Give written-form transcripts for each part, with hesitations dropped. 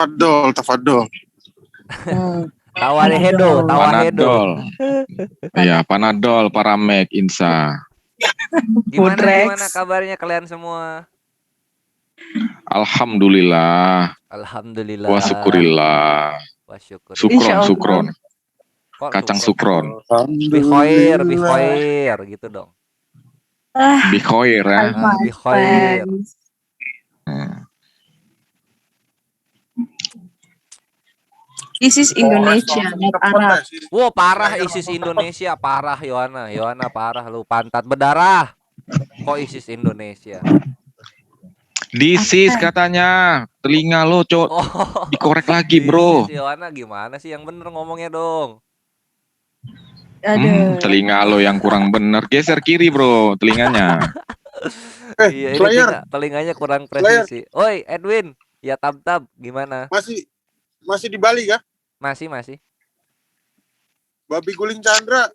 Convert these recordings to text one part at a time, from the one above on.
Tafadol. Tawahedo. Panadol. Iya, Panadol, Paramek, Insa. Gimana kabarnya kalian semua? Alhamdulillah. Alhamdulillah. Wa syukurillah. Sukron. Kacang sukron. Bikhoir gitu dong. Bikhoir ya. Bikhoir. ISIS Indonesia, Arab. Wow, parah ISIS Indonesia, parah Yohana parah lu, pantat berdarah. Kok ISIS Indonesia? Disis katanya, telinga lo dikorek lagi bro. Yohana gimana sih yang bener ngomongnya dong? Telinga lo yang kurang bener, geser kiri bro telinganya. Iya ini telinganya kurang presisi. Oi Edwin, ya tab gimana? Masih di Bali kah? Masih. Babi guling Chandra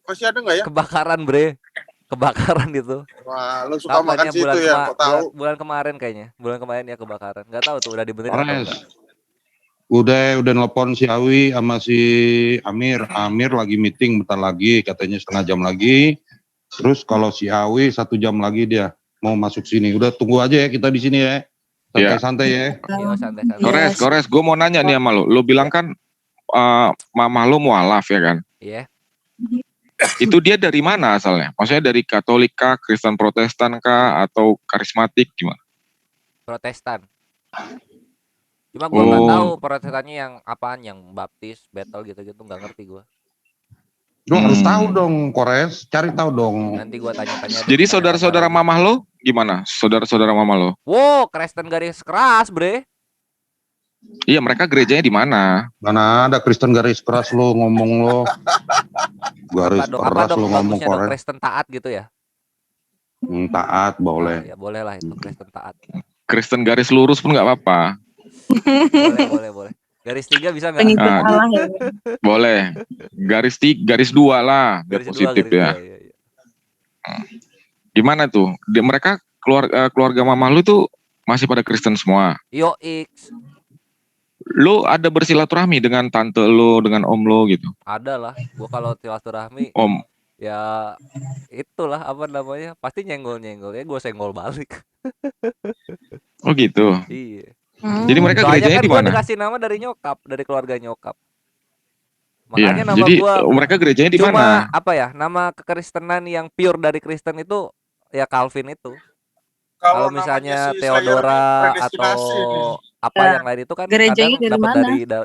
masih ada nggak ya? Kebakaran bre, kebakaran itu. Wah, lu suka makan situ ya? Kok tahu? Bulan kemarin kayaknya, bulan kemarin ya kebakaran. Nggak tahu tuh udah dibenerin atau enggak. Udah nelpon si Awi sama si Amir. Amir lagi meeting bentar lagi, katanya setengah jam lagi. Terus kalau si Awi 1 jam lagi dia mau masuk sini. Udah tunggu aja ya kita di sini ya. Santai-santai ya. Santai. Gores, gue mau nanya nih sama lo. Lo bilang kan mama lo mualaf ya kan? Iya. Itu dia dari mana asalnya? Maksudnya dari Katolik kah, Kristen Protestan kah, atau karismatik gimana? Protestan. Cuma gue nggak tahu Protestannya yang apaan, yang Baptis, Battle gitu-gitu nggak ngerti gue. Lu harus tahu dong, Kores, cari tahu dong. Nanti gue tanya-tanya. Jadi saudara-saudara mamah lo gimana? Saudara-saudara mamah lo? Wow, Kristen garis keras, bre. Iya, mereka gerejanya di mana? Mana ada Kristen garis keras lo ngomong lo. Garis keras lo ngomong, Kores. Kristen taat gitu ya? Taat boleh. Ya boleh lah itu Kristen taat. Kristen garis lurus pun nggak apa-apa. boleh. Garis 3 bisa nggak? Pengikut Allah ya. Boleh. Garis 2 lah, biar positif ya. Iya. Gimana tuh? Mereka keluarga mama lu tuh masih pada Kristen semua. Yo X. Lu ada bersilaturahmi dengan tante lu, dengan om lu gitu? Ada lah. Gua kalau silaturahmi om. Ya itulah apa namanya? Pasti nyenggol ya, gue senggol balik. Oh gitu. Iya. Jadi mereka gerejanya di mana? Gue dikasih nama dari nyokap, dari keluarga nyokap. Makanya ya, nama jadi gua mereka gerejanya di mana? Cuma apa ya? Nama kekristenan yang pure dari Kristen itu ya Calvin itu. Kalau misalnya Theodora atau apa yang lain itu kan gerejanya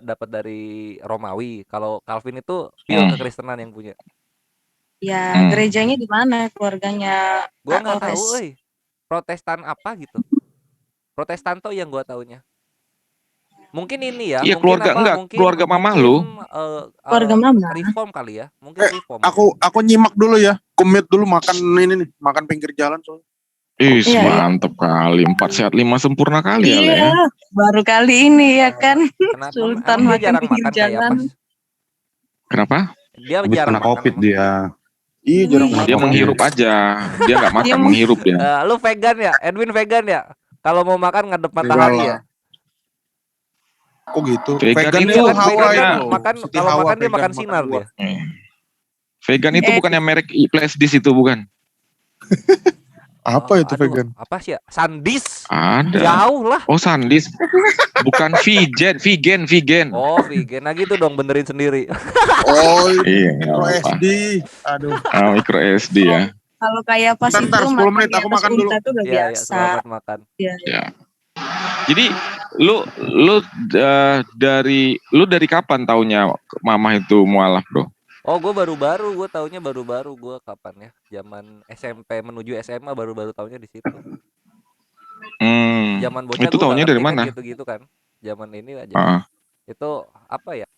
dapat dari Romawi. Kalau Calvin itu pure kekristenan yang punya. Ya, gerejanya di mana keluarganya? Gua nggak tahu, Protestan apa gitu. Protestan tuh yang gua taunya. Mungkin ini ya. Iya, mungkin keluarga mamah lu. Keluarga mama. Reform kali ya. Mungkin reform. Aku nyimak dulu ya. Kumit dulu makan ini nih, makan pinggir jalan soalnya. Mantep kali. 4 sehat 5 sempurna kali ya. Baru kali ini ya kan. Kenapa? Sultan makan pinggir jalan. Kenapa? Dia jarang kena COVID dia. Iya, jarang makan. Dia menghirup aja. Dia nggak makan, menghirup dia. Lu vegan ya? Edwin vegan ya? Kalau mau makan ngadep matahari ya? Kok gitu? Vegan itu Hawa ya. Kalau makan dia makan sinar dia. Vegan itu bukannya merek Flash Disk itu bukan? Apa itu vegan? Apa sih ya? Sandis. Ada. Jauh lah. Oh Sandis. Bukan vegan. Oh vegan. Nah gitu dong, benerin sendiri. Oh iya. Micro SD. Aduh. Micro SD ya. Kalau kayak pas itu 10 menit aku makan dulu. Itu udah biasa. Selamat makan. Iya. Jadi lu dari kapan taunya mama itu mualaf, bro? Oh, gue taunya baru-baru gue kapan ya? Zaman SMP menuju SMA baru taunya di situ. Zaman bocah itu taunya dari mana? Gitu-gitu kan. Zaman ini aja. Itu apa ya?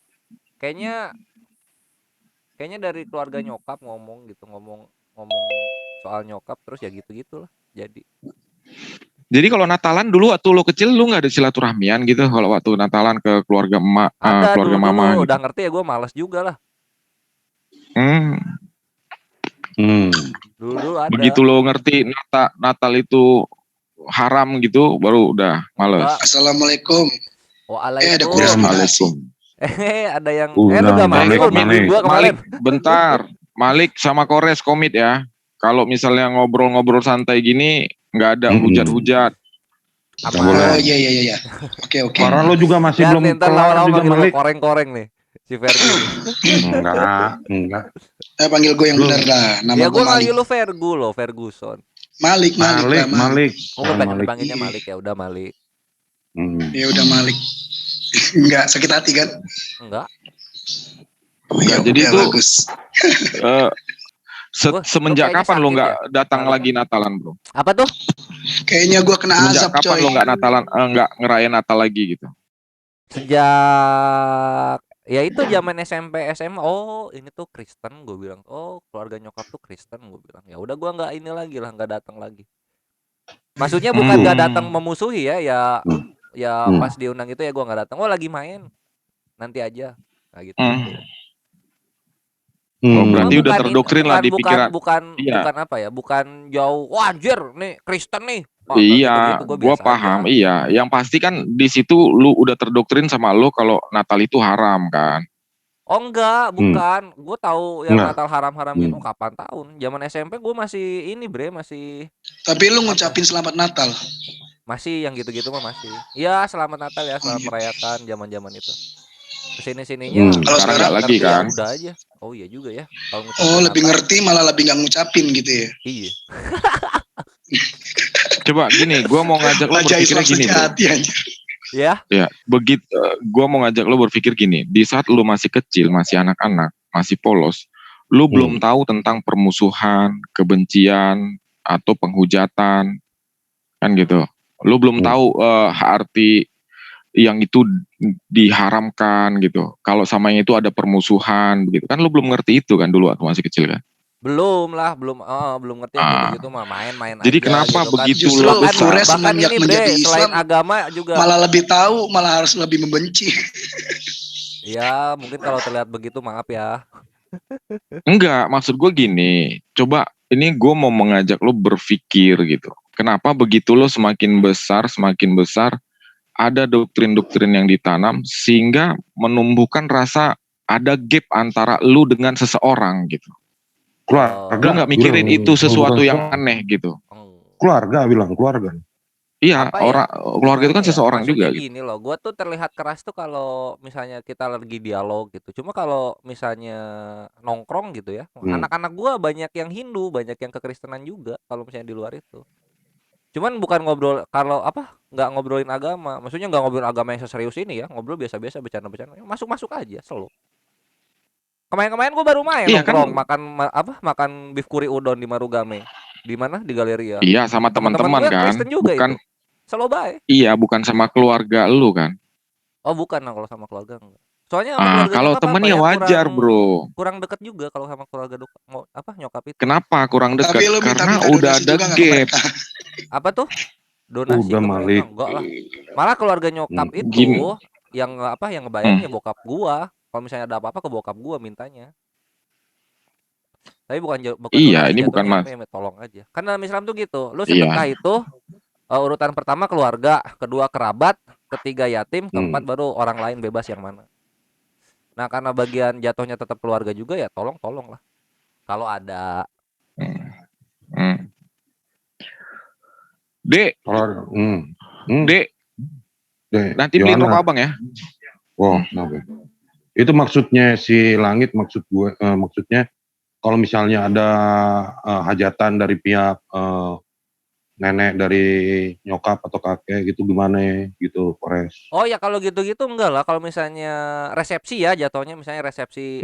Kayaknya dari keluarga nyokap ngomong soal nyokap terus ya gitu-gitulah. Jadi kalau Natalan dulu waktu lo kecil lu nggak ada silaturahmian gitu kalau waktu Natalan ke keluarga emak, keluarga mama? Gitu. Udah ngerti ya, gue malas juga lah. Dulu ada. Begitu lo ngerti Natal itu haram gitu, baru udah males. Assalamualaikum. Waalaikumsalam. Ada kuras meditasi. Waalaikumsalam. Ada yang Udah, lu gak Malik, masuk minggu Malik. gua kemarin. Bentar, Malik sama Kores komit ya. Kalau misalnya ngobrol-ngobrol santai gini, nggak ada hujat-hujat. Nggak boleh. Oh iya. Oke. Karena lo juga masih Lihat belum nih, ntar kelar lama-lama juga manggil gua Malik. koreng-koreng nih si Fergie nih. Enggak. Panggil gue yang Belum. bener dah. Nama Ya gue gua Malik. manggil lu Ferguson. Malik. Malik. Oh, gua pengen Malik. dipanggilnya Malik, ya udah Malik. Ya udah Malik. Enggak sakit hati kan? Enggak. Oh, ya, Jadi udah, itu bagus. Gua semenjak kayaknya kapan lo sakit nggak ya? datang Kenapa? lagi Natalan, bro? Apa tuh? Kayaknya gue kena Semenjak azab kapan coy. lo nggak Natalan, nggak ngerayain Natal lagi gitu? Sejak ya itu zaman SMP SMA. Oh, ini tuh Kristen, gue bilang. Oh, keluarga nyokap tuh Kristen, gue bilang. Ya udah, gua nggak ini lagi lah, nggak datang lagi. Maksudnya bukan nggak datang memusuhi ya pas diundang itu ya gua nggak datang. Oh, lagi main, nanti aja. Nah gitu. Oh, berarti Cuma udah bukan terdoktrin lah di pikiran. bukan Iya. apa ya, bukan jauh. Wah, anjir nih Kristen nih. Wah, Iya, gitu-gitu, gua gua biasa paham. aja. Iya, yang pasti kan di situ lu udah terdoktrin sama lu kalau Natal itu haram kan. Oh enggak, bukan. Gue tahu yang Enggak. Natal haram-haram gitu kapan tahun. Zaman SMP gue masih ini masih Tapi lu ngucapin selamat Natal. yang gitu-gitu mah masih. Iya, selamat Natal ya, selamat merayakan zaman-zaman itu. Kesini-sininya Kalau sekarang nggak ngerti lagi ya kan. udah aja. Oh iya juga ya. Kalau ngucapin Oh lebih Natal, ngerti malah lebih nggak ngucapin gitu ya. Iya. Coba gini, gua mau ngajak lu Raja berpikirnya Islam gini, bro. sejati anjir. Ya. Ya, begitu. Gua mau ngajak lu berpikir gini. Di saat lu masih kecil, masih anak-anak, masih polos, lu belum tahu tentang permusuhan, kebencian, atau penghujatan, kan gitu. Lu belum tahu arti yang itu diharamkan gitu. Kalau sama yang itu ada permusuhan begitu kan, lu belum ngerti itu kan dulu waktu masih kecil kan. Belum ngerti yang gitu mah, main-main aja. Jadi kenapa gitu kan. begitu Justru lu besar? umurnya Bahkan semenjak ini menjadi Bre, selain Islam agama juga. malah lebih tahu, malah harus lebih membenci. Ya, mungkin kalau terlihat begitu maaf ya. Enggak, maksud gue gini. Coba ini gue mau mengajak lu berpikir gitu. Kenapa begitu lo semakin besar ada doktrin-doktrin yang ditanam sehingga menumbuhkan rasa ada gap antara lu dengan seseorang gitu. Keluarga. Lu nggak mikirin itu sesuatu yang aneh gitu. Keluarga bilang keluarga. Iya, Apa ya? keluarga itu kan seseorang Maksudnya juga gitu. gini loh, gue tuh terlihat keras tuh kalau misalnya kita lagi dialog gitu. Cuma kalau misalnya nongkrong gitu ya, anak-anak gue banyak yang Hindu, banyak yang kekristenan juga. Kalau misalnya di luar itu, cuman bukan ngobrol nggak ngobrolin agama. Maksudnya nggak ngobrolin agama yang serius ini ya, ngobrol biasa-biasa, bercanda-bercanda. Masuk-masuk aja selalu. Kemarin gue baru main Iya, nongkrong kan? makan beef kuri udon di Marugame. Di mana? Di Galeria. Iya, sama teman-teman gue kan. Kristen juga Bukan, itu. Selalu baik. iya, bukan sama keluarga lu kan. Oh bukan, kalau sama keluarga enggak. Soalnya sama Ah, keluarga kalau nyokap temen apa ya wajar, bro. kurang deket juga kalau sama keluarga nyokap itu. Kenapa kurang dekat? Tapi lu Karena minta-minta udah donasi ada juga nggak ke gap. mereka? Apa tuh? Donasi Udah, ke Malik. mereka enggak lah. Malah keluarga nyokap itu Gini. yang ngebayang ya bokap gua. Kalau misalnya ada apa-apa ke bokap gua mintanya. Tapi bukan Iya, donasi, ini bukan jatuhnya tolong aja. Kan dalam Islam tuh gitu. Lu sedekah itu urutan pertama keluarga, kedua kerabat, ketiga yatim, keempat baru orang lain bebas yang mana. Nah, karena bagian jatuhnya tetap keluarga juga ya tolong lah. Kalau ada. Dek, Dek, nanti beliin Gimana? rokok abang ya. Oh, kenapa? Itu maksudnya si Langit, maksudnya kalau misalnya ada hajatan dari pihak nenek dari nyokap atau kakek gitu gimana gitu, Kores? Oh ya kalau gitu-gitu enggak lah. Kalau misalnya resepsi ya jatuhnya, misalnya resepsi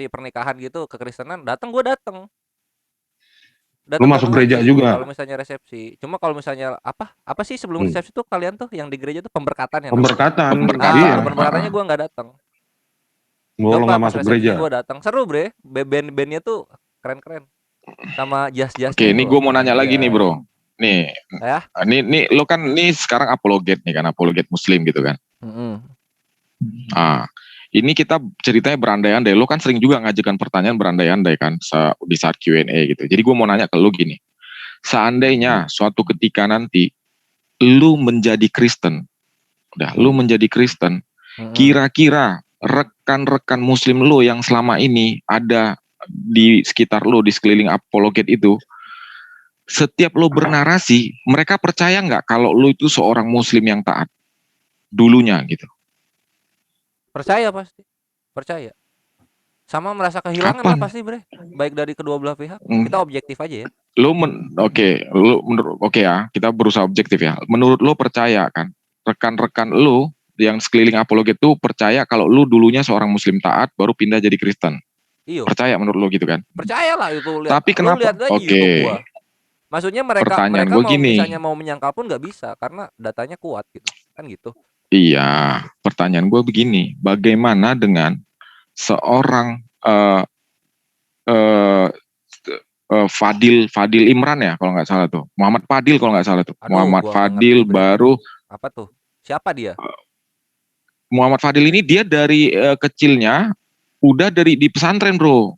pernikahan gitu kekristenan, gue datang. Lu masuk gereja juga? Kalau misalnya resepsi. Cuma kalau misalnya apa sih sebelum resepsi tuh kalian tuh yang di gereja tuh pemberkatan ya? Pemberkatan. Iya. Pemberkatannya gue nggak datang. Gue nggak masuk gereja. Gue datang, seru bre. Band-bandnya tuh keren-keren. Sama jas-jasnya. Oke, ini gue mau nanya lagi nih bro. Nih, ya? Nih lo kan nih sekarang apologet nih kan, apologet Muslim gitu kan. Ini kita ceritanya berandai-andai. Lo kan sering juga ngajukan pertanyaan berandai-andai kan di saat Q&A gitu. Jadi gue mau nanya ke lo gini. Seandainya suatu ketika nanti lo menjadi Kristen, Udah, lu menjadi Kristen. Mm-mm. Kira-kira rekan-rekan muslim lu yang selama ini ada di sekitar lu, di sekeliling apologet itu, setiap lu bernarasi, mereka percaya nggak kalau lu itu seorang muslim yang taat dulunya gitu? Percaya pasti. Percaya. Sama merasa kehilangan lah Kapan? pasti, Bre. Baik dari kedua belah pihak. Hmm. Kita objektif aja ya. Oke ya, kita berusaha objektif ya. Menurut lu percaya kan? Rekan-rekan lu yang sekeliling apologet itu percaya kalau lu dulunya seorang muslim taat baru pindah jadi Kristen. Iyo, Percaya menurut lu gitu kan? percayalah itu lihat. Tapi Lu kenapa? lihat aja Oke. YouTube gua. Maksudnya Pertanyaan mereka gua mau gini. misalnya mau menyangkal pun nggak bisa karena datanya kuat gitu. Kan gitu. Iya, pertanyaan gue begini, bagaimana dengan seorang eh, Fadil Imran ya kalau nggak salah tuh, Muhammad Fadil kalau nggak salah tuh, Aduh, Muhammad gua nggak Fadil ngerti, Bre. baru Apa tuh? Siapa dia? Muhammad Fadil ini dia dari kecilnya udah dari di pesantren bro,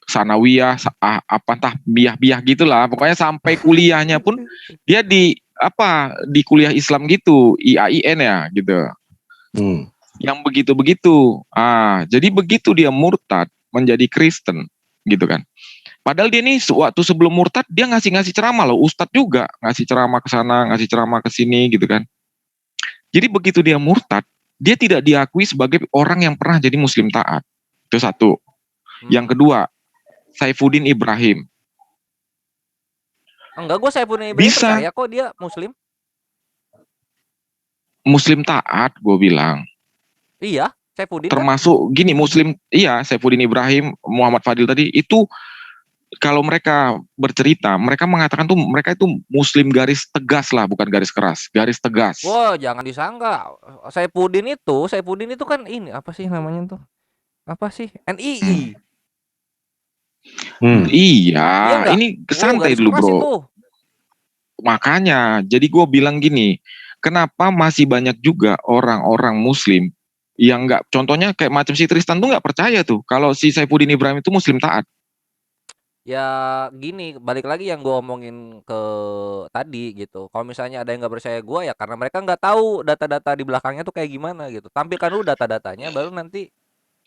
sanawiyah apa entah biah-biah gitulah, pokoknya sampai kuliahnya pun dia di kuliah Islam gitu, IAIN ya gitu. Hmm. Yang begitu-begitu. Jadi begitu dia murtad menjadi Kristen gitu kan. Padahal dia nih waktu sebelum murtad dia ngasih ceramah loh, ustadz juga ngasih ceramah ke sana, ngasih ceramah ke sini gitu kan. Jadi begitu dia murtad, dia tidak diakui sebagai orang yang pernah jadi muslim taat. Itu satu. Yang kedua, Saifuddin Ibrahim. Enggak, gue Saifuddin Ibrahim Bisa. percaya kok dia muslim. Muslim taat gue bilang. Iya, Saifuddin kan. Termasuk gini muslim, iya Saifuddin Ibrahim, Muhammad Fadil tadi itu kalau mereka bercerita, mereka mengatakan tuh mereka itu muslim garis tegas lah, bukan garis keras, garis tegas. Wah, jangan disangka. Saifuddin itu kan ini apa sih namanya tuh? Apa sih? NII. Iya Iya, nggak? ini santai garis dulu keras bro. itu. Makanya, jadi gue bilang gini, kenapa masih banyak juga orang-orang muslim yang nggak, contohnya kayak macam si Tristan tuh nggak percaya tuh kalau si Saifuddin Ibrahim itu muslim taat. Ya gini, balik lagi yang gue omongin ke tadi gitu. Kalau misalnya ada yang nggak percaya gue ya karena mereka nggak tahu data-data di belakangnya tuh kayak gimana gitu. Tampilkan dulu data-datanya, baru nanti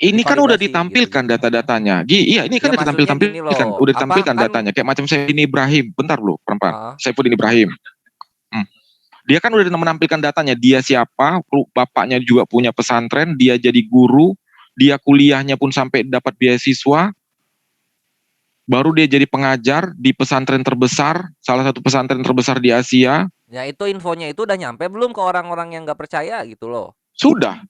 Ini kan udah divalidasi ditampilkan gitu. data-datanya. Iya, ini kan Ya udah maksudnya gini ditampilkan, loh. udah Apa ditampilkan kan? datanya. Kayak macam Saifuddin Ibrahim, bentar bro, perempuan. Ah, Saifuddin Ibrahim. Dia kan udah menampilkan datanya. Dia siapa? Bapaknya juga punya pesantren. Dia jadi guru. Dia kuliahnya pun sampai dapat beasiswa. Baru dia jadi pengajar di pesantren terbesar, salah satu pesantren terbesar di Asia. ya itu infonya itu udah nyampe belum ke orang-orang yang nggak percaya gitu loh. Sudah.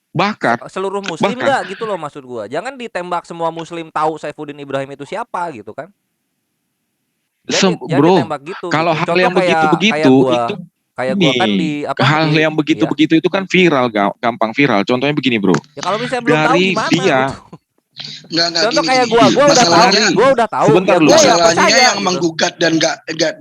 Bahkan Seluruh muslim nggak gitu loh maksud gua. Jangan ditembak semua muslim tahu Saifuddin Ibrahim itu siapa gitu kan. Jangan bro, ditembak gitu. kalau gitu. hal yang begitu-begitu itu kayak gua kan di apa hal di, yang begitu-begitu itu kan viral, gampang viral. Contohnya begini bro. ya kalau misalnya belum tahu Dari gimana dia gitu. Enggak Contoh gini, kayak gini. gua udah tahu. Sebentar Ya dulu. gua ya Masalahnya percaya yang gitu. menggugat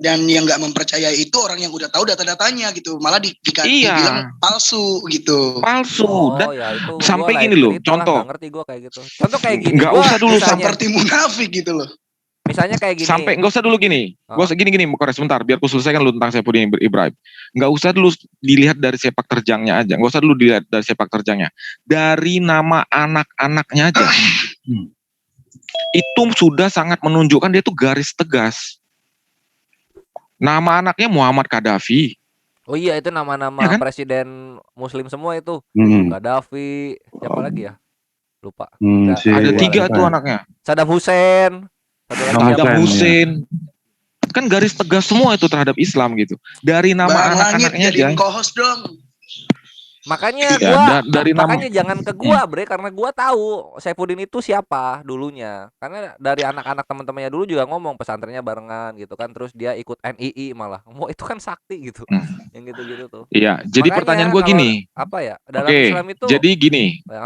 dan yang nggak mempercaya itu orang yang udah tahu data-datanya gitu, malah dibilang palsu gitu. Palsu. Dan ya itu sampai gua gini lain loh, cerita lah, contoh. nggak ngerti gua kayak gitu. Contoh kayak gini. Nggak Gua usah dulu misalnya, Seperti munafik gitu loh. misalnya kayak gini. Sampai nggak usah dulu gini. Nggak usah gini Kores, sebentar biar aku selesaikan lu tentang Saifuddin Ibrahim. Nggak usah dulu dilihat dari sepak terjangnya aja. Nggak usah dulu dilihat dari sepak terjangnya. Dari nama anak-anaknya aja. Itu sudah sangat menunjukkan dia tuh garis tegas. Nama anaknya Muhammad Gaddafi. Oh iya, itu nama-nama Ya kan? presiden muslim semua itu. Gaddafi, siapa lagi ya? Lupa. Ada 3 tuh anaknya. Saddam Hussein. Satu lagi Saddam siapa? Hussein. Kan garis tegas semua itu terhadap Islam gitu. Dari nama Bang Langit anak-anaknya aja. jadiin co-host dong. Makanya Iya, gua dari nama- makanya jangan ke gua, Bre, karena gua tahu Saifuddin itu siapa dulunya. Karena dari anak-anak teman-temannya dulu juga ngomong pesantrennya barengan gitu kan, terus dia ikut NII malah. Mau itu kan sakti gitu. Yang gitu-gitu tuh. Iya, jadi Makanya pertanyaan gue kalau gini. apa ya? Dalam Oke, Islam itu jadi gini. ya,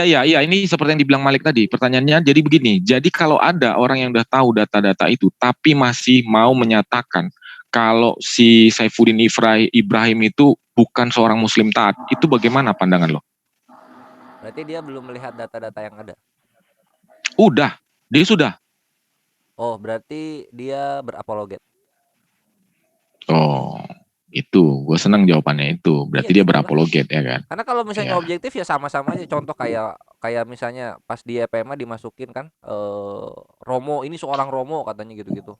Iya, ini seperti yang dibilang Malik tadi. Pertanyaannya jadi begini. Jadi kalau ada orang yang udah tahu data-data itu, tapi masih mau menyatakan kalau si Saifuddin Ibrahim itu bukan seorang muslim taat, itu bagaimana pandangan lo? berarti dia belum melihat data-data yang ada. Udah, dia sudah. Oh, berarti dia berapologet. Oh, Itu, gue senang jawabannya itu. Berarti Iya, dia gitu lah. berapologet ya kan? Karena kalau misalnya Iya. objektif ya sama-sama aja. Contoh kayak misalnya pas di EPMA dimasukin kan Romo ini seorang Romo katanya gitu-gitu.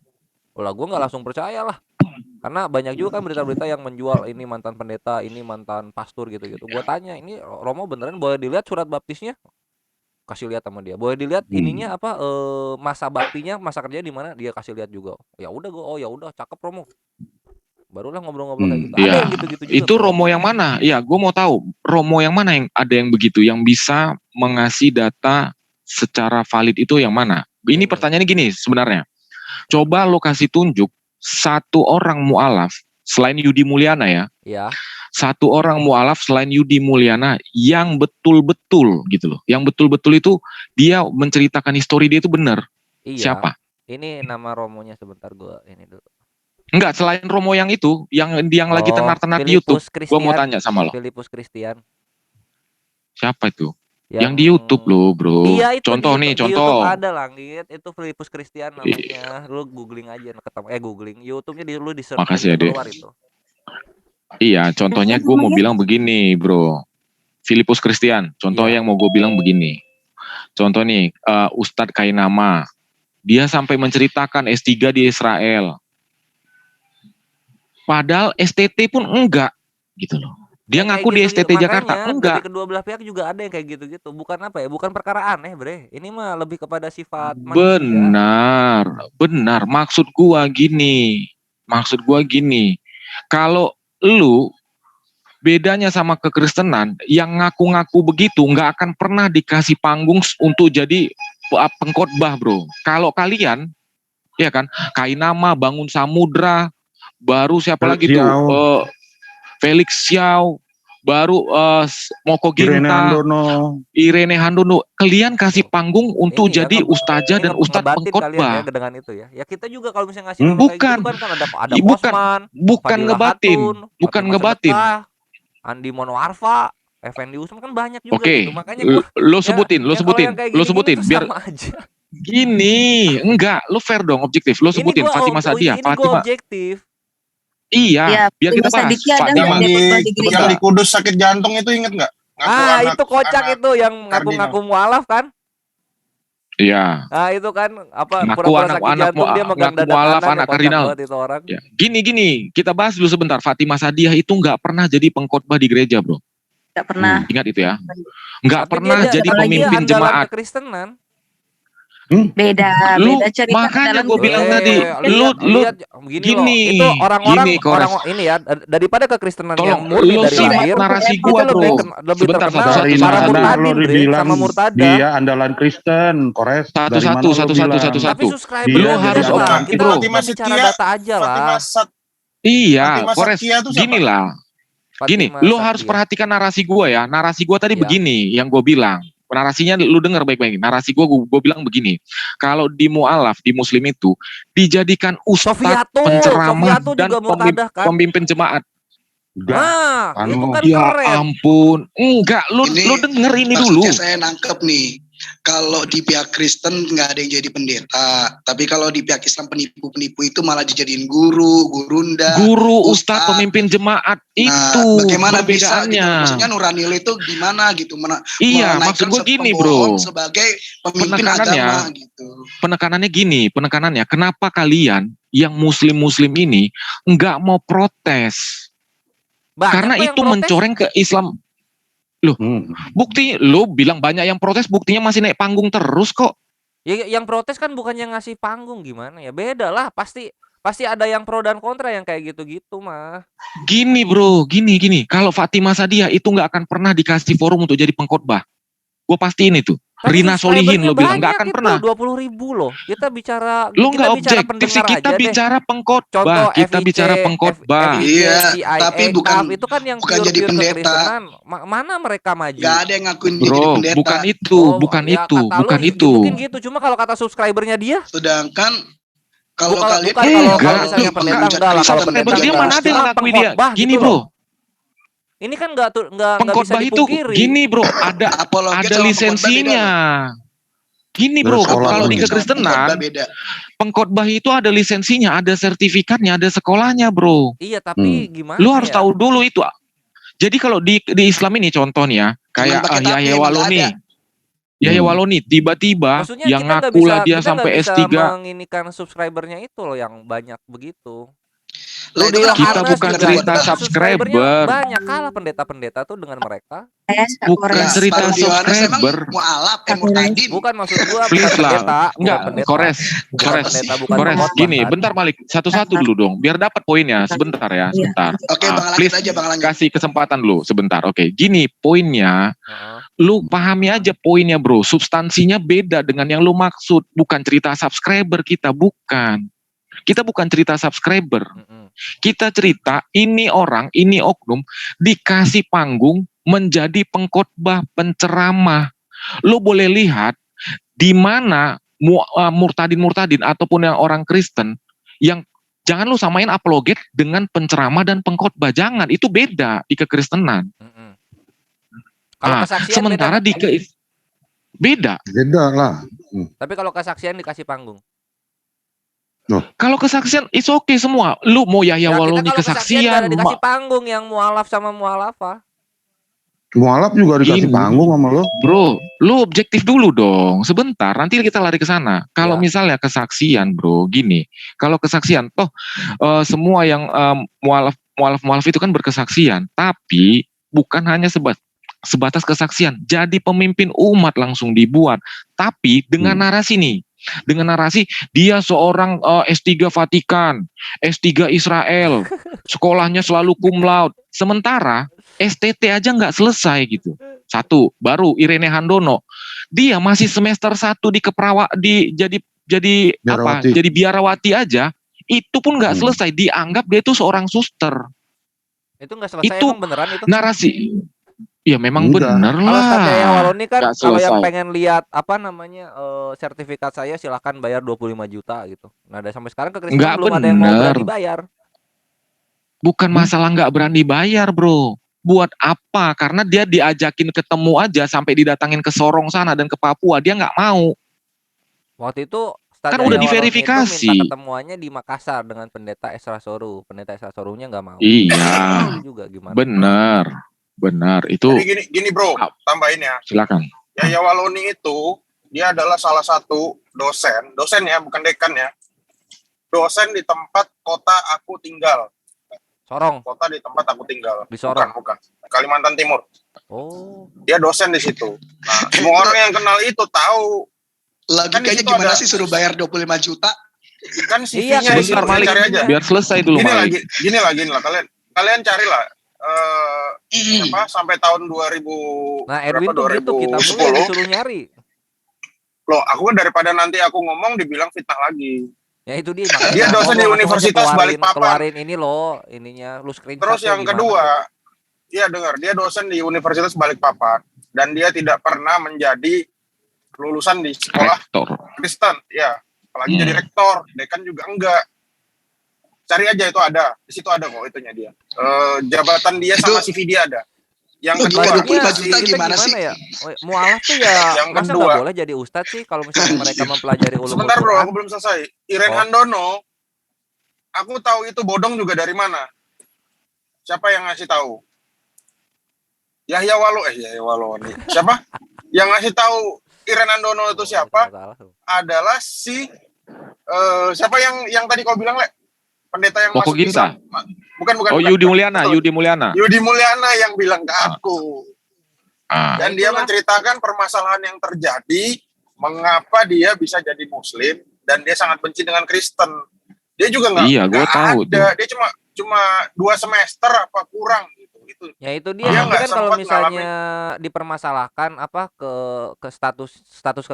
Lah gue nggak langsung percaya lah. Karena banyak juga kan berita-berita yang menjual ini mantan pendeta, ini mantan pastor gitu-gitu. Gue tanya, ini Romo beneran boleh dilihat surat baptisnya? Kasih lihat sama dia. Boleh dilihat ininya apa masa baktinya, masa kerja di mana? Dia kasih lihat juga. Ya udah gue, oh ya udah cakep Romo. Barulah ngobrol-ngobrol kayak gitu. Ada Iya. yang gitu-gitu juga. Itu Bro. Romo yang mana? Iya, gue mau tahu Romo yang mana yang ada yang begitu, yang bisa mengasih data secara valid itu yang mana? Ini pertanyaannya gini sebenarnya. Coba lo kasih tunjuk satu orang mualaf selain Yudi Mulyana ya. Ya. Satu orang mualaf selain Yudi Mulyana yang betul-betul gitu loh. Yang betul-betul itu dia menceritakan histori dia itu benar. Iya. Siapa? Ini nama Romonya sebentar gue ini dulu. Enggak, selain Romo yang itu, yang lagi tenar-tenar di YouTube. Gue mau tanya sama lo. Filipus Christian. Siapa itu? Yang di YouTube lo, bro. Iya, itu contoh di nih, YouTube, contoh. di YouTube ada Langit, itu Filipus Christian namanya. Lu googling aja ketemu googling. YouTube-nya lu di search Makasih ya, Dek. keluar itu. Iya, contohnya gue mau bilang begini, bro. Filipus Christian, contoh yang mau gue bilang begini. Contoh nih, Ustadz Kainama. Dia sampai menceritakan S3 di Israel. Padahal STT pun enggak, gitu loh. Dia ngaku di STT Jakarta, enggak. Dari kedua belah pihak juga ada yang kayak gitu-gitu. Bukan apa ya, bukan perkara aneh, bre. Ini mah lebih kepada sifat manusia. Benar. Maksud gua gini. Kalau lu bedanya sama kekristenan, yang ngaku-ngaku begitu nggak akan pernah dikasih panggung untuk jadi pengkhotbah, bro. Kalau kalian, ya kan, Kainama, Bangun Samudra, baru siapa lagi tuh? Felix Xiao, baru Moko Ginta, Irene Handono. Kalian kasih panggung untuk jadi ustazah dan ustadz pengkhotbah. Ya, dengan itu ya. Ya kita juga kalau misalnya ngasih nama kayak gitu kan ada Osman, bukan ngebatin. Andi Monoarfa, Effendi Usman kan banyak juga gitu. Makanya lo sebutin biar sama aja. Gini, enggak, lo fair dong, objektif. Lo sebutin Fatimah Sadiah, Fatimah objektif. Iya, biar kita bahas. Yang di Kudus sakit jantung itu inget nggak? Itu kocak itu yang ngaku-ngaku mualaf kan? Iya. Nah itu kan apa ngaku anak dia megang dada kanan, anak kardinal. Ya. Gini, kita bahas dulu sebentar. Fatimah Sadiah itu nggak pernah jadi pengkhotbah di gereja, bro. Nggak pernah. Ingat itu ya. Nggak pernah jadi pemimpin jemaat. Kekristenan. Beda cerita. Makanya gue bilang tadi, gini, itu orang-orang ini ya daripada kekristenan yang murni dari lahir. Narasi gue, bro. Lebih terkenal lo dibilang dia andalan Kristen, Kores. Satu. Tapi subscriber lo harus objektif, bro. Bicara data aja lah. Iya, Kores. Gini lah. Gini, lo harus perhatikan narasi gue ya. Narasi gue tadi begini, yang gue bilang. Narasinya lu dengar baik-baik. Narasi gue bilang begini. Kalau di mualaf, di muslim itu dijadikan ustadz, penceramah dan pemimpin jemaat. Itu kan ya keren. Ampun. Enggak, lu denger ini dulu. Saya nangkep nih. Kalau di pihak Kristen nggak ada yang jadi pendeta, tapi kalau di pihak Islam penipu-penipu itu malah dijadiin gurunda, ustadz, pemimpin jemaat. Itu bagaimana bisa gitu? perbedaannya. Maksudnya Nuranil itu gimana gitu? Iya, maksud gue gini, bro. Sebagai pemimpin agama gitu. Penekanannya, kenapa kalian yang muslim ini nggak mau protes? Karena itu mencoreng ke Islam. Loh, bukti lo bilang banyak yang protes, buktinya masih naik panggung terus kok. Ya, yang protes kan bukannya ngasih panggung, gimana ya? Beda lah, pasti ada yang pro dan kontra yang kayak gitu-gitu mah. Gini bro, gini. Kalau Fatimah Sadiah itu nggak akan pernah dikasih forum untuk jadi pengkhotbah. Gue pastiin itu. Tapi Rina Solihin lo bilang nggak akan pernah. 20.000 loh. Kita bicara. Lo nggak objektif sih, kita bicara pengkhotbah. Kita bicara pengkhotbah. Iya, tapi bukan itu kan yang bukan jadi pendeta. Mana mereka maju? Gak ada yang ngakuin bro, jadi pendeta. Bukan itu. Mungkin gitu. Cuma kalau kata subscribernya dia. Sedangkan kalau kalian kalau misalnya pendeta enggak lah. Kalau pendeta dia mana ada yang ngakui dia? Gini bro. Ini kan nggak bisa pengkhotbah itu gini bro, ada lisensinya. Gini bro, kalau di kekristenan Pengkhotbah itu ada lisensinya, ada sertifikatnya, ada sekolahnya, bro. Iya, tapi gimana Lu harus ya? tahu dulu itu. Jadi kalau di Islam ini contoh nih ya, kayak pakai Yahya taklim, nggak Waloni. ada. Yahya Waloni tiba-tiba Maksudnya yang kita nggak ngaku bisa, lah dia kita sampai nggak bisa S3. menginikan subscribernya itu loh yang banyak begitu. Lah, itu Udah kan Kita Yohanes bukan juga cerita subscribernya subscriber. banyak, kalah pendeta-pendeta tuh dengan mereka. Bukan Lah, cerita Pak Rudi Yohanes emang subscriber. mualaf, murtadin. Bukan, maksud gua bukan Please lah. pendeta, Enggak, bukan pendeta. Kores, Bukan pendeta, bukan Kores. pengkhotbah Gini, kan. bentar Malik, satu-satu dulu dong, biar dapat poinnya. Sebentar ya, sebentar. Oke, Bang, lanjut Please aja, Bang, lanjut. kasih kesempatan dulu sebentar. Oke, gini poinnya. Heeh. Lu pahami aja poinnya, bro. Substansinya beda dengan yang lu maksud. Bukan cerita subscriber kita, bukan. Kita bukan cerita subscriber. Kita cerita ini orang, ini oknum dikasih panggung menjadi pengkhotbah, penceramah. Lu boleh lihat di mana murtadin ataupun yang orang Kristen yang jangan lu samain apologet dengan penceramah dan pengkhotbah. Jangan, itu beda di kekristenan. Kalau Nah, kesaksian sementara beda. beda. Beda lah. Tapi kalau kesaksian dikasih panggung. Kalau kesaksian it's okay semua. Lu mau Yahya Ya, kita Waloni kalau kesaksian nggak ada kesaksian, dikasih panggung yang mualaf sama mualafah. Mualaf juga dikasih Ini. panggung sama lo. bro, lu objektif dulu dong. Sebentar, nanti kita lari ke sana. Kalau Ya. misalnya kesaksian, bro, gini. Kalau kesaksian, toh semua yang mualaf itu kan berkesaksian, tapi bukan hanya sebatas kesaksian. Jadi pemimpin umat langsung dibuat, tapi dengan narasi nih. Dengan narasi dia seorang S3 Vatikan, S3 Israel, sekolahnya selalu cum laude. Sementara STT aja nggak selesai gitu. Satu, baru Irene Handono, dia masih semester 1 jadi apa? Biarawati. Jadi biarawati aja, itu pun nggak selesai. Dianggap dia itu seorang suster. Itu nggak selesai, Itu emang beneran itu? Narasi, ya memang Enggak. bener Kalau Ustadz Yahya lah. Waloni kan, Nggak kalau yang selesai. pengen lihat apa namanya sertifikat saya silahkan bayar 25 juta gitu. Nah, dari sampai sekarang ke Kristen Nggak belum ada yang mau bener. berani bayar. Bukan masalah nggak berani bayar, bro. Buat apa? Karena dia diajakin ketemu aja sampai didatangin ke Sorong sana dan ke Papua, dia nggak mau. Waktu itu Ustadz Kan Yahya udah Waloni itu diverifikasi. minta ketemuannya di Makassar dengan pendeta Esra Soru. Pendeta Esra Sorunya nggak mau. Iya, Itu juga gimana? benar. Itu Jadi gini bro, tambahin ya. silakan. Yahya Waloni itu dia adalah salah satu dosen ya, bukan dekan ya. Dosen di tempat kota aku tinggal. Sorong. Kota di tempat aku tinggal. Di Sorong. Bukan. Kalimantan Timur. Oh. Dia dosen di situ. Nah, semua orang yang kenal itu tahu. Logikanya Kan di situ gimana ada- sih suruh bayar 25 juta? Kan Iya, CV-nya di situ, Sebentar Malik, cari aja. biar selesai dulu Gini Malik. lah. Kalian carilah. Sampai tahun 2000 Nah, Edwin tuh gitu, kita mulu yang disuruh nyari. Loh, aku kan daripada nanti aku ngomong dibilang fitnah lagi. Ya itu dia, makanya Dia jangan dosen di ngomong, langsung aja Universitas Balikpapan. keluarin ini loh, ininya lu screenshot. Terus yang kedua, iya dengar, dia dosen di Universitas Balikpapan dan dia tidak pernah menjadi lulusan di sekolah Rektor. Kristen, ya. Apalagi jadi rektor, dekan juga enggak. Cari aja itu ada, di situ ada kok itunya dia. Jabatan dia sama CV dia ada. Yang Itu kedua, gimana? 25 juta kita gimana sih? ya? Mualaf tuh ya Yang masa kedua. nggak boleh jadi ustadz sih kalau misalnya mereka mempelajari ulumul sebentar bro, Quran? aku belum selesai. Irene Oh. Handono, aku tahu itu bodong juga dari mana? Siapa yang ngasih tahu? Yahya Waloni. Siapa? Yang ngasih tahu Irene Handono itu siapa? Salah tuh. Adalah si siapa yang tadi kau bilang, Le? Pendeta yang Pokok masuk Ginta. Islam. Bukan. Yudi Mulyana, Betul. Yudi Mulyana. Yudi Mulyana yang bilang ke aku. Dan dia Itulah. menceritakan permasalahan yang terjadi, mengapa dia bisa jadi Muslim dan dia sangat benci dengan Kristen. Dia juga nggak. Iya, gua nggak tahu ada. Dia cuma 2 semester apa kurang gitu. Itu Ya itu dia. Dia Nanti nggak kan kalau sempat misalnya dipermasalahkan apa ke status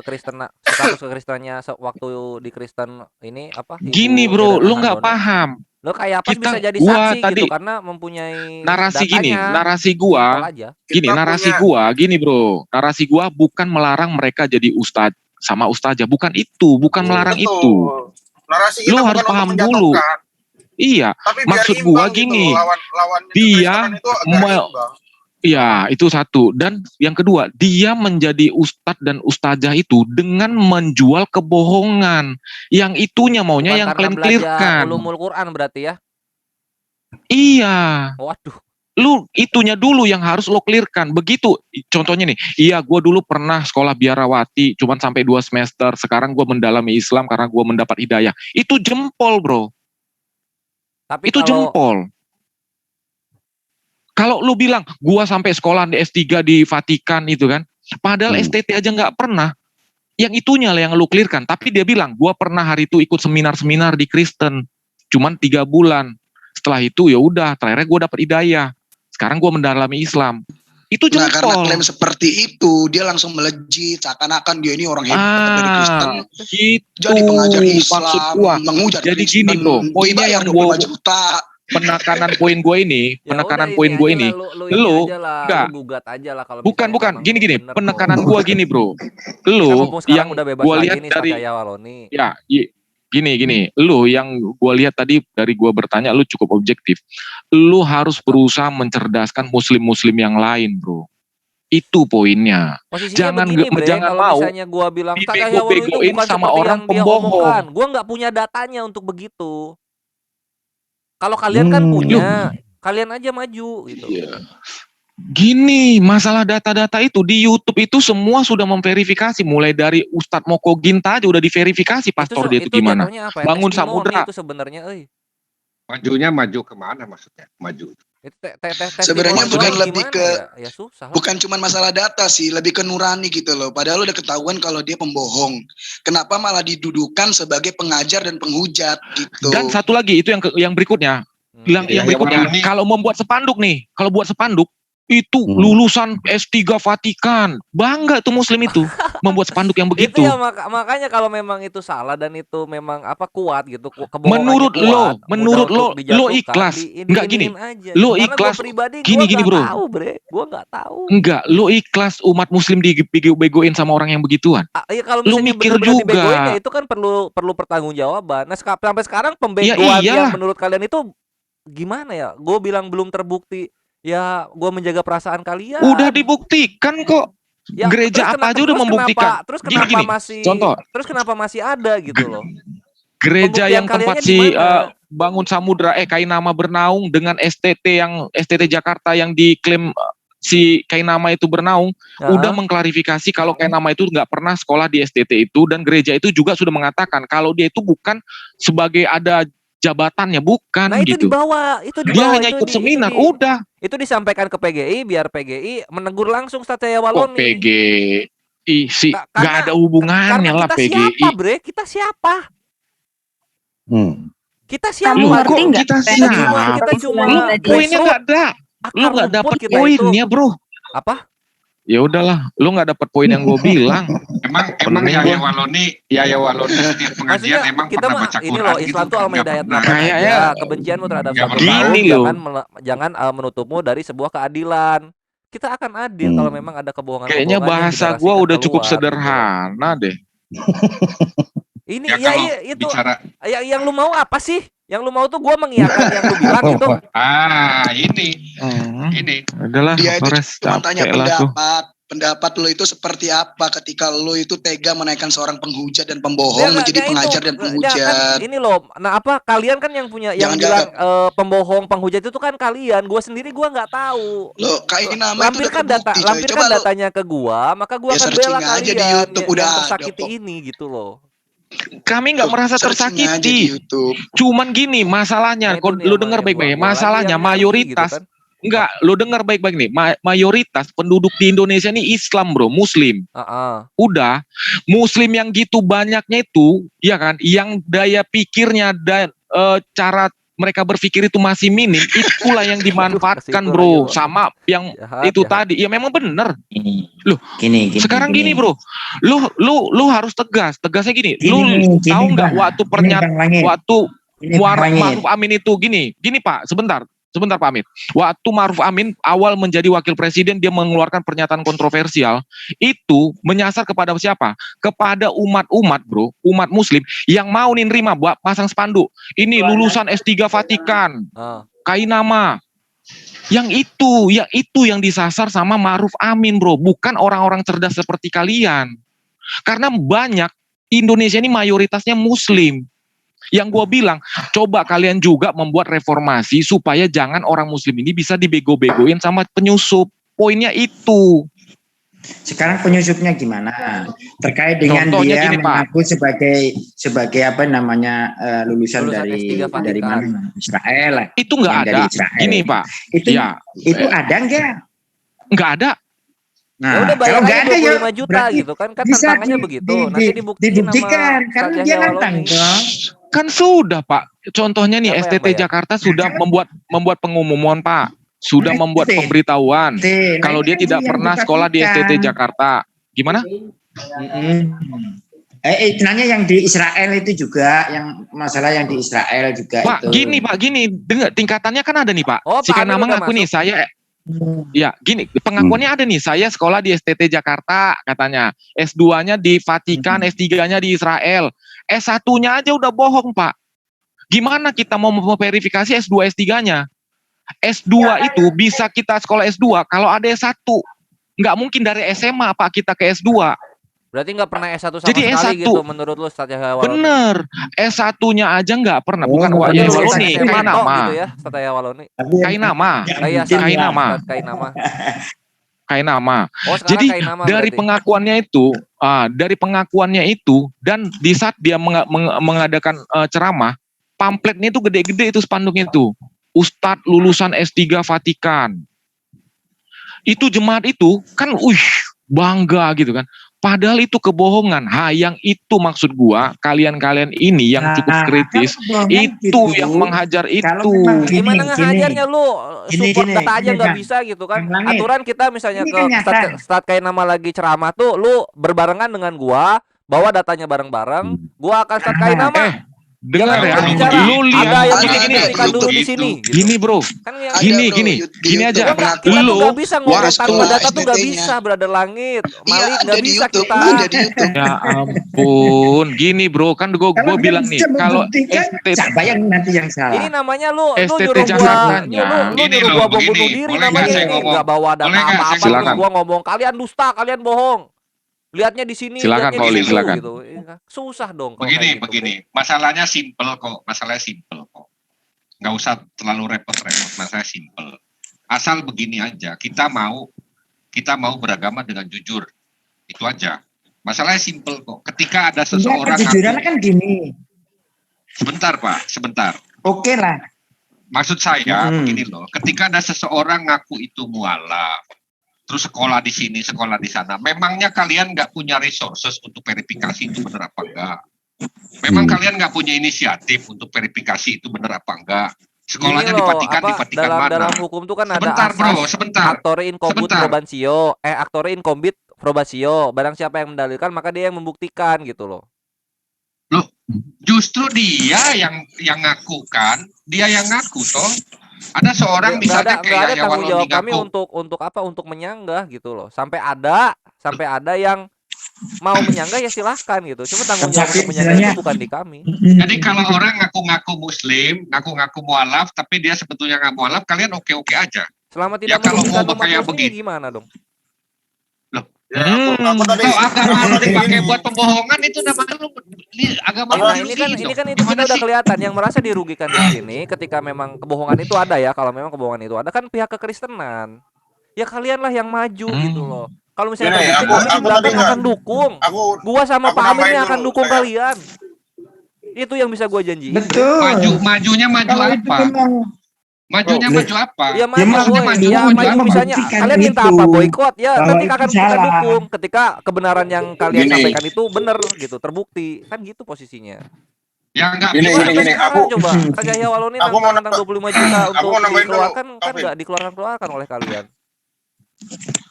kekristenannya waktu di Kristen ini apa? Ibu Gini bro, Irene lu nggak Handono. paham. Lo kayak apa Kita- bisa jadi gua saksi tadi gitu karena mempunyai narasi gini, datanya. narasi Simpel gua, aja. gini Kita narasi punya- gua, gini bro, narasi gua bukan melarang mereka jadi ustadz sama ustazah, bukan itu, bukan melarang betul. itu. Narasi kita Lu bukan harus untuk paham dulu. menjatuhkan, Iya, tapi biar maksud imbang gua gitu gini, loh, lawan dia kekristenan itu agar imbang. Ya, itu satu. Dan yang kedua, dia menjadi ustadz dan ustazah itu dengan menjual kebohongan. Yang itunya maunya Bukan yang karena kalian belajar clearkan. ulumul Quran berarti ya. Iya. Waduh. Lu itunya dulu yang harus lo clearkan. Begitu, contohnya nih, iya gue dulu pernah sekolah biarawati, cuman sampai 2 semester, sekarang gue mendalami Islam karena gue mendapat hidayah. Itu jempol bro, Tapi itu kalau jempol. Kalau lu bilang, gue sampai sekolah di S3 di Vatikan itu kan, padahal STT aja nggak pernah, yang itunya lah yang lu clearkan. Tapi dia bilang, gue pernah hari itu ikut seminar-seminar di Kristen, cuman 3 bulan. Setelah itu ya udah, terakhirnya gue dapet hidayah. Sekarang gue mendalami Islam. Itu Nah, karena jempol. klaim seperti itu, dia langsung melejit, seakan-akan dia ini orang hebat dari Kristen. Gitu. Jadi pengajar Islam, Maksud gua. menghujat Jadi Kristen, gini bro, poin dibayar yang 25 juta. penekanan poin gue ini, ya penekanan udah poin ini gue aja ini, lah, lu ini lu aja lah, enggak, lu gugat aja lah kalau bukan, misalnya memang gini, bener penekanan kok. gue gini bro, Ini kan lu mumpung sekarang yang udah bebas gue lagi lihat nih dari, Satya Waloni. ya, gini, lu yang gue lihat tadi dari gue bertanya, lu cukup objektif, lu harus berusaha mencerdaskan muslim-muslim yang lain bro, itu poinnya. Posisinya Jangan begini bre, jangan kalau mau misalnya gua bilang Satya Waloni itu dibego-begoin bukan sama seperti orang yang dia omongkan, pembohong. gua nggak punya datanya untuk begitu. Kalau kalian kan punya, kalian aja maju gitu. Iya. Gini, masalah data-data itu di YouTube itu semua sudah memverifikasi, mulai dari Ustadz Moko Ginta aja udah diverifikasi pastor dia itu gimana. Jatuhnya apa ya? Bangun Testimoni Samudra. itu sebenarnya, Majunya maju kemana maksudnya? Maju. Itu Sebenarnya testimoni bukan doang lebih gimana ke- ya? Ya susah lah. Bukan cuma masalah data sih, lebih ke nurani gitu loh. Padahal udah ketahuan kalau dia pembohong. Kenapa malah didudukan sebagai pengajar dan penghujat gitu? Dan satu lagi itu yang berikutnya, yang berikutnya, Waloni. kalau membuat spanduk nih, kalau buat spanduk itu lulusan S3 Vatikan, bangga tuh muslim itu membuat spanduk yang begitu. Itu ya makanya kalau memang itu salah dan itu memang kuat gitu, kebohongannya Menurut lo dijatuhkan, ikhlas. Enggak gini. aja. Lo Karena ikhlas. gua pribadi Gini, gua bro. nggak tahu bre, gua nggak tahu. Enggak, lo ikhlas umat muslim dibego-begoin sama orang yang begituan. Ya kalau Lu misalnya mikir benar-benar juga. dibegoin ya itu kan perlu pertanggungjawaban. Nah sampai sekarang pembegoan iyalah. yang menurut kalian itu gimana ya? Gue bilang belum terbukti. Ya gue menjaga perasaan kalian. Udah dibuktikan kok. Ya, Gereja apa aja udah membuktikan. Terus kenapa Gini, masih contoh. Terus kenapa masih ada gitu loh? Gereja Pembuktian yang tempat kaliannya si di mana? Bangun Samudra Kainama bernaung dengan STT Jakarta yang diklaim si Kainama itu bernaung, udah mengklarifikasi kalau Kainama itu nggak pernah sekolah di STT itu, dan gereja itu juga sudah mengatakan kalau dia itu bukan sebagai ada jabatannya, bukan Nah itu gitu. dibawa, Dia hanya ikut seminar, udah. Itu disampaikan ke PGI biar PGI menegur langsung Satya Kok Waloni. PGI sih Karena- nggak ada hubungannya Karena lah kita PGI. siapa bre? Kita siapa? Kita siapa? Kamu Loh, ngerti kok nggak? kita Kita siapa? kita cuma Lu tadi. poinnya nggak ada. Lu Akar nggak rumput dapet kita itu. poinnya bro. Apa? Ya udahlah, lu nggak dapet poin yang gue bilang. Emang Pening Yahya gua. Waloni setiap pengajian Maksudnya emang kita pernah mah baca ini Quran loh, gitu Islam tuh kan? Al-Maidah ayat Nggak 8 Kayaknya aja. Kebencianmu terhadap nggak satu pernah. kaum Gini loh. jangan menutupmu dari sebuah keadilan. Kita akan adil kalau memang ada kebohongan. Kayaknya bahasa gue udah cukup sederhana deh. Ini Ya ya, kalau itu bicara yang lu mau apa sih? Yang lu mau tuh gua mengiyakan yang lu bilang gitu. ini Udahlah, Dia itu Flores, cuma tanya capek lah tuh. pendapat lo itu seperti apa ketika lo itu tega menaikkan seorang penghujat dan pembohong menjadi pengajar dan penghujat. Kan, ini loh, nah apa kalian kan yang punya yang Jangan bilang pembohong penghujat itu kan kalian. Gua sendiri gua nggak tahu. Lo kayak nama itu udah Lampirkan terbukti, coy. lampirkan Coba lo datanya ke gua, maka gua Ya, akan searching bela aja kalian di YouTube, yang udah ada tersakiti kok. ini gitu loh. Kami nggak merasa searching aja di tersakiti. YouTube. Cuman gini masalahnya, Nah, itu nih lu yang dengar gua- baik-baik. gua lagi Masalahnya yang nyari mayoritas, gitu kan. enggak, lu dengar baik-baik nih. Mayoritas penduduk di Indonesia ini Islam bro, Muslim. Udah, Muslim yang gitu banyaknya itu, ya kan, yang daya pikirnya dan cara mereka berpikir itu masih minim, itulah yang dimanfaatkan Aduh, ke situ bro, lagi, Bro. sama yang itu tadi. Ya memang bener. Loh, sekarang gini bro, lu harus tegas. Tegasnya gini, lu tahu nggak waktu Ma'ruf Amin itu gini Pak, sebentar Pak Amin. Waktu Ma'ruf Amin awal menjadi wakil presiden, dia mengeluarkan pernyataan kontroversial, itu menyasar kepada siapa? Kepada umat bro, umat muslim yang mau nerima buat pasang spanduk. Ini lulusan S3 Vatikan, Kainama. Yang itu yang disasar sama Ma'ruf Amin, bro. Bukan orang-orang cerdas seperti kalian. Karena banyak, Indonesia ini mayoritasnya Muslim. Yang gue bilang, coba kalian juga membuat reformasi supaya jangan orang Muslim ini bisa dibego-begoin sama penyusup. Poinnya itu. Sekarang penyusupnya gimana? Terkait dengan Contohnya dia gini, Pak. mengaku sebagai apa namanya lulusan dari S3 Vatikan. dari mana? Israel. Itu nggak Yang ada. dari Israel. Gini, Pak. Itu Ya, itu ada enggak? nggak ada. Ya Nah, udah bayar kalau nggak aja ada ya 25 juta berarti gitu kan bisa tantangannya begitu. Nanti dibuktiin dibuktikan sama karena Ustaz dia Yahya nantang Waloni. toh. Kan sudah, Pak. Contohnya nih, Siapa yang STT bayar? Jakarta sudah membuat pengumuman, Pak. Sudah Nah, membuat STT. pemberitahuan. Nah, Kalau ini dia kan tidak yang pernah sekolah di STT dipastikan. Jakarta. Gimana? Nanya yang di Israel itu juga, yang masalah yang di Israel juga Pak, itu. Pak, gini. Dengar, tingkatannya kan ada nih, Pak. Oh, Si Pak Amin Kanama udah ngaku nih, masuk. saya ya, gini, pengakuannya ada nih. Saya sekolah di STT Jakarta, katanya. S2-nya di Vatikan, S3-nya di Israel. S1-nya aja udah bohong, Pak. Gimana kita mau memverifikasi S2, S3-nya? S2 itu bisa kita sekolah S2 kalau ada S1. Nggak mungkin dari SMA, Pak, kita ke S2. Berarti nggak pernah S1 sama Jadi sekali S1. gitu menurut lu Ustaz Yahya Waloni. Bener. S1-nya aja nggak pernah. Oh, Bukan nggak Wak Berarti pernah Yahya lulusan Waloni, SMA Kain tok nama. gitu ya Ustaz Yahya Waloni. Kain nama. Kayak Kain nama. Kain nama. Kain nama. Oh, sekarang Jadi kain nama dari berarti. pengakuannya itu dan di saat dia mengadakan ceramah, pamfletnya itu gede-gede itu spanduknya itu. Ustadz lulusan S3 Vatikan. Itu jemaat itu kan bangga gitu kan. Padahal itu kebohongan. Yang itu maksud gua, kalian-kalian ini yang cukup kritis, itu yang menghajar itu. Gimana ngehajarnya lu support Gini, data aja gini, nggak Bang. bisa gitu kan. Bang Langit. Aturan kita misalnya Ini ke kan nyata. start kayak nama lagi ceramah tuh lu berbarengan dengan gua, bawa datanya bareng-bareng, gua akan start kayak nama. Dengar ya, Jangan bicara, lu lihat ada yang Ada, bisa ada, dibuktikan ada, dulu ada, di sini. Gitu. gini bro, Kan yang Ada, gini bro, gini di gini YouTube aja. kita pengakuan. tuh Lu nggak bisa ngomong Waris tanpa kelas data tuh nggak STT-nya. bisa, brother Langit. Iya, Malik ada nggak di bisa YouTube, kita. ada di YouTube. Ya ampun, gini bro, kan gue bilang nih, kalau STT siapa yang nanti yang salah? Ini namanya lu STT nyuruh gua Jakartanya. lu Gini nyuruh loh, gua bom begini. bunuh diri Boleh nggak namanya saya ini ngomong? nggak bawa data Boleh nggak saya apa-apa ngomong? terus gua ngomong kalian dusta, kalian bohong. Lihatnya di sini, Silakan, lihatnya di Pauli, situ silakan. gitu. Susah dong kalau Begini, kayak gitu, begini. Masalahnya simple kok. Nggak usah terlalu repot-repot. Masalahnya simple. Asal begini aja. Kita mau beragama dengan jujur. Itu aja. Masalahnya simple kok. Ketika ada seseorang kejujuran kan gini. Sebentar, Pak. Sebentar. Oke lah. Maksud saya begini loh. Ketika ada seseorang ngaku itu mualaf, terus sekolah di sini, sekolah di sana. Memangnya kalian nggak punya resources untuk verifikasi itu benar apa enggak? Memang kalian nggak punya inisiatif untuk verifikasi itu benar apa enggak? Sekolahnya Gini di loh, Vatikan, apa, mana? dalam hukum tuh kan Sebentar, ada bro, asas sebentar. actore incombit Sebentar. probatio, actore incombit probatio. Barang siapa yang mendalilkan maka dia yang membuktikan gitu loh. Loh, justru dia yang ngaku kan, dia yang ngaku toh. Ada seorang misalnya nggak ada kayak tanggung Waloni jawab kami ngaku. untuk apa, untuk menyanggah gitu loh. Sampai ada yang mau menyanggah ya silahkan gitu. Cuma tanggung jawab untuk menyanggah itu bukan di kami. Jadi kalau orang ngaku-ngaku muslim, ngaku-ngaku mualaf, tapi dia sebetulnya nggak mualaf, kalian oke-oke aja. Selama Ya, tidak kalau merugikan mau umat kayak muslim begini. gimana dong? Ya, aku tadi Kalau agama lu dipakai gini. buat pembohongan itu namanya lu agama lu Nah, ini kan itu Gimana kita udah sih? kelihatan yang merasa dirugikan di sini ketika memang kebohongan itu ada ya. Kalau memang kebohongan itu ada kan pihak kekristenan. Ya kalian lah yang maju gitu loh. Kalau misalnya Gini, terbukti aku kami di tadi belakang nggak- akan dukung. Gua sama aku Pak Amin nambahin yang akan dulu, dukung kayak- kalian. Itu yang bisa gua janjiin. Betul. Majunya maju Kalau itu apa? memang Majunya maju apa? Ya maju, maksudnya boy. maju, Ya maju, maju misalnya membuktikan kalian minta itu. apa, boykot ya Bahwa nanti itu akan kita salah. dukung ketika kebenaran yang kalian Gini. sampaikan itu benar gitu, terbukti. Kan gitu posisinya. Ya enggak Gini, bisa. Sampai gini, sekarang aku- coba Ustaz Yahya Waloni aku mau tentang 25 juta aku untuk mau nambahin dulu, dikeluarkan kan Calvin. nggak dikeluarkan oleh kalian.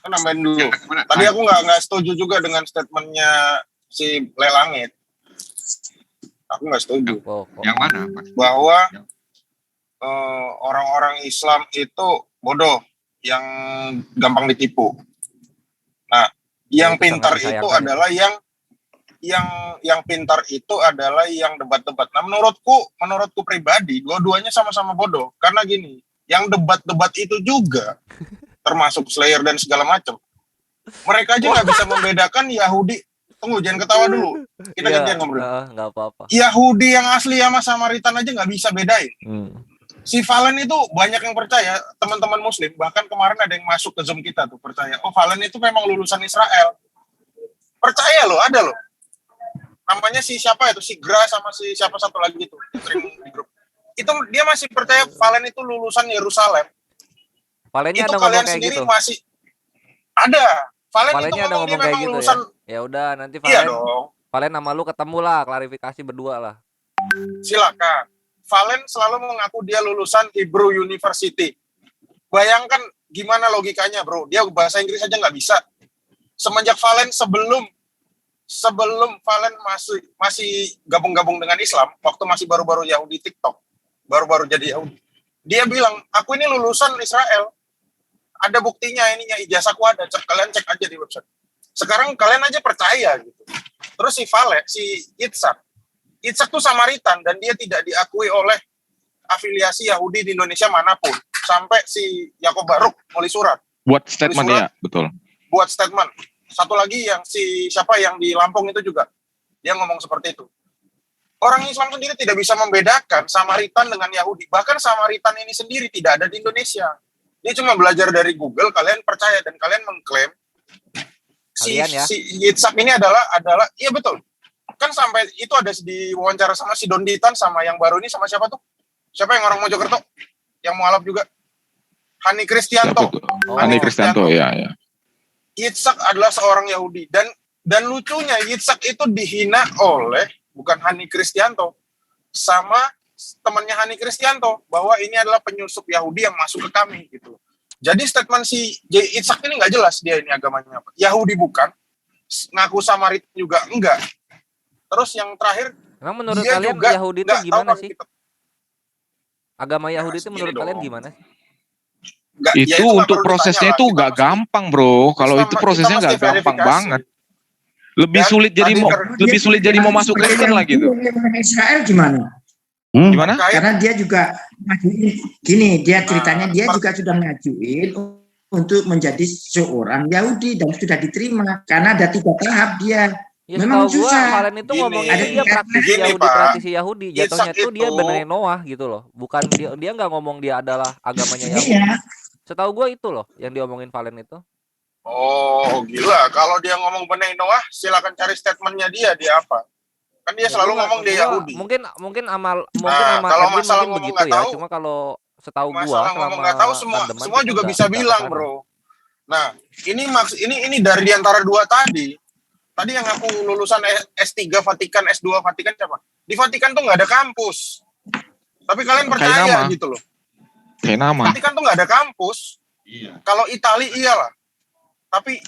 Kan nambahin dulu. Ya, gimana? Tadi aku nggak setuju juga dengan statementnya si Lelangit. Aku nggak setuju Oh, Yang mana? Mas? bahwa orang-orang Islam itu bodoh, yang gampang ditipu. Nah, yang itu pintar sangat itu disayangkan adalah yang pintar itu adalah yang debat-debat. Nah, menurutku pribadi, dua-duanya sama-sama bodoh. Karena gini, yang debat-debat itu juga, termasuk Slayer dan segala macam. Mereka aja nggak bisa membedakan Yahudi. Tunggu, jangan ketawa dulu. Kita Iya, gantian ngobrol. nggak apa-apa. Yahudi yang asli sama Samaritan aja nggak bisa bedain. Si Valen itu banyak yang percaya, teman-teman Muslim. Bahkan kemarin ada yang masuk ke Zoom kita tuh percaya. Oh, Valen itu memang lulusan Israel. Percaya loh, ada loh. Namanya si siapa itu, si Gra sama si siapa satu lagi itu, sering di grup. Itu dia masih percaya Valen itu lulusan Yerusalem. Valennya Itu ada kalian ngomong kayak sendiri gitu. masih ada. Valen itu Valennya ada ngomong dia ngomong kayak memang gitu lulusan. Ya udah nanti Iya Valen, dong. Valen sama lu ketemu lah, klarifikasi berdua lah. Silakan. Valen selalu mengaku dia lulusan Hebrew University. Bayangkan gimana logikanya, bro. Dia bahasa Inggris aja nggak bisa. Semenjak Valen sebelum Valen masih gabung-gabung dengan Islam, waktu masih baru-baru Yahudi TikTok, baru-baru jadi Yahudi. Dia bilang, aku ini lulusan Israel. Ada buktinya, ininya ijazahku ada. Kalian cek aja di website. Sekarang kalian aja percaya gitu. Terus si Valen, si Yitzhak tuh Samaritan dan dia tidak diakui oleh afiliasi Yahudi di Indonesia manapun. Sampai si Yakob Baruk nulis surat. Buat statement ya, betul. Buat statement. Satu lagi yang si siapa yang di Lampung itu juga. Dia ngomong seperti itu. Orang Islam sendiri tidak bisa membedakan Samaritan dengan Yahudi. Bahkan Samaritan ini sendiri tidak ada di Indonesia. Dia cuma belajar dari Google, kalian percaya dan kalian mengklaim si Yitzhak ini adalah iya betul. Kan sampai itu ada di wawancara sama si Donditan sama yang baru ini sama siapa tuh? Siapa yang orang Mojokerto? Yang mualaf juga. Hani Kristianto. Hani Kristianto ya. Yitzhak adalah seorang Yahudi dan lucunya Yitzhak itu dihina oleh bukan Hani Kristianto sama temannya Hani Kristianto bahwa ini adalah penyusup Yahudi yang masuk ke kami gitu. Jadi statement si Yitzhak ini nggak jelas dia ini agamanya apa. Yahudi bukan, ngaku Samaritan juga enggak. Terus yang terakhir, emang menurut kalian Yahudi itu gimana sih? Agama Yahudi itu menurut kalian gimana sih? Itu untuk prosesnya itu nggak gampang, bro. Kalau itu prosesnya nggak gampang banget. Lebih sulit jadi mau masuk Kristen lah gitu. Israel gimana? Gimana? Karena dia juga ngajuin, gini, dia ceritanya dia juga sudah ngajuin untuk menjadi seorang Yahudi dan sudah diterima karena ada 3 tahap dia. Ya, memang setahu susah. Gua Valen itu ngomongnya dia praktisi Yahudi. Jatuhnya tuh dia benerin Noah gitu loh. Bukan dia nggak ngomong dia adalah agamanya Yahudi. Setahu gua itu loh yang diomongin Valen itu. Oh gila, kalau dia ngomong benerin Noah, silakan cari statementnya dia apa. Kan dia selalu ngomong dia Yahudi. Mungkin amal kalau masalah mungkin ngomong begitu ya. Tahu, cuma kalau setahu gua masalah ngomong nggak tahu semua juga bisa bilang, bro. Nah, ini dari diantara 2 tadi. Tadi yang aku lulusan S3 Vatikan, S2 Vatikan siapa? Di Vatikan tuh nggak ada kampus. Tapi kalian percaya gitu loh. Kayak nama. Vatikan tuh nggak ada kampus. Iya. Kalau Italia iyalah. Tapi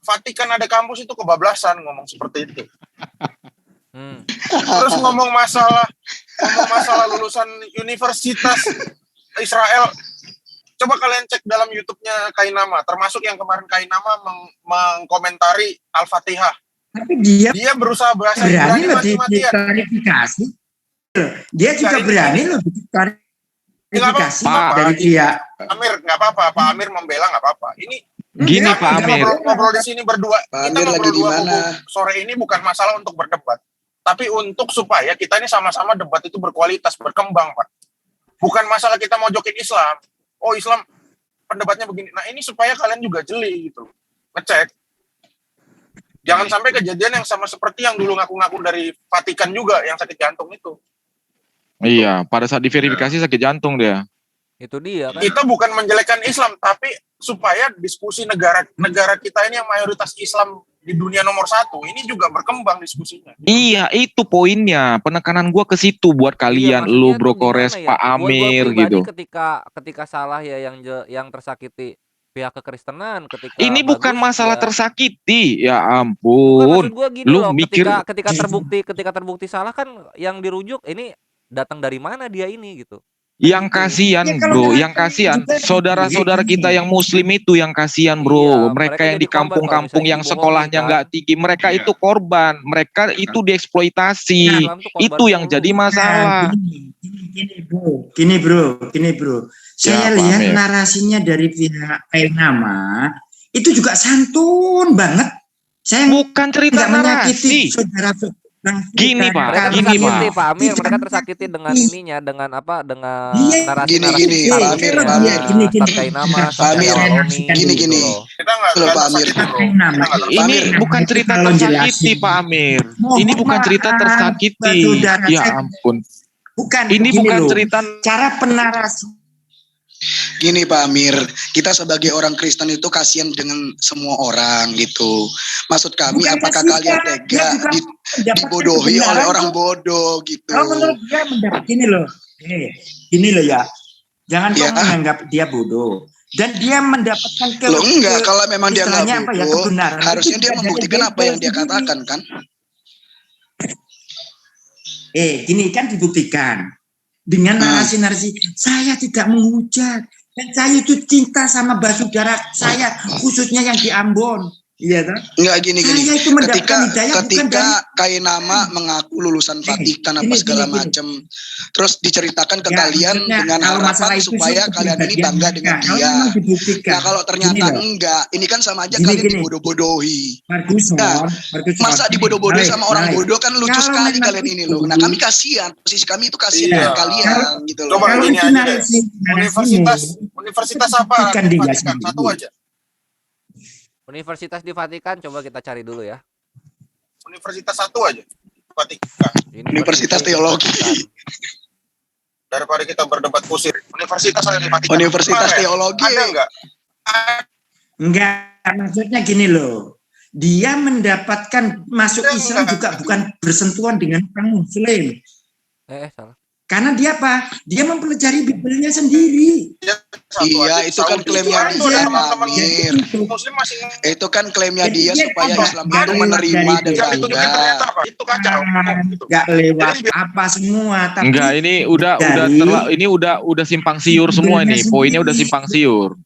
Vatikan ada kampus itu kebablasan ngomong seperti itu. Terus ngomong masalah lulusan Universitas Israel. Coba kalian cek dalam YouTube-nya Kainama, termasuk yang kemarin Kainama mengkomentari Al-Fatihah. Tapi dia berusaha bahasa berani loh diklarifikasi. Dia juga berani loh diklarifikasi dari dia. Amir nggak apa-apa, Pak Amir membela nggak apa-apa. Ini gini Pak Amir. Ngobrol di sini berdua. Pak Kita Amir ngobrol lagi di dua mana? Sore ini bukan masalah untuk berdebat, tapi untuk supaya kita ini sama-sama debat itu berkualitas, berkembang, Pak. Bukan masalah kita mau jokin Islam. Oh Islam pendebatnya begini. Nah ini supaya kalian juga jeli gitu, ngecek. Jangan sampai kejadian yang sama seperti yang dulu ngaku-ngaku dari Vatikan juga yang sakit jantung itu. Iya, pada saat diverifikasi sakit jantung dia. Itu dia kan. Kita bukan menjelekkan Islam, tapi supaya diskusi negara kita ini yang mayoritas Islam di dunia nomor 1 ini juga berkembang diskusinya. Iya, itu poinnya. Penekanan gua ke situ buat kalian, lu Bro Kores, Pak Amir gua gitu. Ketika salah ya yang tersakiti pihak kekristenan, ketika ini bukan masalah tersakiti, ya Bukan, ampun. maksud gua gini Lu loh, mikir ketika terbukti salah kan yang dirujuk ini datang dari mana dia ini gitu. yang kasihan, bro, yang kasihan saudara-saudara kita yang muslim itu yang kasihan, bro. Mereka yang di kampung-kampung yang sekolahnya nggak tinggi, mereka itu korban, mereka itu dieksploitasi. Itu yang jadi masalah. Gini bro. Saya Ya, Pak lihat Amir. narasinya dari pihak Nama itu juga santun banget. Saya Bukan cerita nggak menyakiti narasi. saudara. Gini, Pak. Mereka Gini, tersakiti, Pak. Pak Amir. Tidak Mereka tersakiti dengan menyakiti. ininya, dengan apa? Dengan Dia narasi-narasi Gini, Islam Pak Amir, khususnya Pak Amir. Ustadz Kainama, Bentar, Ustadz Pak Amir, Yahya Waloni, gini, gitu gini. loh. Kita nggak Loh, Pak Amir. tersakiti bro. Nama. Kita nggak tersakiti. Ini Pak, bukan itu cerita kalau tersakiti, jelasin. Pak Amir. Mohon Ini bukan cerita maaf, tersakiti. saudara, Ya saya- ampun. Bukan. Ini begini bukan loh. cerita. Cara penarasi. Gini Pak Amir, kita sebagai orang Kristen itu kasihan dengan semua orang gitu. Maksud kami, Bukan apakah kasihan, kalian dia tega juga mendapatkan dibodohi oleh kebenaran orang kok. bodoh gitu? Kalau menurut dia mendapat gini loh. Gini loh ya. Jangan Ya. kau menganggap dia bodoh. Dan dia mendapatkan Loh enggak, kalau memang dia nggak istilahnya apa ya, bodoh, kebenaran. harusnya Itu dia tidak membuktikan dari apa yang dia Bible sendiri. katakan kan? Gini kan dibuktikan dengan narasi-narasi saya tidak menghujat dan saya itu cinta sama saudara saya khususnya yang di Ambon, iya kan? Enggak gini. Saya itu mendapatkan hidayah bukan Ketika dari Kainama mengaku lulusan Vatikan apa gini, segala gini. macam, terus diceritakan ke Ya, kalian maksudnya dengan kalau harapan masalah itu supaya sih kalian ini kepribadian bangga mereka. dengan Kalau dia. memang dibuktikan. Nah kalau ternyata Gini loh, enggak, ini kan sama aja Gini, kalian gini. dibodoh-bodohi. Ferguson, Nah, Masa gini, dibodoh-bodohi baik, sama orang baik. bodoh kan lucu Kalau sekali memang kalian ini itu- loh. Nah kami kasihan, posisi kami itu kasihan Iya. dengan kalian gitu loh. Coba Kalau gini itu aja deh. narasi Universitas apa Buktikan di dia Vatikan? sendiri. Satu aja. Universitas di Vatikan, coba kita cari dulu ya. Universitas satu aja. Vatikan. Universitas Teologi. Daripada kita berdebat kusir. Universitas ada di Vatikan. Universitas Mana ya? Teologi. Ada nggak? Enggak, maksudnya gini loh. Dia mendapatkan masuk Enggak, Islam juga bukan bersentuhan dengan orang Muslim. Salah. Karena dia apa? Dia mempelajari Biblenya sendiri. Ya, satu Iya, aja. itu kan Saudi. klaimnya Itu dia, ada teman-teman Amir. Muslim masih Itu kan klaimnya Jadi dia dia supaya tidak Islam lewat itu menerima dari dan yang ditunjukkan bangga. ternyata apa? Itu kacau. Gitu. Enggak lewat apa semua, tapi Enggak, ini udah simpang siur semua Biblenya ini. Poinnya udah sendiri. simpang siur.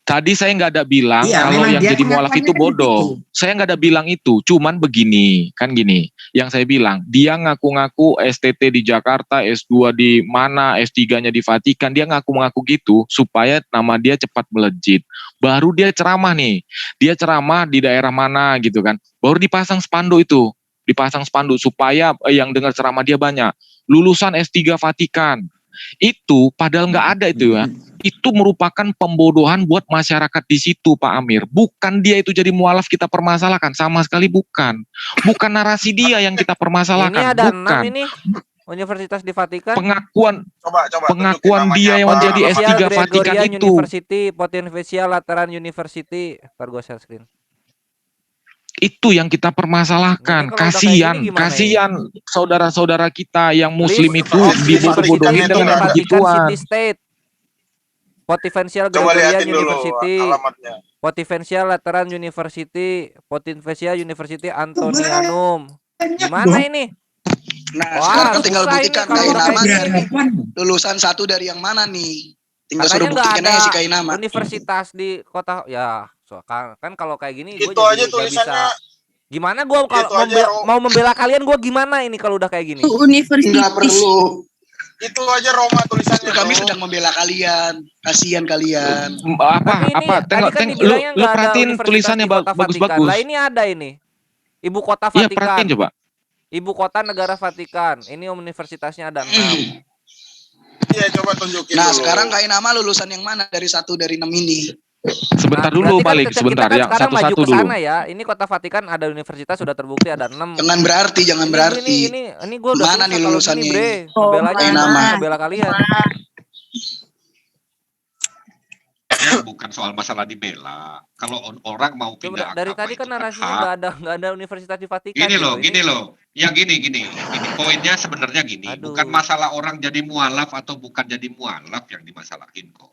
Tadi saya nggak ada bilang Iya, kalau memang yang dia jadi mualaf pengakuannya itu kan bodoh. begitu. Saya nggak ada bilang itu. Cuman begini, kan gini. Yang saya bilang, dia ngaku-ngaku STT di Jakarta, S2 di mana, S3-nya di Vatikan. Dia ngaku-ngaku gitu supaya nama dia cepat melejit. Baru dia ceramah nih. Dia ceramah di daerah mana gitu kan. Baru dipasang spanduk itu. Dipasang spanduk supaya yang dengar ceramah dia banyak. Lulusan S3 Vatikan. Itu padahal nggak ada itu ya. Itu merupakan pembodohan buat masyarakat di situ, Pak Amir. Bukan dia itu jadi mualaf kita permasalahkan, sama sekali bukan. Bukan narasi dia yang kita permasalahkan, Ini ada 6 bukan. ini. Universitas di Vatikan. Pengakuan Pengakuan dia yang menjadi S3 Vatikan Gregorian itu. University, Pontificia Lateran University. Ntar gue share screen. Itu yang kita permasalahkan. Nanti kalau udah kayak gini Kasihan, gimana kasihan saudara-saudara kita yang Muslim List itu Vatikan dibodoh-bodohin itu dengan nggak ada. Vatikan begituan. City State. Pontificia Coba Gregorian liatin dulu University, alamatnya. Pontificia Lateran University, Pontificia University Antonianum. Gimana dong. ini? Nah, Wah, sekarang tinggal susah ini buktikan kalau udah Kainama kayak nih gini. lulusan satu dari yang mana nih. Tinggal Katanya suruh nggak buktikan ada aja si Kainama. universitas di kota ya. Kan kalau kayak gini gue Itu aja jadi nggak bisa. tulisannya. Gimana gue kalau Itu aja, mau membela kalian gue gimana ini kalau udah kayak gini? Enggak perlu. Itu aja Roma tulisannya. Kami bro. sedang membela kalian. Kasihan kalian. Tapi ini tadi kan dibilangnya lu nggak ada perhatiin universitas tulisannya di kota Vatikan. bagus-bagus. Lah ini ada ini. Ibu kota Iya, Vatikan. perhatiin coba. Ibu kota negara Vatikan. Ini universitasnya ada 6. Iya, coba tunjukin Nah, dulu. sekarang Kainama lulusan yang mana dari 1 dari 6 ini? Sebentar Nah, dulu berarti kan balik, sebentar kita yang sekarang maju satu-satu ke dulu. sana ya. Ini kota Vatikan ada universitas sudah terbukti ada 6. Jangan berarti. Ini gue udah Mana susah nih kalau lulusannya gini, Bre. ini? Ngebelanya Kainama. gimana? Ngebela kalian. Ya, bukan soal masalah dibela. Kalau orang mau Coba pindah dari agama tadi kan itu narasinya hak. nggak ada universitas di Vatikan. Gini gitu. loh, Ini- gini loh. Ya gini. Poinnya sebenarnya gini. Aduh. Bukan masalah orang jadi mualaf atau bukan jadi mualaf yang dimasalahin kok.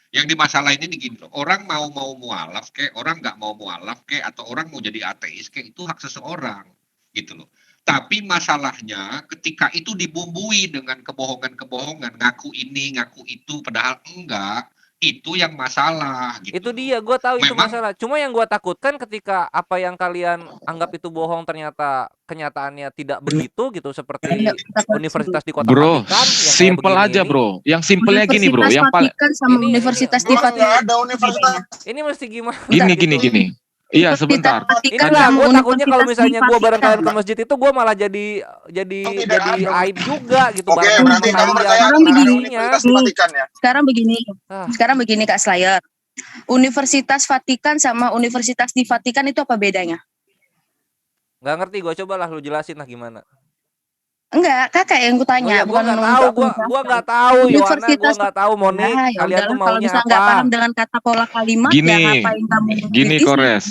Yang dimasalahin ini gini loh. Orang mau mualaf kayak, orang nggak mau mualaf kayak, atau orang mau jadi ateis kayak, itu hak seseorang. Gitu loh. Tapi masalahnya ketika itu dibumbui dengan kebohongan-kebohongan, ngaku ini, ngaku itu, padahal enggak. Itu yang masalah gitu. Itu dia, gue tahu itu Memang masalah. Cuma yang gue takutkan ketika apa yang kalian anggap itu bohong ternyata kenyataannya tidak begitu gitu, seperti universitas di kota Bro, Vatikan yang kayak simple begini aja ini. bro. Yang simpelnya gini bro. Universitas Yang paling Vatikan sama Ini Universitas di Gua Vatikan. nggak ada universitas. ini mesti gimana? gini. Iya sebentar. Vatikan Inilah sama gue takutnya kalau Universitas misalnya di gue bareng Vatikan. kalian ke masjid itu gue malah jadi Tidak ada. aib juga gitu Oke, bareng sama berarti kamu percaya kalian Sekarang ada begini. universitas Nih. Vatikan ya? Ah. Sekarang begini Kak Slayer. Universitas Vatikan sama Universitas di Vatikan itu apa bedanya? Nggak ngerti, gue cobalah lu jelasin lah gimana. Enggak, kakak yang Oh kutanya, ya, gue bukan nggak untuk tahu, aku gue menjelaskan. nggak tahu, Yohana, gue Universitas nggak tahu, Monik, ya kalian tuh udahlah, kalau maunya misalnya apa? nggak paham dengan kata pola kalimat, ya Gini, ngapain kamu gini mengkritisi? Kores,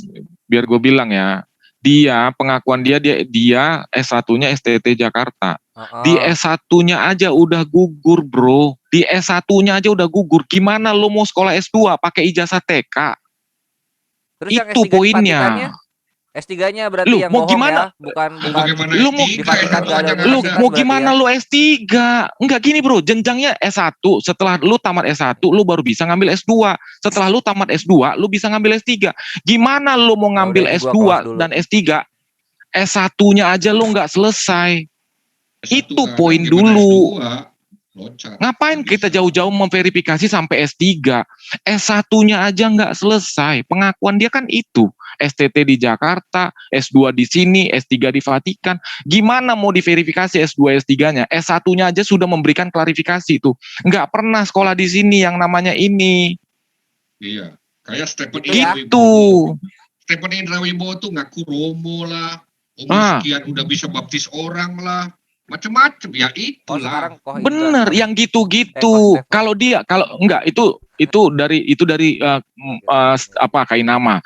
biar gue bilang ya, dia pengakuan dia S1-nya STT Jakarta. Di S1-nya aja udah gugur bro, di S1-nya aja udah gugur. Gimana lo mau sekolah S2 pakai ijazah TK? Terus yang Itu S3 di poinnya. Vatikannya? S3-nya berarti Lu yang mau bohong gimana? ya, bukan bagaimana Lu mau di S3 Vatikan nggak ada yang Lu universitas mau berarti gimana ya? lu S3? Enggak gini bro, jenjangnya S1. Setelah lu tamat S1, lu baru bisa ngambil S2. Setelah lu tamat S2, lu bisa ngambil S3. Gimana lu mau Ya ngambil udah, ini gua S2 close dulu. dan S3? S1-nya aja lu nggak selesai. Itu poin dulu. Ngapain kita jauh-jauh memverifikasi sampai S3? S1-nya aja nggak selesai. Pengakuan dia kan itu. STT di Jakarta, S2 di sini, S3 di Vatikan. Gimana mau diverifikasi S2, S3-nya? S1-nya aja sudah memberikan klarifikasi itu. Nggak pernah sekolah di sini yang namanya ini. Iya, kayak Stephen Ya. Gitu. Stephen Indra Wibowo tuh ngaku romo lah. Sekian udah bisa baptis orang lah. Macem-macem ya Oh itulah. sekarang kok Bener, yang gitu-gitu. Stefan. Kalau dia, kalau enggak itu dari apa kain nama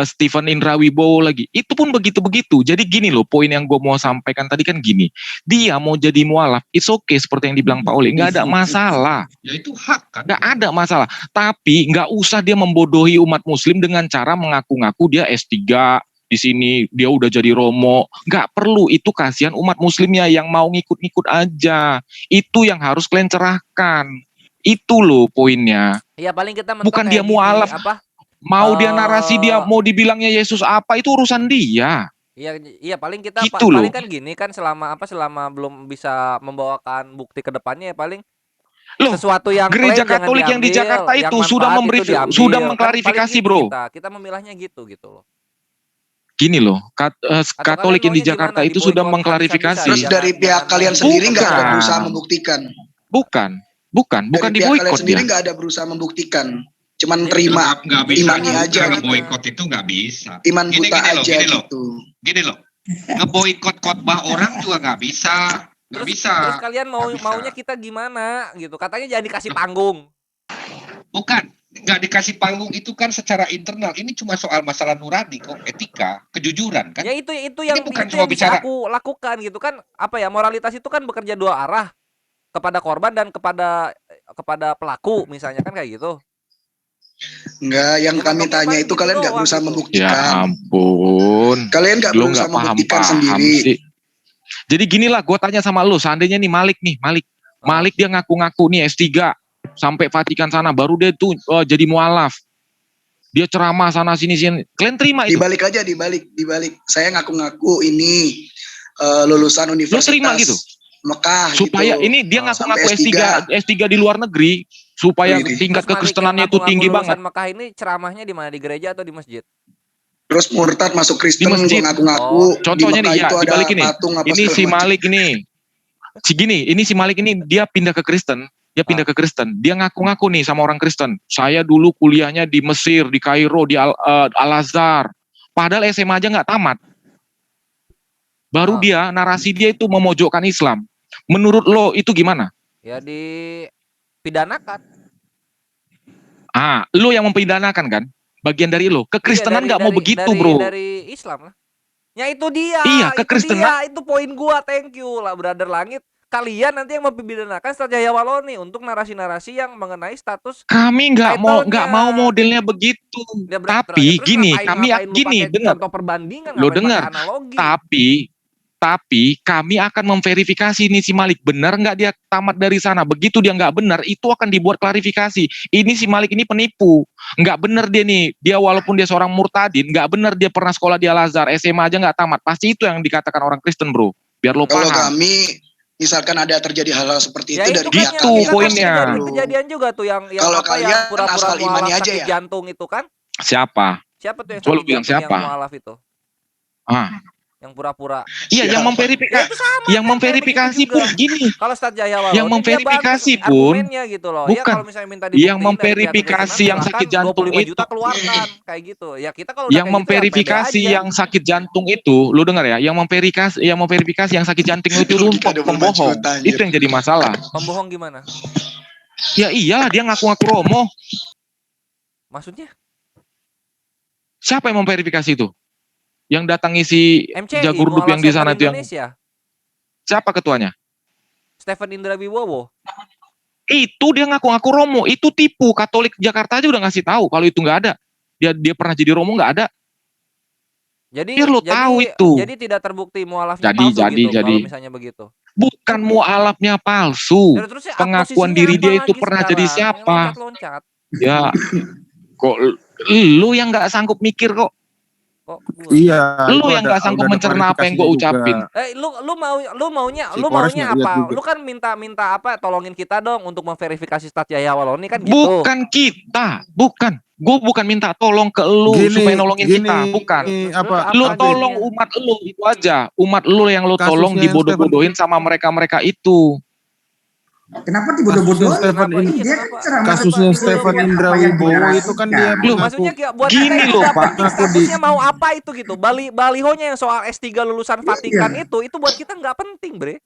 Stephen Indra Wibowo lagi. Itu pun begitu-begitu. Jadi gini loh, poin yang gue mau sampaikan tadi kan gini. Dia mau jadi mualaf, it's okay seperti yang dibilang Pak Oli, nggak ada masalah. Ya itu hak kan. Nggak ada masalah. Tapi nggak usah dia membodohi umat Muslim dengan cara mengaku-ngaku dia S3. Di sini dia udah jadi romo, nggak perlu, itu kasihan umat muslimnya yang mau ngikut-ngikut aja. Itu yang harus kalian cerahkan. Itu loh poinnya. Iya paling kita mentok Bukan kayak dia gini, mualaf. apa? Mau dia narasi dia mau dibilangnya Yesus apa, itu urusan dia. Iya paling kita Gitu paling loh. kan gini kan selama belum bisa membawakan bukti ke depannya ya paling Loh, sesuatu yang gereja klaim jangan Katolik yang di diambil, Jakarta yang itu sudah manfaat itu diambil. sudah Kan mengklarifikasi paling gitu bro. kita memilahnya gitu loh. Gini loh, Katolik yang di maunya Jakarta gimana? itu sudah Diboikot mengklarifikasi. Terus Jangan- dari pihak jangan- kalian sendiri nggak ada Bukan. berusaha membuktikan. Bukan Dari pihak kalian diboikot sendiri dia. nggak ada berusaha membuktikan. Cuman Ya, terima Nggak bisa imannya juga aja. ngeboikot itu nggak bisa. Iman Gini, buta gini loh, aja gini loh. gitu. Gini loh, ngeboikot khotbah orang juga nggak bisa. Nggak bisa. Terus kalian Nggak bisa. maunya kita gimana gitu? Katanya jangan dikasih panggung. Bukan, nggak dikasih panggung itu kan secara internal. Ini cuma soal masalah nurani kok, etika, kejujuran kan. Ya itu yang bukan itu cuma yang bisa bicara- aku lakukan gitu kan. Apa ya, moralitas itu kan bekerja dua arah, kepada korban dan kepada pelaku misalnya kan kayak gitu. Enggak, yang Ya, kami makanya tanya paling itu gitu kalian nggak doang berusaha gitu. Ya membuktikan. ampun. Kalian nggak Lu berusaha nggak membuktikan paham-paham sendiri. sih. Jadi ginilah, gue tanya sama lu, seandainya nih Malik dia ngaku-ngaku nih S3 sampai Vatikan sana, baru dia tuh jadi mualaf. Dia ceramah sana sini. Kalian terima itu? Dibalik aja, dibalik. Saya ngaku-ngaku ini lulusan Universitas terima gitu? Mekah. Supaya gitu. ini dia Sampai ngaku-ngaku S3 di luar negeri supaya Wih, tingkat Terus Malik kekristenannya yang itu ngaku-ngaku tinggi lulusan banget. Mekah ini ceramahnya di mana, di gereja atau di masjid? Terus murtad masuk Kristen, Di masjid. ngaku-ngaku Contohnya di Mekah nih ya, itu ada dibalik ini. patung apa Ini segala si macam. Malik ini. Si Malik ini dia pindah ke Kristen. Dia Kristen. Dia ngaku-ngaku nih sama orang Kristen. Saya dulu kuliahnya di Mesir, di Kairo, di Al-Azhar. Padahal SMA aja nggak tamat. Baru dia, narasi dia itu memojokkan Islam. Menurut lo itu gimana? Ya dipidanakan. Lo yang mempidanakan kan? Bagian dari lo. Kekristenan Iya, nggak mau begitu bro. Dari Islam lah. Ya itu dia. Iya, itu kekristenan. dia, itu poin gua. Thank you lah Brother Langit. Kalian nanti yang mempidanakan Jaya Waloni untuk narasi-narasi yang mengenai status. Kami nggak title-nya. mau modelnya begitu. Ya, Tapi terus gini, ngapain lu pakai dengar. contoh perbandingan, Lo ngapain dengar. pakai analogi? Tapi Tapi kami akan memverifikasi nih si Malik benar nggak dia tamat dari sana. Begitu dia nggak benar, itu akan dibuat klarifikasi. Ini si Malik ini penipu, nggak benar dia nih. Dia walaupun dia seorang murtadin, nggak benar dia pernah sekolah di Al-Azhar, SMA aja nggak tamat. Pasti itu yang dikatakan orang Kristen, bro. Biar lo Kalau paham. kami misalkan ada terjadi hal-hal seperti Ya itu itu dari kan pihak yang kami kita poinnya. dari kejadian juga tuh yang Kalau apa yang kalian pura-pura asal mualaf imani aja sakit ya? jantung itu kan? Siapa? Siapa tuh yang Coba lu sakit bilang jantung yang siapa? mualaf itu? Ah, Yang pura-pura. iya yang Siapa? memverifikasi. Ya itu sama Yang kan, memverifikasi kayak begitu pun juga. gini. Kalau Ustadz Yahya Waloni Yang dia memverifikasi bagus pun argumennya gitu loh. Ya bukan. kalau misalnya minta dibuktiin Yang dari pihak memverifikasi kepresidenan yang sakit silakan jantung 25 itu. juta keluarkan kayak gitu. Ya kita kalau udah Yang kayak gitu ya pede memverifikasi aja. yang sakit jantung itu, lu dengar ya, yang memverifikasi yang sakit jantung itu Kita rumput ada pembohong. juta, anjir. Itu yang jadi masalah. Pembohong gimana? Ya iyalah dia ngaku-ngaku romo. Maksudnya? Siapa yang memverifikasi itu? Yang datangi si MCI, Jagurdup Mualaf yang di Center sana itu yang Indonesia. siapa ketuanya? Stephen Indra Wibowo. Itu dia ngaku-ngaku romo, itu tipu. Katolik Jakarta aja udah ngasih tahu kalau itu nggak ada. Dia pernah jadi romo nggak ada. Jadi Biar lo tahu itu. Jadi tidak terbukti mualafnya Jadi, palsu gitu jadi. kalau misalnya begitu. Bukan mualafnya palsu. Ya, terus Pengakuan posisinya diri apa dia itu lagi pernah sekarang? jadi siapa? Loncat-loncat. Ya, kok lu yang nggak sanggup mikir kok. Kok gua? Iya. Lu itu yang ada- nggak sanggup udah ada mencerna apa yang gue klarifikasinya ucapin. juga. Lu maunya Si Kores nggak lihat apa? juga. Lu kan minta apa? Tolongin kita dong untuk memverifikasi Ustadz Yahya Waloni kan gitu. Bukan kita, bukan. Gue bukan minta tolong ke lu supaya nolongin kita, bukan. Apa, Lu Apa tolong jadinya? umat lu itu aja. Umat lu yang lu tolong Kasusnya yang dibodoh-bodohin sama mereka-mereka itu. Kenapa dibodoh-bodohin? Stephen Kenapa? In- Iya, Dia kenapa? kan ceramah kasusnya seperti Stephen itu, Indra apa yang Wibowo dinarasikan. itu kan dia Lu mengaku maksudnya buat Gini kita loh, udah Pak. penting statusnya mau apa itu gitu. Balihonya yang soal S3 lulusan Vatikan Iya. itu buat kita nggak penting, Bre.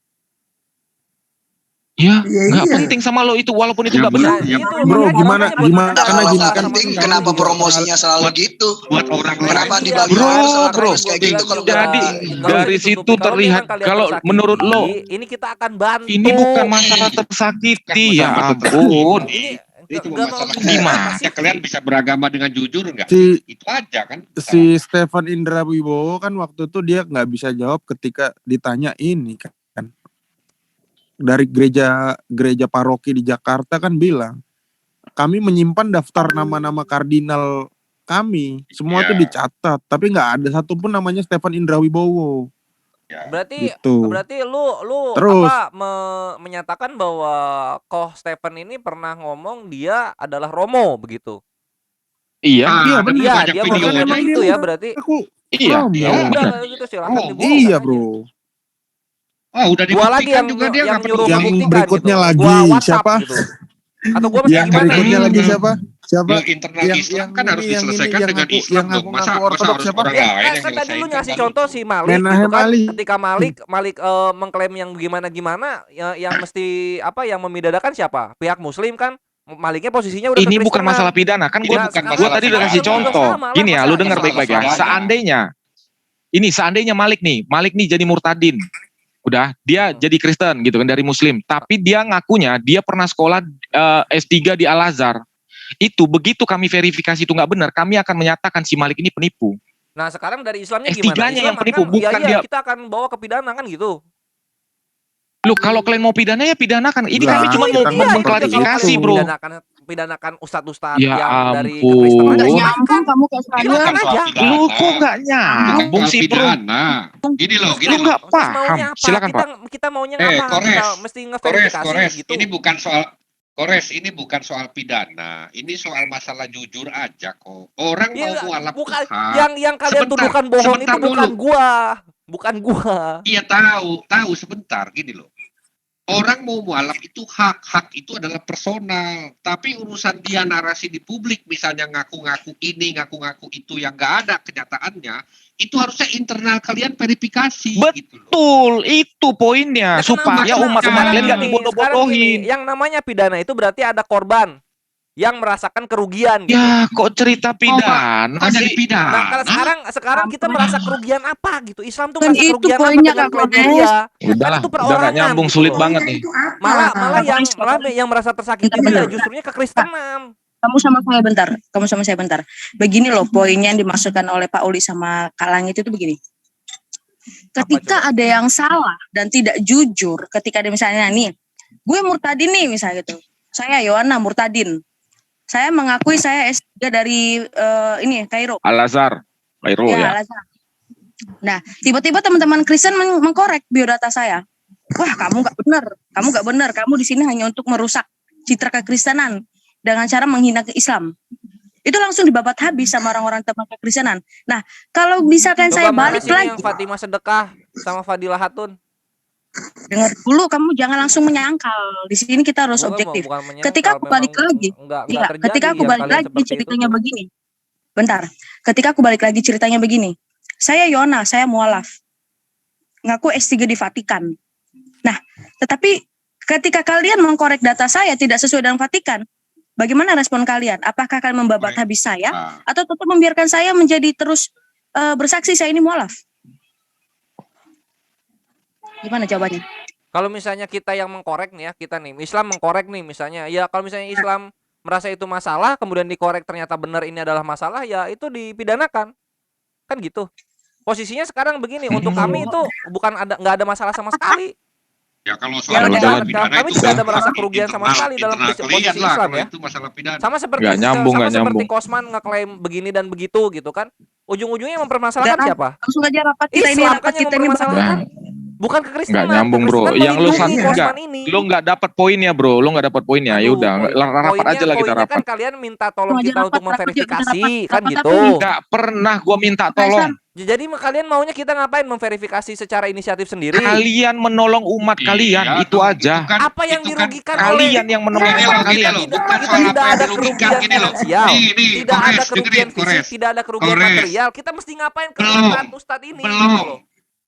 Ya, Iya, nggak iya. penting sama lo itu walaupun itu Ya, nggak benar. Ya, Ya, itu bro, makanya gimana buat gimana kita karena nggak gini masalah kan sama penting sekali kenapa gitu. promosinya selalu gitu? buat orang lain. Kenapa Iya, dibagi Bro, harus selalu bro. terus kayak gitu kalau Jadi, penting? Nggak usah dari ditutupi. situ Kalau terlihat, memang kalian kalau tersakiti, menurut lo, ini kita akan bantu. ini bukan masalah tersakiti, ya ampun. Ini cuma nggak masalah mau gimana? apa sih? kalian bisa beragama dengan jujur nggak? si Itu aja kan. si Stephen Indra Wibowo kan waktu itu dia nggak bisa jawab ketika ditanya ini kan dari gereja paroki di Jakarta kan bilang kami menyimpan daftar nama-nama kardinal kami semua Iya. tuh dicatat tapi nggak ada satupun namanya Stephen Indra Wibowo Berarti gitu. lu Terus. apa menyatakan bahwa Koh Stephen ini pernah ngomong dia adalah Romo begitu. Iya, Iya, ada bener. Iya, banyak dia video. ngomong Memang gitu dia ya berarti. aku iya. Romo. Ya udah bener. kalau gitu silakan Oh, dibuktikan Iya aja. bro. Oh, udah Gua lagi dibuktikan yang juga dia yang nggak nyuruh peduli. Yang membuktikan berikutnya gitu. lagi, Gua WhatsApp siapa? gitu. Atau gua mesti Yang gimana berikutnya nih? lagi siapa? Siapa? Yang internal Islam kan harus diselesaikan yang dengan ngaku- Islam yang dong. Masa ngaku ortodoks harus siapa? orang Ya, lain yang kan tadi lu nyelesain ngasih kan contoh gitu. si Malik Menahem gitu kan. Ali. Ketika Malik mengklaim yang gimana yang mesti apa yang memidanakan siapa? Pihak Muslim kan? Maliknya posisinya udah Ini bukan kekristenan. masalah pidana kan gue Ini bukan gua masalah tadi udah pidana. kasih Lu juga contoh. sama lah, Gini ya, lu masa dengar masalah baik-baik ya. pidana. Seandainya Malik nih jadi murtadin. Udah, dia jadi Kristen gitu kan dari Muslim. Tapi dia ngakunya dia pernah sekolah S3 di Al-Azhar. Itu begitu kami verifikasi itu nggak benar, kami akan menyatakan si Malik ini penipu. Nah, sekarang dari Islamnya S3-nya gimana? Islam yang penipu, kan, bukan iya, dia. kita akan bawa ke pidana kan gitu. Loh, kalau kalian mau pidana ya pidanakan. Ini Lah, kami cuma mau kita Iya, mengklarifikasi, itu. bro. Pidanakan ustadz-ustadz Ya yang dari ampun. kekristenan. Nggak Oh. nyambung kamu kayak Ini Silakan bukan saya. soal aja. pidana. Lu kok nggak Bukan nyambung soal sih, bro? pidana. Gini loh, Lu nggak Terus maunya paham. apa? Silakan, Pak. Kita maunya Eh, apa? Kores. Kita mesti ngeverifikasi Kores, gitu. ini bukan soal ini bukan soal pidana, ini soal masalah jujur aja kok. Orang Iya, mau mualaf bukan Tuhan. yang kalian Sebentar, tuduhkan bohong itu sebentar bukan dulu. gua. Bukan gua. Iya tahu sebentar gini loh. Orang mau mualaf itu hak itu adalah personal. Tapi urusan dia narasi di publik, misalnya ngaku-ngaku ini, ngaku-ngaku itu yang nggak ada kenyataannya, itu harusnya internal kalian verifikasi. Gitu loh. Betul, itu poinnya. Ya, Supaya kenapa? umat-umat Sekarang kalian nggak gini, dibodoh-bodohin. sekarang gini, yang namanya pidana itu berarti ada korban yang merasakan kerugian gitu. Ya, kok cerita pidana Kok jadi sih? pidana? Nah, kalau sekarang kita merasa kerugian apa gitu? Islam tuh Kan merasa itu kerugian apa poinnya, dengan Kak keluarga Kodes. dia? Udahlah, itu udah perorangan nggak nyambung, gitu sulit loh. banget nih. Itu apa? Malah yang merasa tersakiti Bentar. dia justrunya kekristenan. Kamu sama saya bentar. Begini loh poinnya yang dimaksudkan oleh Pak Uli sama Kak Langit itu begini. ketika coba? ada yang salah dan tidak jujur, ketika ada misalnya nih, gue murtadin nih misalnya gitu. Saya Yohana murtadin. Saya mengakui saya S3 dari ini Kairo. Al-Azhar, Kairo ya. Al-Azhar. Nah, tiba-tiba teman-teman Kristen mengkorek biodata saya. Wah, kamu nggak benar. Kamu di sini hanya untuk merusak citra kekristenan dengan cara menghina ke Islam. Itu langsung dibabat habis sama orang-orang teman kekristenan. Nah, kalau misalkan saya Coba mana balik sini lagi, yang Fatimah Sedekah sama Fadilah Hatun? dengar dulu, kamu jangan langsung menyangkal. Di sini kita harus objektif. Bukan menyangkal, Ketika aku balik memang lagi, enggak iya, terjadi ketika aku yang balik kalian lagi seperti itu ceritanya tuh. begini. Bentar. Ketika aku balik lagi ceritanya begini. Saya Yona, saya mualaf. Ngaku S3 di Vatikan. Nah, tetapi ketika kalian mengkorek data saya tidak sesuai dengan Vatikan, bagaimana respon kalian? Apakah kalian membabat habis saya atau tetap membiarkan saya menjadi terus bersaksi saya ini mualaf? Gimana jawabannya? Kalau misalnya kita yang mengkorek nih ya, kita nih Islam mengkorek nih misalnya, ya kalau misalnya Islam merasa itu masalah, kemudian dikorek ternyata benar ini adalah masalah, ya itu dipidanakan, kan gitu. Posisinya sekarang begini, untuk kami itu nggak ada masalah sama sekali. Ya kalau Ya, soal jalan. pidana kami itu tidak ada kan merasa kerugian sama sekali dalam internal posisi kalian lah Islam kalau ya. itu masalah pidana. Sama seperti Nggak nyambung, sama nggak seperti nyambung. Kosman ngeklaim begini dan begitu gitu kan. Ujung-ujungnya yang mempermasalahkan Udah, siapa? langsung aja rapat kita ini, Islam rapat kan yang kita ini mempermasalahkan. Bukan Nggak kekristenan. nyambung bro. Kekristenan Yang lu melindungi enggak, Kosman ini. lu nggak dapat poinnya bro. Lu nggak dapat poinnya. Ya udah, rapat aja lah kita Poinnya kan rapat. kalian minta tolong Langsung aja kita untuk rapat, memverifikasi rapat, kan rapat gitu. apa Nggak pernah gua minta Kaisar, tolong. Jadi kalian maunya kita ngapain, memverifikasi secara inisiatif sendiri? Kalian menolong umat kalian, itu dong, aja. kan- Apa yang itu kan dirugikan Kalian yang menolong Gini umat loh, gini kalian. loh, Tidak, bukan kita soal tidak apa yang ada dirugikan kerugian gini loh. finansial, Nih, tidak ada Kores, kerugian dengerin, fisik, Kores. tidak ada kerugian Kores. material. Kita mesti ngapain ke Belum. Ustadz ini gitu loh.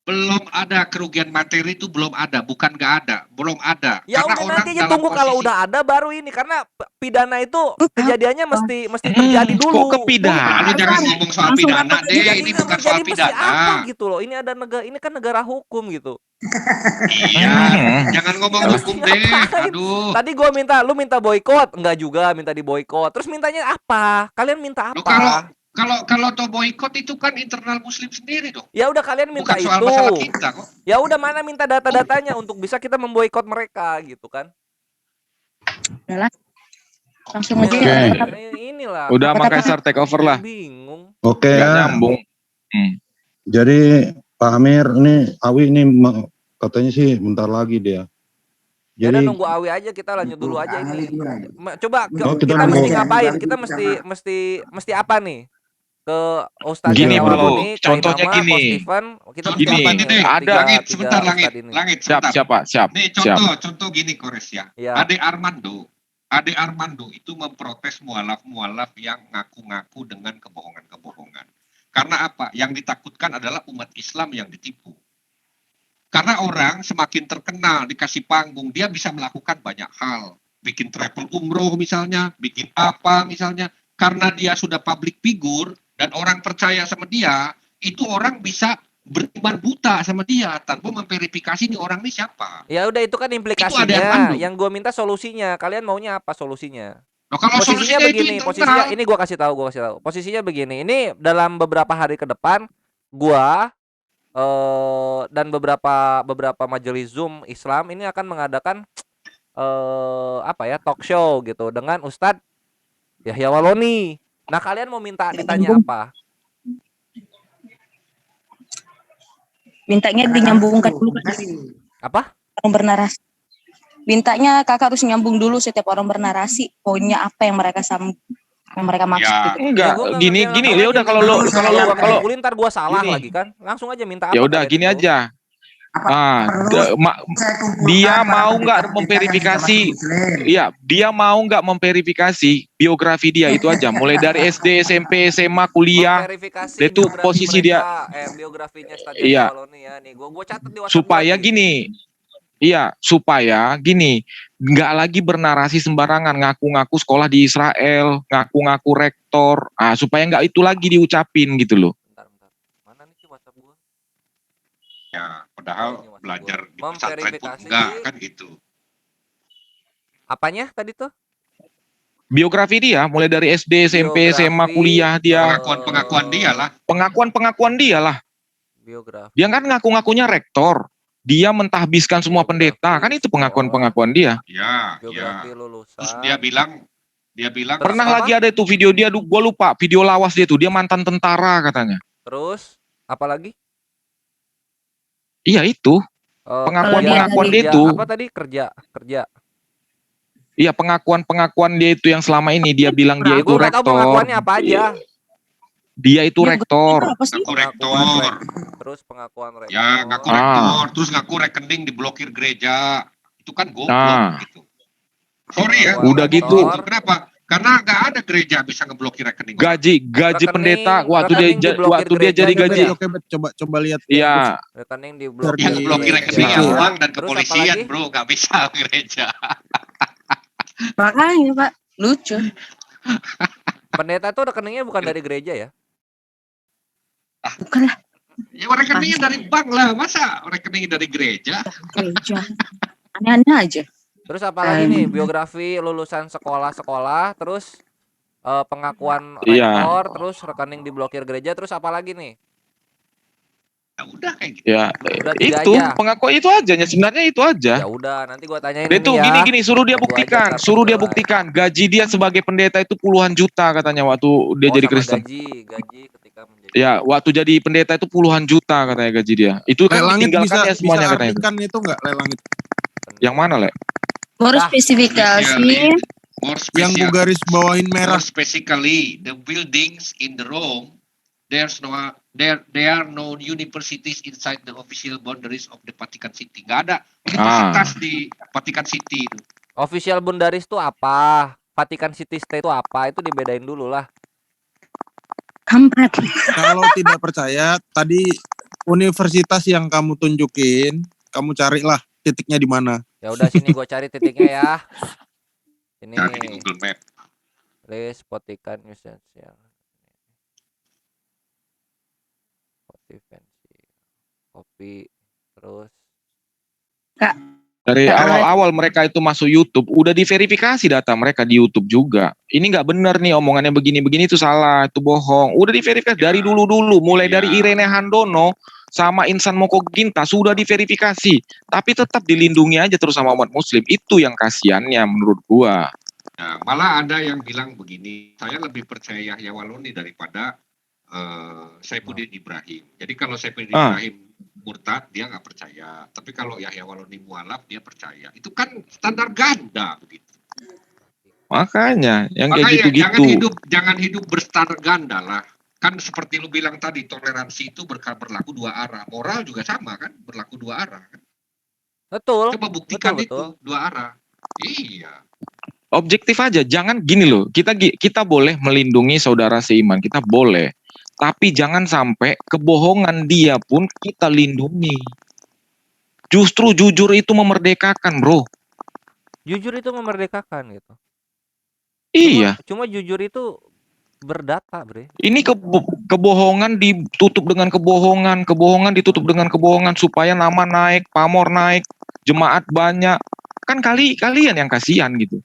Belum ada kerugian materi itu belum ada, bukan nggak ada, belum ada. Ya Karena udah orang nanti aja dalam tunggu kalau posisi- udah ada baru ini, karena pidana itu kejadiannya mesti Hmm, terjadi dulu. kok ke pidana? Lalu jangan ngomong soal Langsung pidana rapat deh, aja. ini bukan soal jadi mesti apa pidana. gitu loh. Ini ada negara, ini kan negara hukum gitu. Iya, Hmm. jangan ngomong Mesti hukum deh. ngapain? Aduh. Tadi gua lu minta boykot, enggak juga minta di boykot. Terus mintanya apa? Kalian minta Loh, apa? kalau to boykot itu kan internal muslim sendiri dong. Ya udah kalian minta Bukan soal itu. masalah kita kok. Ya udah mana minta data-datanya untuk bisa kita memboikot mereka gitu kan. langsung aja Oke. ya. Inilah. Udah sama Apa-apa. Kaisar take over lah. Bingung. Oke Nggak ya. nyambung. Jadi Pak Amir ini Awi ini katanya sih bentar lagi dia. Ya udah Jadi nunggu Awi aja, kita lanjut dulu aja ini. Coba Oh, kita kita nunggu. mesti ngapain? Kita mesti apa nih? Ke Ustadz Gini, Yahya bro. Waloni, Kak Contohnya Inama, gini. Ko Steven, kita mesti Gini, ngapain nih? Nih, ada- langit sebentar, langit, Ustadz ini. langit Siap, sebentar. siapa? Siap. Nih Siap. contoh gini Kores ya. Ya. Ade Armando itu memprotes mualaf-mualaf yang ngaku-ngaku dengan kebohongan-kebohongan. Karena apa? Yang ditakutkan adalah umat Islam yang ditipu. Karena orang semakin terkenal, dikasih panggung, dia bisa melakukan banyak hal. Bikin travel umroh misalnya, bikin apa misalnya. Karena dia sudah public figure dan orang percaya sama dia, itu orang bisa beriman buta sama dia tanpa memverifikasi nih orang ini siapa. Ya udah itu kan Itu ada yang implikasinya. mandul. Yang gue minta solusinya. Kalian maunya apa solusinya? Nah, kalau Posisinya solusinya itu begini, internal. posisinya ini gua kasih tahu. Posisinya begini. Ini dalam beberapa hari ke depan gua dan beberapa majelis Zoom Islam ini akan mengadakan talk show gitu dengan Ustadz Yahya Waloni. Nah, kalian mau minta ditanya apa? Mintanya dinyambungkan dulu Apa? orang bernarasi. Mintanya kakak harus nyambung dulu setiap orang bernarasi poinnya apa yang mereka maksud Ya. gitu. Enggak, gua nggak gini ngerti gini apa ya udah lagi. kalau lu gua kalau ngumpulin, ntar gua salah gini. lagi kan. Langsung aja minta apa? ya udah kalian gini itu? aja. Dia mau nggak memverifikasi? Iya, dia mau nggak memverifikasi biografi dia itu aja, mulai dari SD, SMP, SMA, kuliah. Memverifikasi Itu biografi posisi mereka, biografinya Ustadz Iya. Yahya Waloni ya. Nih, gua catat di WhatsApp Supaya gua nih. gini. Iya, supaya gini, nggak lagi bernarasi sembarangan, ngaku-ngaku sekolah di Israel, ngaku-ngaku rektor, supaya nggak itu lagi diucapin gitu loh. Bentar. Mana nih sih WhatsApp gua? Ya, padahal Ini WhatsApp belajar gua. di pesantren pun Memverifikasi. enggak kan gitu. Apanya tadi tuh? Biografi dia, mulai dari SD, SMP, SMA, Biografi, kuliah dia, Pengakuan dia lah. pengakuan dia lah. Biografi. Dia kan ngaku-ngakunya rektor. Dia mentahbiskan semua pendeta. Kan itu pengakuan-pengakuan dia. Ya, Biografi ya. lulusan. Terus dia bilang Terus Pernah apa? lagi ada itu video dia, gue lupa, video lawas dia tuh, dia mantan tentara katanya. Terus apa lagi? Iya itu, Oh, pengakuan-pengakuan dia kerja. itu. Apa tadi? Kerja. Iya, pengakuan-pengakuan dia itu yang selama ini dia bilang dia itu Gue nggak tahu rektor. pengakuannya apa aja. Dia itu Ya, rektor. apa sih? ngaku Pengakuan rektor. Terus pengakuan rektor. Ya, ngaku rektor. Terus ngaku rekening diblokir gereja. Itu kan goblok Nah. gitu. Sorry ya. Udah ngomong gitu. Kenapa? Karena nggak ada gereja bisa ngeblokir rekening. Gaji Rekening- pendeta waktu rekening dia diblokir jadi gereja gaji. juga. Oke, coba lihat. Iya, Rekening diblokir. Yang blokir rekening Nah. yang uang dan Terus apa kepolisian, lagi? bro, nggak bisa gereja. Makanya Pak, lucu. Pendeta tuh rekeningnya bukan dari gereja ya? Bukan lah Ya rekeningnya dari bank lah, masa rekeningnya dari gereja? gereja. Aneh-aneh aja. Terus apa lagi nih? Biografi lulusan sekolah-sekolah, terus pengakuan Iya. rektor, terus rekening diblokir gereja, terus apa lagi nih? Ya udah kayak gitu. ya Udah tiga itu aja. pengakuan itu aja, sebenarnya itu aja. Ya udah, nanti gua tanyain Dia ini tuh ya. gini suruh dia Tunggu aja buktikan, ntar suruh dia penjelasan. buktikan gaji dia sebagai pendeta itu puluhan juta katanya waktu dia Oh, jadi sama Kristen. gaji ketika menjadi. Ya, waktu jadi pendeta itu puluhan juta katanya gaji dia. Itu kan Lelangit ditinggalkan ya semuanya katanya. artikan itu enggak lelangit? Yang mana, Le? Baru Dah. spesifikasi. More Yang gue special, garis bawahin merah. more specifically, the buildings in the Rome, there are no universities inside the official boundaries of the Vatican City. Nggak ada universitas di Vatican City itu. Official Bundaris itu apa? Vatican City State itu apa? Itu dibedain dulu lah. Kampret. Kalau tidak percaya, tadi universitas yang kamu tunjukin, kamu carilah titiknya di mana. Ya udah sini gua cari titiknya ya. Ini Cari di Google Map. list Vatican Essential. Copy terus Dari awal-awal mereka itu masuk YouTube, udah diverifikasi data mereka di YouTube juga. Ini nggak benar nih omongannya begini-begini itu salah, itu bohong. Udah diverifikasi dari dulu-dulu, mulai dari Irene Handono sama Insan Moko Ginta sudah diverifikasi, tapi tetap dilindungi aja terus sama umat Muslim. Itu yang kasihannya menurut gua. Nah, malah ada yang bilang begini, saya lebih percaya Yahya Waloni daripada Saifuddin Ibrahim. Jadi kalau Saifuddin Ibrahim murtad, dia nggak percaya. Tapi kalau Yahya Waloni mualaf, dia percaya. Itu kan standar ganda begitu. Makanya yang kayak Makanya gitu-gitu. jangan hidup berstandar ganda lah. Kan seperti lu bilang tadi, toleransi itu berlaku dua arah. Moral juga sama kan, berlaku dua arah. Kan? betul. Coba buktikan betul. itu dua arah. Iya. Objektif aja, jangan gini loh. Kita boleh melindungi saudara seiman, kita boleh. Tapi jangan sampai kebohongan dia pun kita lindungi. Justru jujur itu memerdekakan, bro. Jujur itu memerdekakan gitu. Iya. Cuma jujur itu berdata, Bre. Ini kebohongan ditutup dengan kebohongan, kebohongan ditutup dengan kebohongan supaya nama naik, pamor naik, jemaat banyak. Kan kalian yang kasihan gitu.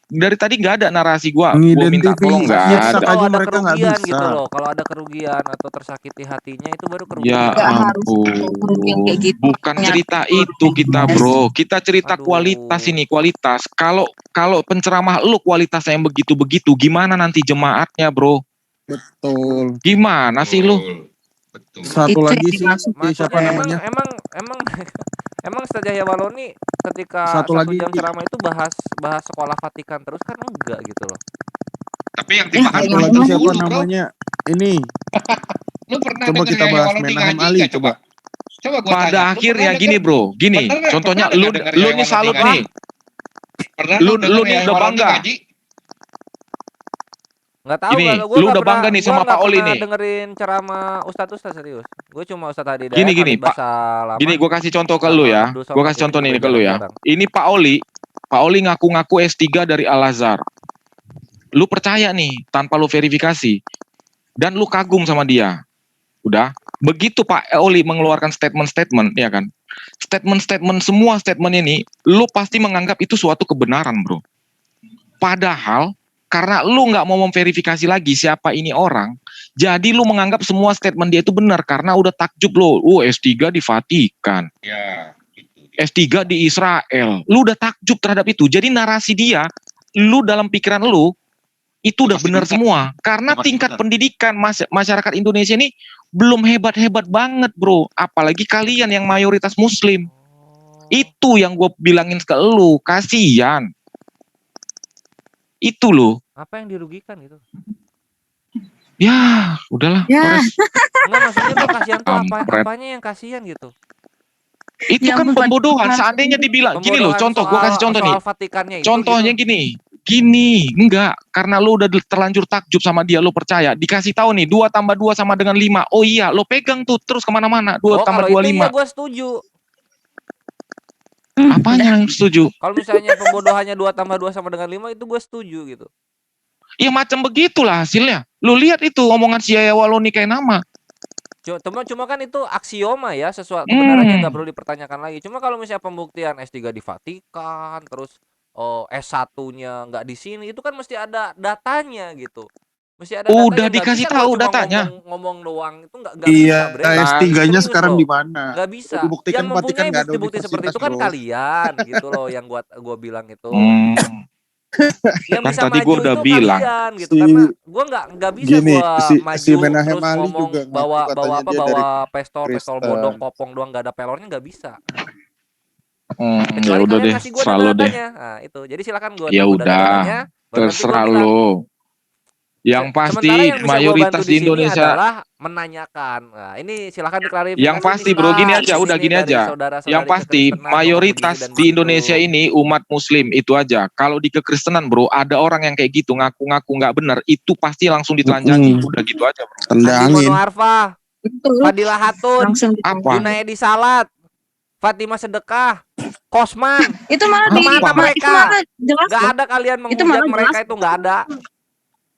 Dari tadi nggak ada narasi gua minta tolong nggak ada. Kalau ada mereka nggak kerugian bisa. gitu loh. Kalau ada kerugian atau tersakiti hatinya itu baru kerugian. Ya ampun, bukan cerita itu kita, bro. Kita cerita kualitas ini, kualitas. Kalau penceramah lu kualitasnya yang begitu-begitu, gimana nanti jemaatnya, bro? Betul. Gimana sih lu? Betul. Satu lagi sih, siapa Maksudnya namanya? emang Ustaz Yahya Waloni ketika Satu lagi. jam ceramah itu bahas sekolah Vatikan terus kan enggak gitu loh. Tapi yang dibahas Satu lagi siapa namanya? Ini. Lu pernah Coba denger kita Yahya bahas Waloni Menahem ngaji Ali, nggak, coba. Coba gua Pada tanya, lu akhirnya pernah gini, denger- bro. Gini, Bener nggak? contohnya Pernah lu nggak denger nih Yahya salut Waloni nih. Pernah Lu denger nih Yahya udah Waloni bangga. ngaji? Nggak tahu Gini, kalau gua lu nggak udah pernah- bangga nih gua sama nggak Pak Oli pernah nih. dengerin ceramah Ustadz serius. Gue cuma Ustadz Hadi Gini, Habib Pak. Basalamah. Gini, gue kasih contoh ke sama lu ya. Abdul Gue Somad, kasih itu contoh nih juga ke lu ya. jarang-jarang. Ini Pak Oli ngaku-ngaku S3 dari Al-Azhar. Lu percaya nih tanpa lu verifikasi. Dan lu kagum sama dia. Udah. Begitu Pak Oli mengeluarkan statement-statement, ya kan? Statement-statement, semua statement ini, lu pasti menganggap itu suatu kebenaran, bro. Padahal, karena lu nggak mau memverifikasi lagi siapa ini orang, Jadi lu menganggap semua statement dia itu benar karena udah takjub lo. S3 di Vatikan, Ya, itu dia. S3 di Israel. Lu udah takjub terhadap itu. Jadi narasi dia, lu dalam pikiran lu itu udah Pasti benar benar. semua. Karena Pasti tingkat benar. pendidikan masyarakat Indonesia ini belum hebat-hebat banget, bro. Apalagi kalian yang mayoritas Muslim. Itu yang gue bilangin ke lu, kasihan. Itu loh. Apa yang dirugikan gitu? Ya, udahlah. Ya. Kores. Enggak, maksudnya tuh kasihan tuh Kampret. apanya yang kasihan gitu? Itu Ya kan ampun, pembodohan. Pak. Seandainya dibilang gini loh, Pembodohan contoh gue kasih contoh nih. soal Vatikannya itu Contohnya gitu. gini, enggak, karena lu udah terlanjur takjub sama dia, lu percaya, dikasih tahu nih 2 tambah 2 sama dengan 5. Oh iya, lo pegang tuh terus kemana-mana. 2 tambah kalau 2 itu iya 5. gue setuju. Apanya yang setuju? Kalau misalnya pembodohannya 2 tambah 2 sama dengan 5 itu gue setuju gitu. Ya macam begitulah hasilnya. Lu lihat itu omongan si Yaya Waloni kayak nama. Cuma kan itu aksioma ya, sesuatu kebenaran yang nggak perlu dipertanyakan lagi. Cuma kalau misalnya pembuktian S3 di Vatikan, terus S1-nya nggak di sini, itu kan mesti ada datanya gitu. Mesti ada datanya. Udah Nggak dikasih bisa kalau tahu cuma datanya. ngomong doang itu nggak Iya, bisa, Bre. S3-nya Serius, sekarang bro. di mana? Nggak bisa. Dibuktikan Yang Vatikan mempunyai nggak ada bukti-bukti seperti itu universitas, kan bro. kalian gitu loh, yang gua bilang itu. Yang Kan bisa tadi maju gua udah itu bilang. kalian gitu, Si- karena gua nggak bisa Gini, gua si maju Menahem terus Ali ngomong juga ngaku bawa katanya dia bawa dari pistol Kristen. bodong kopong doang nggak ada pelornya, nggak bisa. Ya Kecuali udah kalian deh, ngasih gua serah lo deh. data-datanya. Nah, itu. Jadi silakan gua Ya tunggu udah, data-datanya, baru nanti gua terserah bilang. lo. Yang pasti Sementara yang bisa gua bantu mayoritas di di sini Indonesia. adalah menanyakan. Nah, ini silakan diklarifikasi Yang pasti nih, bro, gini Pak. aja, Ini udah nih gini dari aja. saudara-saudari Yang pasti kekristenan ngomong mayoritas begini dan di begitu. Indonesia ini umat Muslim itu aja. Kalau di kekristenan bro, ada orang yang kayak gitu ngaku-ngaku nggak benar, itu pasti langsung ditelanjangi. Udah gitu aja bro. Andi Tendangin. Mono Arfa, Betul. Fadilah Hatun, Langsung Apa? Junaedi Salat, Fatimah Sedekah, Kosman. itu malah Kemana itu mereka? malah jelas Nggak loh. ada kalian Itu menghujat malah mereka, jelas. itu nggak ada.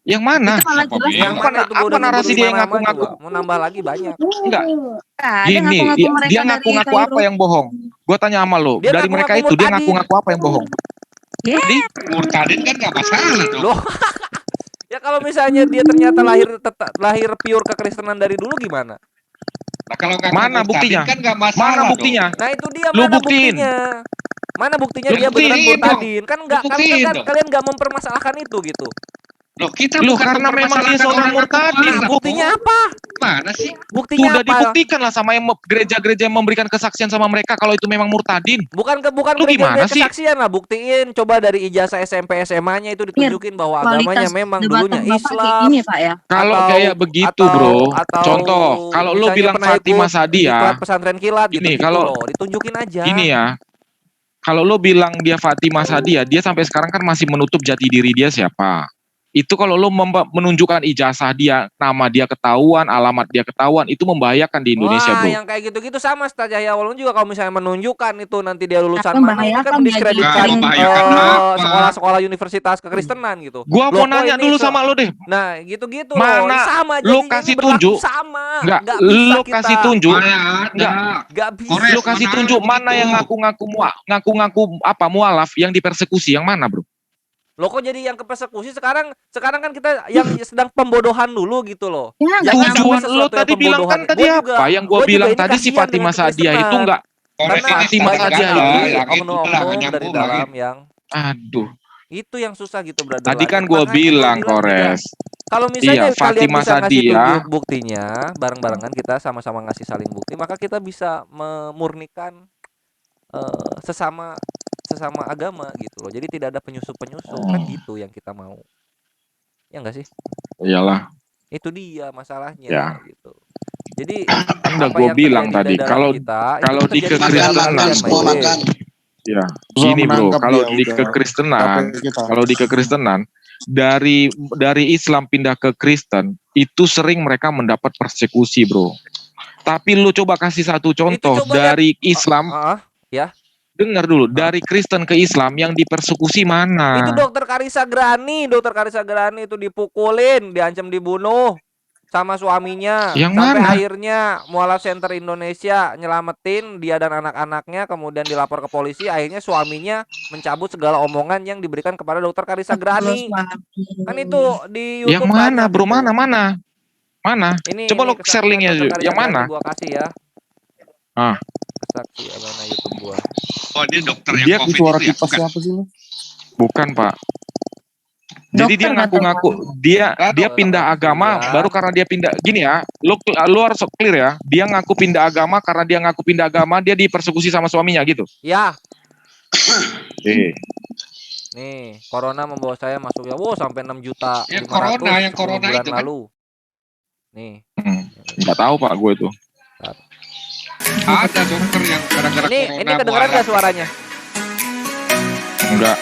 Yang mana? Itu malah Siapa jelas. bilang? Yang mana itu gua Apa udah narasi nyebut dia 5 yang nama ngaku-ngaku? coba. Mau nambah lagi banyak. Enggak. Ada Gini, ngaku-ngaku mereka dia dari ngaku-ngaku Kairo. apa yang bohong? Gua tanya sama lo, Dia dari ngaku-ngaku mereka itu dia murtadin. ngaku-ngaku apa yang bohong? Ya, Tadi Murtadin kan nggak masalah dong. Loh. Ya kalau misalnya dia ternyata lahir pure kekristenan dari dulu gimana? Nah, kalau nggak Mana murtadin buktinya? kan nggak masalah Mana dong. buktinya? Nah itu dia, Lu mana buktiin. buktinya? Mana buktinya Lu dia beneran buktiin dong. murtadin? Kan enggak, Lu buktiin kan dong. kalian enggak mempermasalahkan itu gitu. Loh, kita Lu bukan karena memang dia mempermasalahkan seorang orang murtadin. ngaku Buktinya bohong. apa? Mana sih? Buktinya Sudah apa? dibuktikan lah sama yang gereja-gereja yang memberikan kesaksian sama mereka kalau itu memang murtadin. Bukan Lu gimana gereja sih? kesaksian lah, buktiin. Coba dari ijazah SMP SMA-nya itu ditunjukin bahwa agamanya kualitas memang jabatan dulunya Bapak kayak Islam. gini Pak ya. Kalau Atau- kayak begitu atau- bro, atau contoh kalau lu misalnya bilang pernah Fatimah ikut Sadia, diklat pesantren kilat Gini, gitu, kalau- loh, ditunjukin aja. gini ya, kalau lu bilang dia Fatimah Sadia, dia sampai sekarang kan masih menutup jati diri dia siapa. Itu kalau lu menunjukkan ijazah dia, nama dia ketahuan, alamat dia ketahuan, itu membahayakan di Indonesia Wah, bro. yang kayak gitu-gitu sama Ustaz Yahya Walun juga kalau misalnya menunjukkan itu nanti dia lulusan Akan mana, ini kan membahayakan mendiskreditkan bagi- membahayakan apa? sekolah-sekolah universitas kekristenan gitu. Gua Loh, mau kok nanya ini dulu sama lu deh. Nah, gitu-gitu Mana loh. Sama lu jadinya kasih ini berlaku tunjuk? sama. Enggak, Nggak bisa lu kita. kasih tunjuk. Mana Nggak. ada. Nggak bisa. Kores, Lu kasih mana tunjuk ada mana begitu. yang ngaku-ngaku apa mualaf yang dipersekusi yang mana bro? Loh kok jadi yang kepersekusi sekarang kan kita yang sedang pembodohan dulu gitu loh. Ya, Jangan nggak sampai Tujuan sesuatu lo yang tadi bilang pembodohan. kan tadi Gua juga- apa? Yang gua gua juga bilang ini tadi si kasihan Fatimah dengan Sadia itu kekristenan. enggak. Kores Karena ini Fatimah banyak Sadia sekali itu yang itu oknum-oknum lah, dari nyambung dalam lagi. yang Aduh. itu yang susah gitu brother. Tadi kan Makanya gua bilang tidak. Kores. Kalau misalnya Iya, kalian Fatimah bisa ngasih Sadia. tunjuk buktinya, bareng-barengan kita sama-sama ngasih saling bukti, maka kita bisa memurnikan sesama agama gitu loh. Jadi tidak ada penyusup-penyusup kan gitu yang kita mau. Ya enggak sih? Iyalah. Itu dia masalahnya Ya. gitu. Jadi Udah apa gua yang bilang terjadi tadi, dalam kalau kita, kalau itu di terjadi kekristenan, dalam semua my way. makan. Ya, Gua gini bro, menangkap kalau dia di udah. kekristenan, Capek kita. kalau di kekristenan dari Islam pindah ke Kristen itu sering mereka mendapat persekusi bro. Tapi lu coba kasih satu contoh coba dari Islam, ya. dengar dulu, dari Kristen ke Islam yang dipersekusi mana? Itu Dokter Karissa Grani itu dipukulin, diancam dibunuh sama suaminya. Yang sampai mana? akhirnya Mualaf Center Indonesia nyelamatin dia dan anak-anaknya, kemudian dilapor ke polisi, akhirnya suaminya mencabut segala omongan yang diberikan kepada Dokter Karissa Grani. Kan itu di YouTube Yang mana banyak bro? itu. Mana? Mana? Ini Coba lo share kesaksian linknya dokter Ju. Karisma Yang mana? Berarti gua kasih ya. Ah, Saksi mana YouTube gua. Oh, ini dokter yang dia COVID Suara itu ya? kipas Bukan. siapa sih ini? bukan Pak. Jadi dia Dokter katanya. ngaku-ngaku dia Dokter, pindah agama Iya. baru karena dia pindah gini ya. Lu harus clear ya. Dia ngaku pindah agama karena dia ngaku pindah agama dia dipersekusi sama suaminya gitu. Ya, Eh, nih, corona membawa saya masuk ya. Wow, sampai 6 juta Yang 500 corona, yang 10 corona bulan itu kan? lalu. Nih. nggak tahu Pak gue tuh. Ada dokter yang gara-gara Ini corona kedengeran mualaf. gak suaranya? Enggak.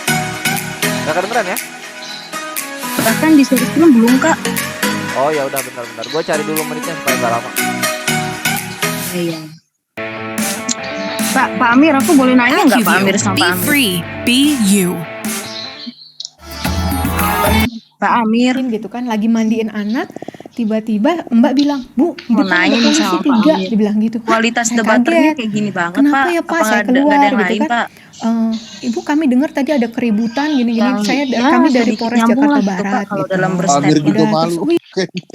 Gak kedengeran ya? Bahkan disuruh film belum Kak. Oh ya udah bentar-bentar. Gua cari dulu menitnya supaya gak lama. Iya. Pak Amir, aku boleh nanya nggak Pak Amir sama Pak Amir? free, be you. Pak Amir, gitu kan lagi mandiin anak, tiba-tiba Mbak bilang, "Bu, mau hidup kan nanya ada nih polisi sama Pak 3," Amir. dibilang gitu. Kualitas Saya debaternya kaget. kayak gini banget Kenapa Pak. ya Pak? Apa Saya nggak ada keluar yang gitu lain kan. Pak? Ibu kami dengar tadi ada keributan gini-gini. Ya, Kami dari sedikit Polres nyambung Jakarta lah gitu, Pak, Barat kalau gitu. dalam Amir berstatement. juga Udah, terus malu.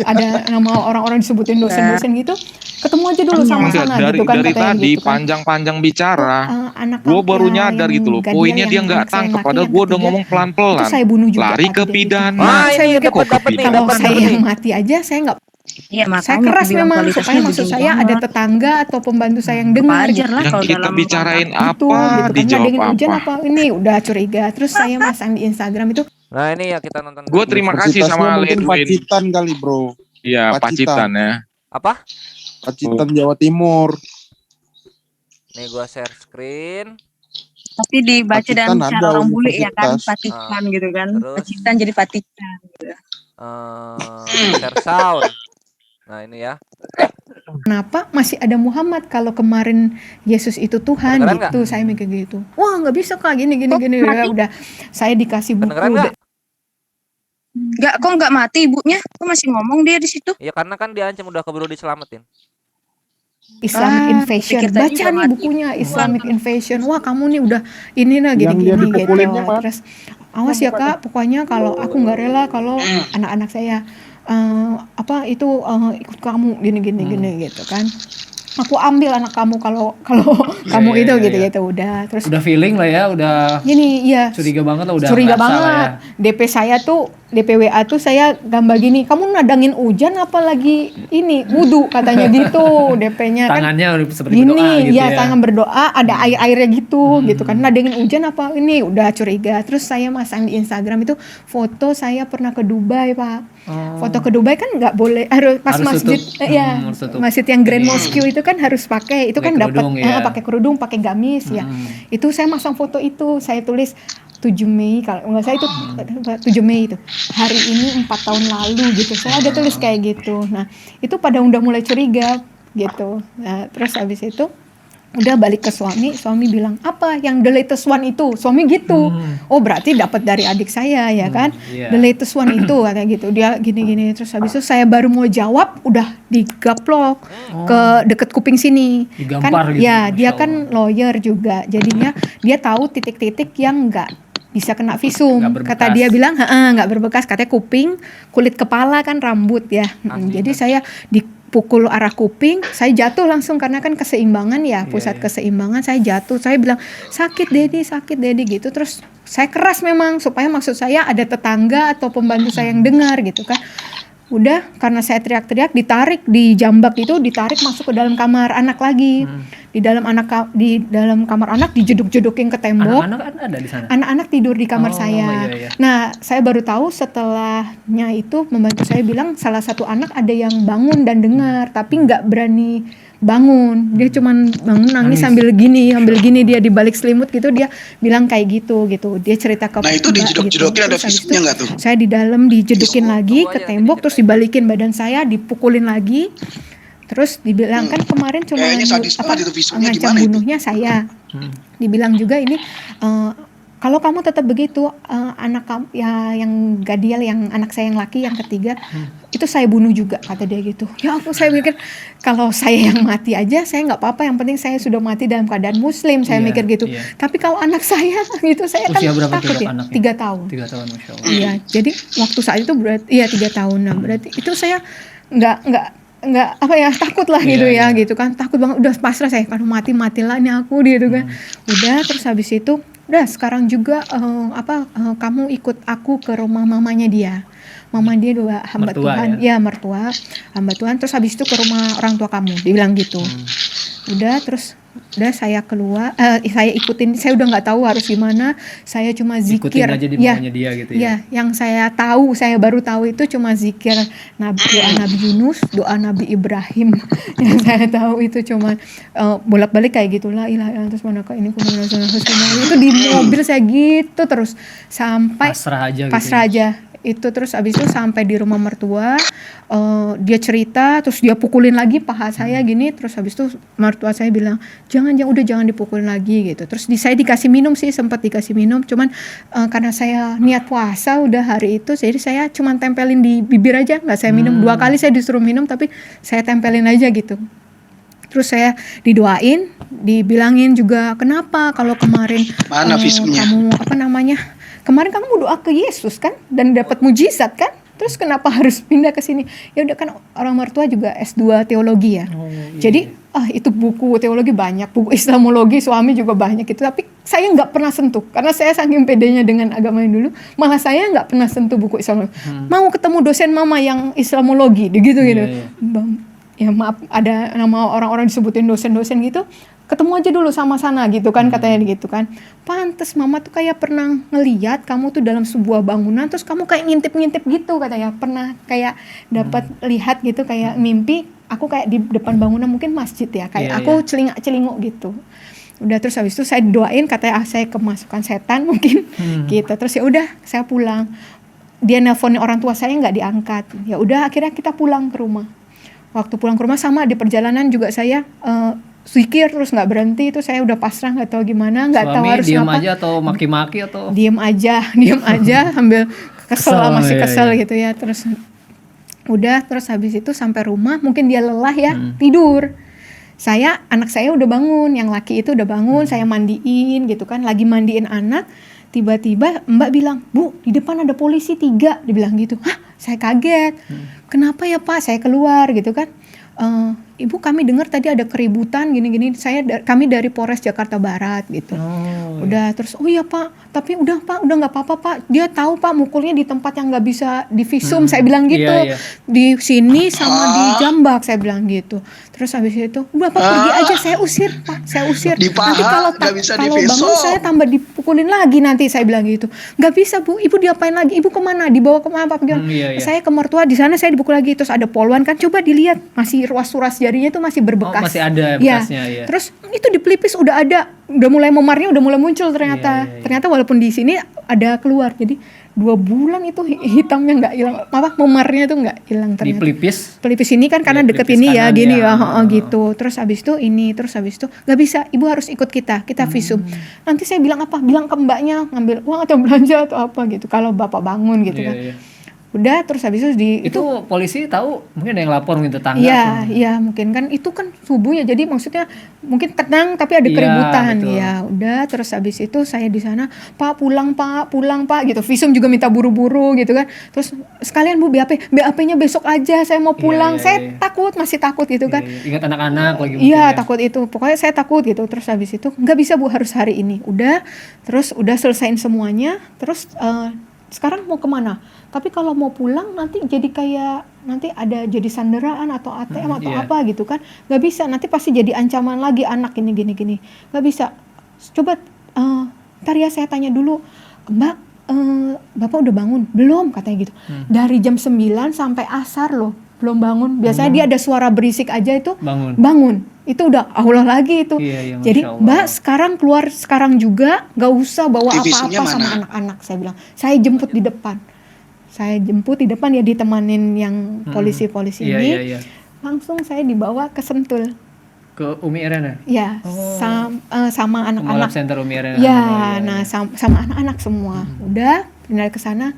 ada nama orang-orang disebutin dosen-dosen gitu. Ketemu aja dulu sama Enggak, sana dari gitu kan dari katanya tadi gitu kan. panjang-panjang bicara. Anak Gue baru ya, nyadar yang gitu loh. Gadiel Poinnya dia yang nggak anak saya yang tangkap. laki Padahal yang gue udah ketiga, ngomong itu pelan-pelan. saya bunuh juga Lari kata ke dia gitu. pidana. Ah, Saya ini mikir, dapat nih, kalau dapat saya nih. yang mati aja saya nggak. Iya, Saya makanya keras aku bilang memang kualitasnya supaya maksud begini saya ada banget. tetangga atau pembantu saya yang dengar Wajar gitu. lah Yang kalau kita dalam bicarain Gitu, apa, gitu kan. dijawab Nadengin hujan apa. apa ini udah curiga. Terus saya masang di Instagram itu Nah, ini ya kita nonton. Gue terima kasih Universitasnya sama mungkin Ledwin. Pacitan kali bro. Iya, Pacitan ya. Apa? Pacitan Jawa Timur. Nih gua share screen. Tapi dibaca Pacitan dan cara ada orang bule ya kan, universitas. Patikan gitu kan. Terus? Pacitan jadi Patikan gitu. Share sound. Nah, ini ya. kenapa masih ada Muhammad kalau kemarin Yesus itu Tuhan Kedengeran gitu. Saya mikir gitu. Wah, nggak bisa Kak gini ya udah saya dikasih buku. Kedengeran nggak? Enggak, kok nggak mati ibunya? Kok masih ngomong dia di situ? Ya karena kan diancam udah keburu diselamatin. Islamic Invasion. pikir tadi Baca udah nih mati. bukunya Islamic Invasion. Wah, kamu nih udah ini nah Yang dia gini-gini gitu. dipukulinnya, Pak. Terus awas ya Kak, pokoknya kalau aku nggak rela kalau anak-anak saya ikut kamu gini gitu kan. Aku ambil anak kamu kalau kamu itu iya, gitu udah. Terus Udah feeling lah ya, udah gini ya curiga banget lah, udah curiga ngerasa lah banget. ya. DP saya tuh DPWA tuh saya gambar gini, kamu nadangin hujan apa lagi ini wudu katanya gitu. DP-nya kan Tangannya udah seperti gini berdoa gitu ya, ya. tangan berdoa ada air-airnya gitu kan. Nadangin hujan apa ini udah curiga. Terus saya masang di Instagram itu foto saya pernah ke Dubai, Pak. Foto ke Dubai kan nggak boleh, harus pas Harus masjid tutup. ya Harus tutup. masjid yang Grand Jadi- Mosque itu kan harus pakai itu Pakai kan dapat kerudung, ya. pakai kerudung, pakai gamis ya. Itu saya masang foto itu, saya tulis 7 Mei kalau nggak saya itu 7 Mei itu hari ini 4 tahun lalu gitu. Saya ada tulis kayak gitu. Nah itu pada udah mulai curiga gitu. Nah terus habis itu udah balik ke suami bilang apa yang the latest one itu, suami gitu. Oh berarti dapat dari adik saya ya kan, iya. the latest one itu katanya gitu. Dia gini terus habis itu saya baru mau jawab udah digaplok ke deket kuping sini. Digampar Kan gitu, ya dia Masya kan lawyer juga, jadinya dia tahu titik-titik yang nggak bisa kena visum. Nggak berbekas. Kata dia bilang nggak berbekas, katanya kuping, kulit kepala kan rambut ya. Jadi saya dipukul arah kuping, saya jatuh langsung karena kan keseimbangan ya, pusat keseimbangan, saya jatuh. Saya bilang sakit Dedi gitu. Terus saya keras memang supaya maksud saya ada tetangga atau pembantu saya yang dengar gitu kan. Udah karena saya teriak-teriak ditarik, dijambak itu, ditarik masuk ke dalam kamar anak lagi. Di dalam kamar anak dijeduk-jedukin ke tembok. Anak-anak kan ada di sana. Anak-anak tidur di kamar Oh, saya. iya. Nah, saya baru tahu setelahnya itu membantu saya bilang salah satu anak ada yang bangun dan dengar, tapi nggak berani bangun. Dia cuman bangun nangis sambil gini dia di balik selimut gitu, dia bilang kayak gitu. Dia cerita ke Nah itu Mbak dijedok-jedokin gitu. ada Terus habis visumnya itu nggak tuh? saya di dalam dijedukin lagi ke tembok, terus dibalikin badan saya, dipukulin lagi. Terus dibilang kan kemarin cuma Kayaknya sadis banget itu visumnya ngancam gimana itu? bunuhnya saya. Dibilang juga ini kalau kamu tetap begitu anak kamu ya yang Gadiel, yang anak saya yang laki yang ketiga itu saya bunuh juga, kata dia gitu. Ya aku saya mikir kalau saya yang mati aja saya nggak apa-apa, yang penting saya sudah mati dalam keadaan muslim, saya Iya, mikir gitu. iya. Tapi kalau anak saya gitu saya kan Usia berapa takut tuh, ya. anaknya? 3 tahun. 3 tahun, Masya Allah. Iya, jadi waktu saat itu berarti 3 tahun. Nah, berarti itu saya nggak apa ya, takut lah gitu Iya, ya iya. gitu kan, takut banget, udah pasrah saya, kalau matilah ini aku gitu kan. Udah terus habis itu udah sekarang juga kamu ikut aku ke rumah mamanya dia. Mama dia dua hamba Mertua Tuhan, ya mertua, hamba Tuhan. Terus habis itu ke rumah orang tua kamu, dia bilang gitu. Udah terus udah saya keluar, saya ikutin, saya udah nggak tahu harus gimana, saya cuma Ikutin zikir. aja di Ya, maunya dia gitu ya, yang saya tahu, saya baru tahu itu cuma zikir doa Nabi Yunus, doa Nabi Ibrahim. Yang saya tahu itu cuma bolak-balik kayak gitulah, ilah terus manakah ini itu di mobil saya gitu terus sampai Pasrah aja gitu. pasrah aja itu. Terus abis itu sampai di rumah mertua, dia cerita, terus dia pukulin lagi paha saya gini, terus habis itu mertua saya bilang jangan dipukulin lagi gitu. Terus saya dikasih minum sih, sempat dikasih minum, cuman karena saya niat puasa udah hari itu, jadi saya cuman tempelin di bibir aja, nggak saya minum. 2 kali saya disuruh minum tapi saya tempelin aja gitu. Terus saya didoain, dibilangin juga kenapa kalau kemarin Mana visumnya? kamu kemarin kamu doa ke Yesus kan dan dapat mujizat kan, terus kenapa harus pindah ke sini? Ya udah kan orang mertua juga S2 teologi ya. Jadi itu buku teologi banyak, buku Islamologi suami juga banyak gitu, tapi saya nggak pernah sentuh karena saya saking pedenya dengan agama yang dulu, malah saya nggak pernah sentuh buku Islamologi. Mau ketemu dosen mama yang Islamologi gitu. Ya maaf, ada nama orang-orang disebutin dosen-dosen gitu, ketemu aja dulu sama sana gitu kan, katanya gitu kan. Pantes mama tuh kayak pernah ngeliat kamu tuh dalam sebuah bangunan, terus kamu kayak ngintip-ngintip gitu katanya, pernah kayak dapat lihat gitu, kayak mimpi aku kayak di depan bangunan mungkin masjid ya, kayak aku celingak-celinguk gitu. Udah terus habis itu saya doain, katanya saya kemasukan setan mungkin gitu. Terus ya udah saya pulang, dia nelponin orang tua saya nggak diangkat. Ya udah akhirnya kita pulang ke rumah. Waktu pulang ke rumah sama di perjalanan juga saya zikir terus nggak berhenti, itu saya udah pasrah, nggak tahu gimana, nggak tahu harus diem apa. aja atau maki-maki atau Diem aja sambil masih kesel gitu ya. Terus udah terus habis itu sampai rumah mungkin dia lelah ya, tidur. Anak saya udah bangun, yang laki itu udah bangun, saya mandiin gitu kan, lagi mandiin anak, tiba-tiba Mbak bilang, "Bu, di depan ada polisi 3," dibilang gitu. Hah, saya kaget. Kenapa ya Pak? Saya keluar gitu kan. Ibu, kami dengar tadi ada keributan gini-gini. Kami dari Polres Jakarta Barat gitu. Udah terus, oh iya Pak, tapi udah Pak, udah nggak apa-apa Pak. Dia tahu Pak mukulnya di tempat yang nggak bisa divisum. Saya bilang gitu. Iya. Di sini sama di Jambak, saya bilang gitu. Terus habis itu, udah Pak pergi aja, saya usir Pak, saya usir. Di paha, Nanti kalau nggak bisa bangun divisum. saya tambah dipukulin lagi nanti, saya bilang gitu. Nggak bisa Bu, Ibu diapain lagi? Ibu kemana? Dibawa kemana Pak? Iya. Saya ke mertua, di sana saya dipukul lagi. Terus ada poluan kan, coba dilihat, masih ruas-ruas jarinya itu masih berbekas. masih ada Ya. bekasnya ya. Terus itu di pelipis udah ada, udah mulai memarnya, udah mulai muncul ternyata. Iya. Ternyata walaupun di sini ada keluar, jadi 2 bulan itu hitamnya nggak hilang, memarnya tuh nggak hilang Di ternyata. pelipis Ini kan karena Iya, deket pelipis ini ya, kanan gini ya. ya, gitu. Terus habis itu nggak bisa, Ibu harus ikut kita visum. Nanti saya bilang apa? Bilang ke mbaknya ngambil uang atau belanja atau apa gitu. Kalau bapak bangun gitu kan. Iya. Udah terus habis itu Itu polisi tahu, mungkin ada yang lapor mungkin tetangga. Iya, mungkin kan itu kan subuhnya, jadi maksudnya mungkin tenang tapi ada Iya, keributan. betul. Ya udah terus habis itu saya di sana, Pak pulang Pak gitu. Visum juga minta buru-buru gitu kan. Terus sekalian Bu BAP-nya besok aja, saya mau pulang. Iya. Saya masih takut gitu kan. Iya. Ingat anak-anak lagi mungkin Iya, ya. takut itu. Pokoknya saya takut gitu. Terus habis itu nggak bisa Bu, harus hari ini. Udah selesaiin semuanya. Terus sekarang mau kemana? Tapi kalau mau pulang nanti jadi nanti ada jadi sanderaan atau ATM atau iya. apa gitu kan. Nggak bisa, nanti pasti jadi ancaman lagi anak gini. Nggak bisa. Coba ntar ya saya tanya dulu, Mbak, Bapak udah bangun? Belum, katanya gitu. Dari jam 9 sampai asar loh, belum bangun. Biasanya dia ada suara berisik aja itu bangun. Itu udah Allah lagi itu. Iya, Jadi Masya Allah. Mbak sekarang keluar sekarang juga, nggak usah bawa Divisinya apa-apa sama mana? anak-anak. Saya bilang, saya jemput di depan. Ya ditemanin yang polisi-polisi ini. Iya. Langsung saya dibawa ke Sentul. Ke Umi Erena. Ya, sama Pembalap anak-anak. Center Umi Erena. Ya, nah sama anak-anak semua. Udah pindah ke sana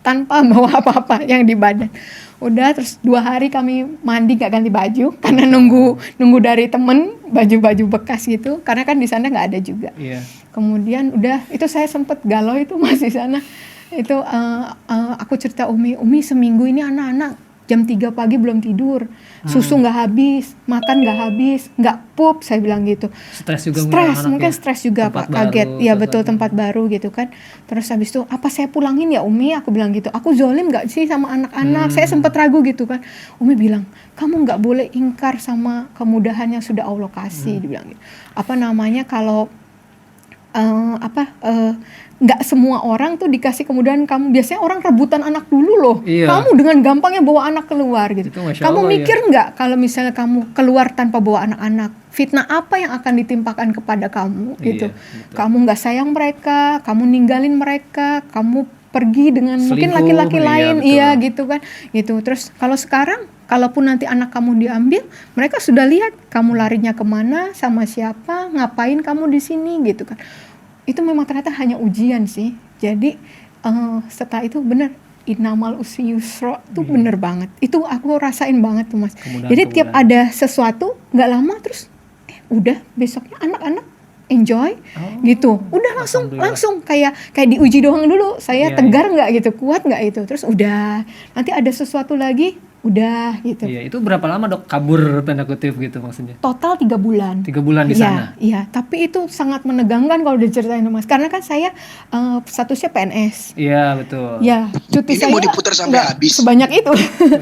tanpa bawa apa-apa yang di badan. Udah terus 2 hari kami mandi gak ganti baju karena nunggu dari temen baju-baju bekas gitu, karena kan di sana nggak ada juga. Iya. Kemudian udah itu saya sempet galau itu masih sana. Itu aku cerita Umi seminggu ini anak-anak jam 3 pagi belum tidur, susu nggak habis, makan nggak habis, nggak pup, saya bilang gitu. Stres juga Mungkin stres juga Tempat Pak, kaget. baru, Ya sesuatu. betul, tempat baru gitu kan. Terus habis itu, apa saya pulangin ya Umi? Aku bilang gitu. Aku zolim nggak sih sama anak-anak? Saya sempat ragu gitu kan. Umi bilang, kamu nggak boleh ingkar sama kemudahan yang sudah Allah kasih. Dibilang gitu. Apa namanya, kalau nggak semua orang tuh dikasih kemudahan kamu. Biasanya orang rebutan anak dulu loh. Iya. Kamu dengan gampangnya bawa anak keluar gitu. Itu Masya Kamu Allah, mikir nggak kalau misalnya kamu keluar tanpa bawa anak-anak, fitnah apa yang akan ditimpakan kepada kamu gitu. Iya, betul. Kamu nggak sayang mereka, kamu ninggalin mereka, kamu pergi dengan mungkin Selingkuh, laki-laki iya, lain, betul. iya gitu kan. Gitu. Terus kalau sekarang, kalaupun nanti anak kamu diambil, mereka sudah lihat kamu larinya kemana, sama siapa, ngapain kamu di sini gitu kan. Itu memang ternyata hanya ujian sih. Jadi setelah itu benar, innamal usri yusra tuh bener banget. Itu aku rasain banget tuh Mas. Jadi tiap ada sesuatu nggak lama terus udah besoknya anak-anak enjoy gitu. Udah langsung kayak diuji doang dulu. Saya Iya, tegar nggak gitu, kuat nggak itu. Terus udah nanti ada sesuatu lagi udah gitu. Iya, itu berapa lama Dok kabur tanda kutip gitu maksudnya? Total 3 bulan. 3 bulan di sana. Iya, tapi itu sangat menegangkan kalau diceritain Mas. Karena kan saya statusnya PNS. Iya, betul. Ya, cuti Ini saya mau diputar sampai nggak habis. sebanyak itu.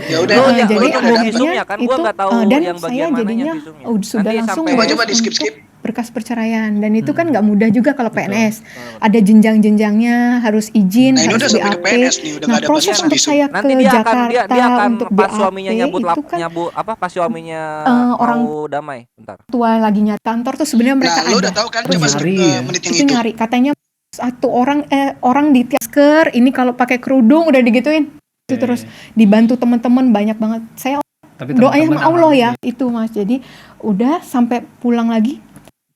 Ya udah, Oh, ya, jadi udah ada dapet. visumnya kan, gua nggak tahu dan yang saya bagian mananya jadinya visumnya. sudah Nanti langsung sampai- Coba di skip. berkas perceraian, dan itu kan nggak mudah juga kalau PNS. Ada jenjang-jenjangnya, harus izin, Nah, ini harus udah sampai ke BAP. PNS nih, udah Nah, nggak ada proses batas untuk visum. saya Nanti ke dia Jakarta akan untuk pas BAP suaminya itu kan pas suaminya orang mau damai. Bentar. tua lagi nyari kantor tuh sebenarnya mereka Nah, lo ada. udah tahu kan, Terus coba skip nyari ke ya. menit yang itu itu. nyari, katanya satu orang di masker ini kalau pakai kerudung udah digituin. Itu terus dibantu teman-teman banyak banget. Saya Tapi doanya teman-teman sama Allah aman ya itu Mas. Jadi udah sampai pulang lagi,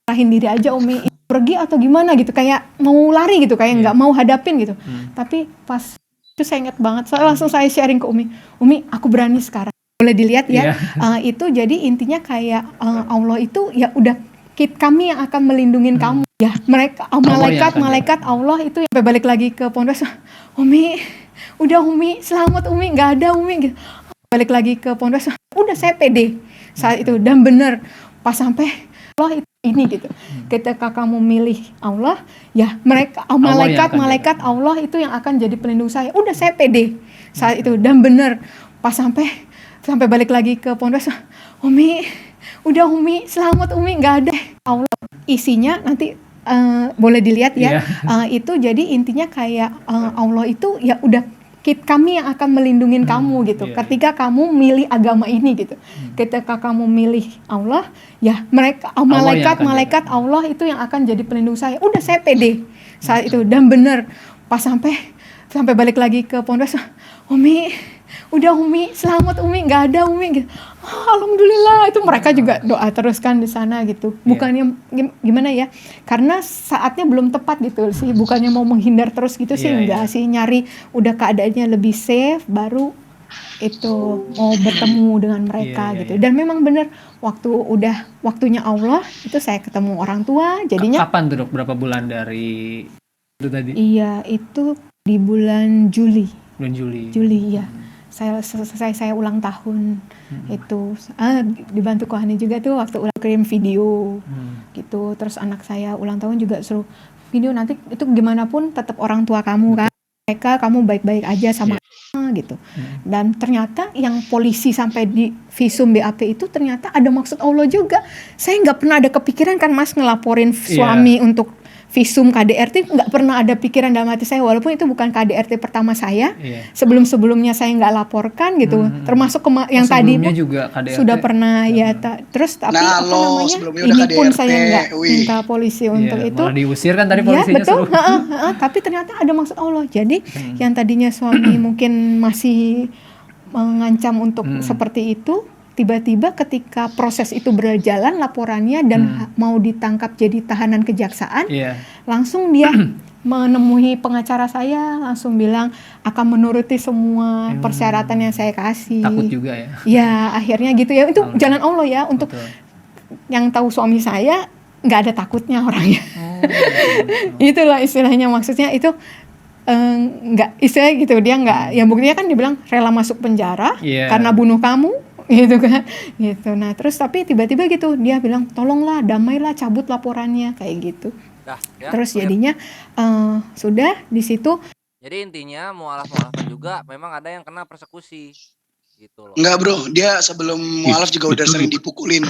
serahin diri aja Umi, pergi atau gimana gitu, kayak mau lari gitu, kayak nggak mau hadapin gitu. Tapi pas itu saya ingat banget, langsung saya sharing ke Umi, aku berani sekarang. Boleh dilihat ya. Itu jadi intinya kayak Allah itu ya udah kami yang akan melindungin kamu ya. Mereka malaikat Allah itu yang sampai balik lagi ke pondok. Umi udah Umi selamat Umi, nggak ada Umi gitu. Balik lagi ke pondok, udah saya pede saat itu, dan bener pas sampai Allah ini gitu. Ketika kamu milih Allah, ya malaikat Allah itu yang akan jadi pelindung saya. Udah saya pede saat itu, dan bener pas sampai balik lagi ke pondok, Umi udah Umi selamat Umi, nggak ada Allah. Isinya nanti boleh dilihat ya. Itu jadi intinya kayak Allah itu ya udah kami yang akan melindungin kamu gitu. Ketika kamu milih agama ini gitu. Ketika kamu milih Allah, ya malaikat Allah itu yang akan jadi pelindung saya. Udah saya pede saat itu, dan bener pas sampai balik lagi ke pondok, Umi udah Umi selamat Umi, nggak ada Umi gitu. Alhamdulillah, itu mereka juga doa terus kan di sana gitu. Bukannya gimana ya, karena saatnya belum tepat gitu sih, bukannya mau menghindar terus gitu sih, enggak sih, nyari udah keadaannya lebih safe baru itu mau bertemu dengan mereka gitu. Dan memang bener waktunya Allah itu saya ketemu orang tua, jadinya Kapan tuh Dok? Berapa bulan dari itu tadi? iya itu di bulan Juli ya. Saya ulang tahun itu dibantu Kohani juga tuh waktu ulang kirim video gitu. Terus anak saya ulang tahun juga suruh video, nanti itu gimana pun tetap orang tua kamu kan, mereka kamu baik-baik aja sama gitu. Dan ternyata yang polisi sampai di visum BAP itu ternyata ada maksud Allah juga. Saya nggak pernah ada kepikiran kan Mas ngelaporin suami untuk visum KDRT, nggak pernah ada pikiran dalam hati saya, walaupun itu bukan KDRT pertama saya. Sebelum-sebelumnya saya nggak laporkan gitu, termasuk yang tadi juga KDRT sudah pernah ya. Terus tapi apa namanya, ini pun saya nggak minta polisi untuk itu. Malah diusir kan tadi polisinya. Ya betul, tapi ternyata ada maksud Allah. Jadi yang tadinya suami mungkin masih mengancam untuk seperti itu, tiba-tiba ketika proses itu berjalan laporannya dan mau ditangkap jadi tahanan kejaksaan, langsung dia menemui pengacara saya, langsung bilang akan menuruti semua persyaratan yang saya kasih. Takut juga ya. Ya akhirnya gitu ya, itu jalan Allah ya. Untuk yang tahu suami saya nggak ada takutnya orangnya. Itulah istilahnya, maksudnya itu nggak istilahnya gitu, dia nggak, ya buktinya kan dibilang rela masuk penjara Iya. karena bunuh kamu gitu kan, gitu. Nah terus tapi tiba-tiba gitu dia bilang tolonglah, damailah, cabut laporannya kayak gitu. Dah, ya, Terus clear. jadinya sudah di situ. Jadi intinya mualaf-mualafan juga memang ada yang kena persekusi gitu loh. Enggak bro, dia sebelum mualaf juga udah Betul. sering dipukulin.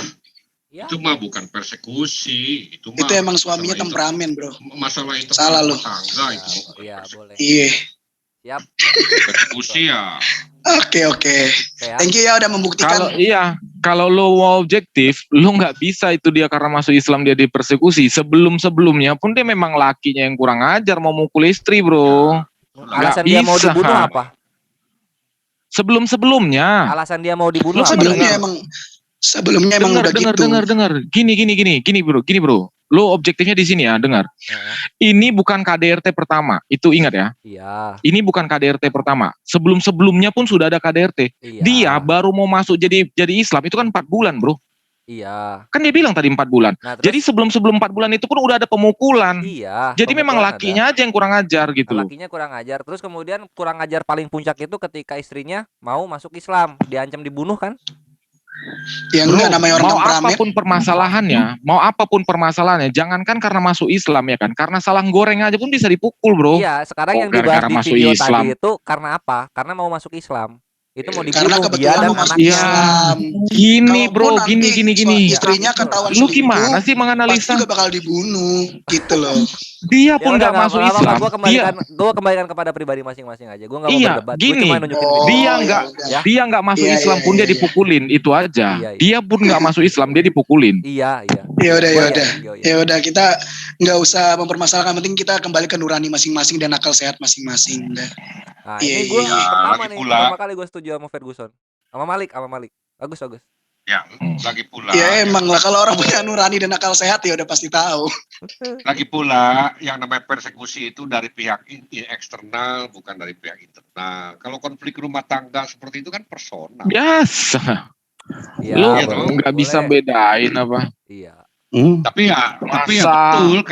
Ya, Itu mah bukan persekusi, itu mah Itu emang suaminya masalah temperamen bro. masalah itu Salah lu. tangga ya, itu. iya boleh. Iya. Siap. Persekusi ya. Oke. Oke ya. Thank you ya udah membuktikan. Kalau lo mau objektif, lo nggak bisa itu dia karena masuk Islam dia dipersekusi. Sebelumnya pun dia memang lakinya yang kurang ajar mau mukul istri, bro. Alasan dia mau bisa. dibunuh apa? Sebelumnya. Alasan dia mau dibunuh apa? Sebelumnya emang udah gitu. Dengar. Gini bro. Lo objektifnya di sini ya, dengar. Ini bukan KDRT pertama, itu ingat ya. Iya. Ini bukan KDRT pertama. Sebelumnya pun sudah ada KDRT. Iya. Dia baru mau masuk jadi Islam itu kan 4 bulan, bro. Iya. Kan dia bilang tadi 4 bulan. Nah, terus, jadi sebelum 4 bulan itu pun udah ada pemukulan. Iya. Jadi memang lakinya aja yang kurang ajar gitu loh. Lakinya kurang ajar. Terus kemudian kurang ajar paling puncak itu ketika istrinya mau masuk Islam, diancam dibunuh kan? Ya enggak, namanya orang temperamen. Mau apapun permasalahannya, jangankan karena masuk Islam ya kan, karena salah goreng aja pun bisa dipukul, bro. Iya, sekarang yang dibahas di video tadi itu karena apa? Karena mau masuk Islam. Itu mau dibunuh dia dan anaknya. Gini bro, gini. Istrinya ketahuan lu gimana sih menganalisa? Pasti juga bakal dibunuh, gitu loh. Dia pun nggak masuk Islam. Gue kembalikan kepada pribadi masing-masing aja. Gue nggak mau berdebat. Gini, dia nggak masuk Islam pun dia dipukulin, itu aja. Dia pun nggak masuk Islam, dia dipukulin. Iya. Ya udah kita nggak usah mempermasalahkan, penting kita kembali ke nurani masing-masing dan akal sehat masing-masing. Nah, ini gue pertama kali gue setuju sama Ferguson, sama Malik. Bagus. Ya, lagi pula. Ya emang lah, kalau orang punya nurani dan akal sehat ya udah pasti tahu. Lagi pula yang namanya persekusi itu dari pihak eksternal, bukan dari pihak internal. Kalau konflik rumah tangga seperti itu kan personal. Biasa. Ya, lu nggak bisa bedain apa. Iya. Tapi ya betul,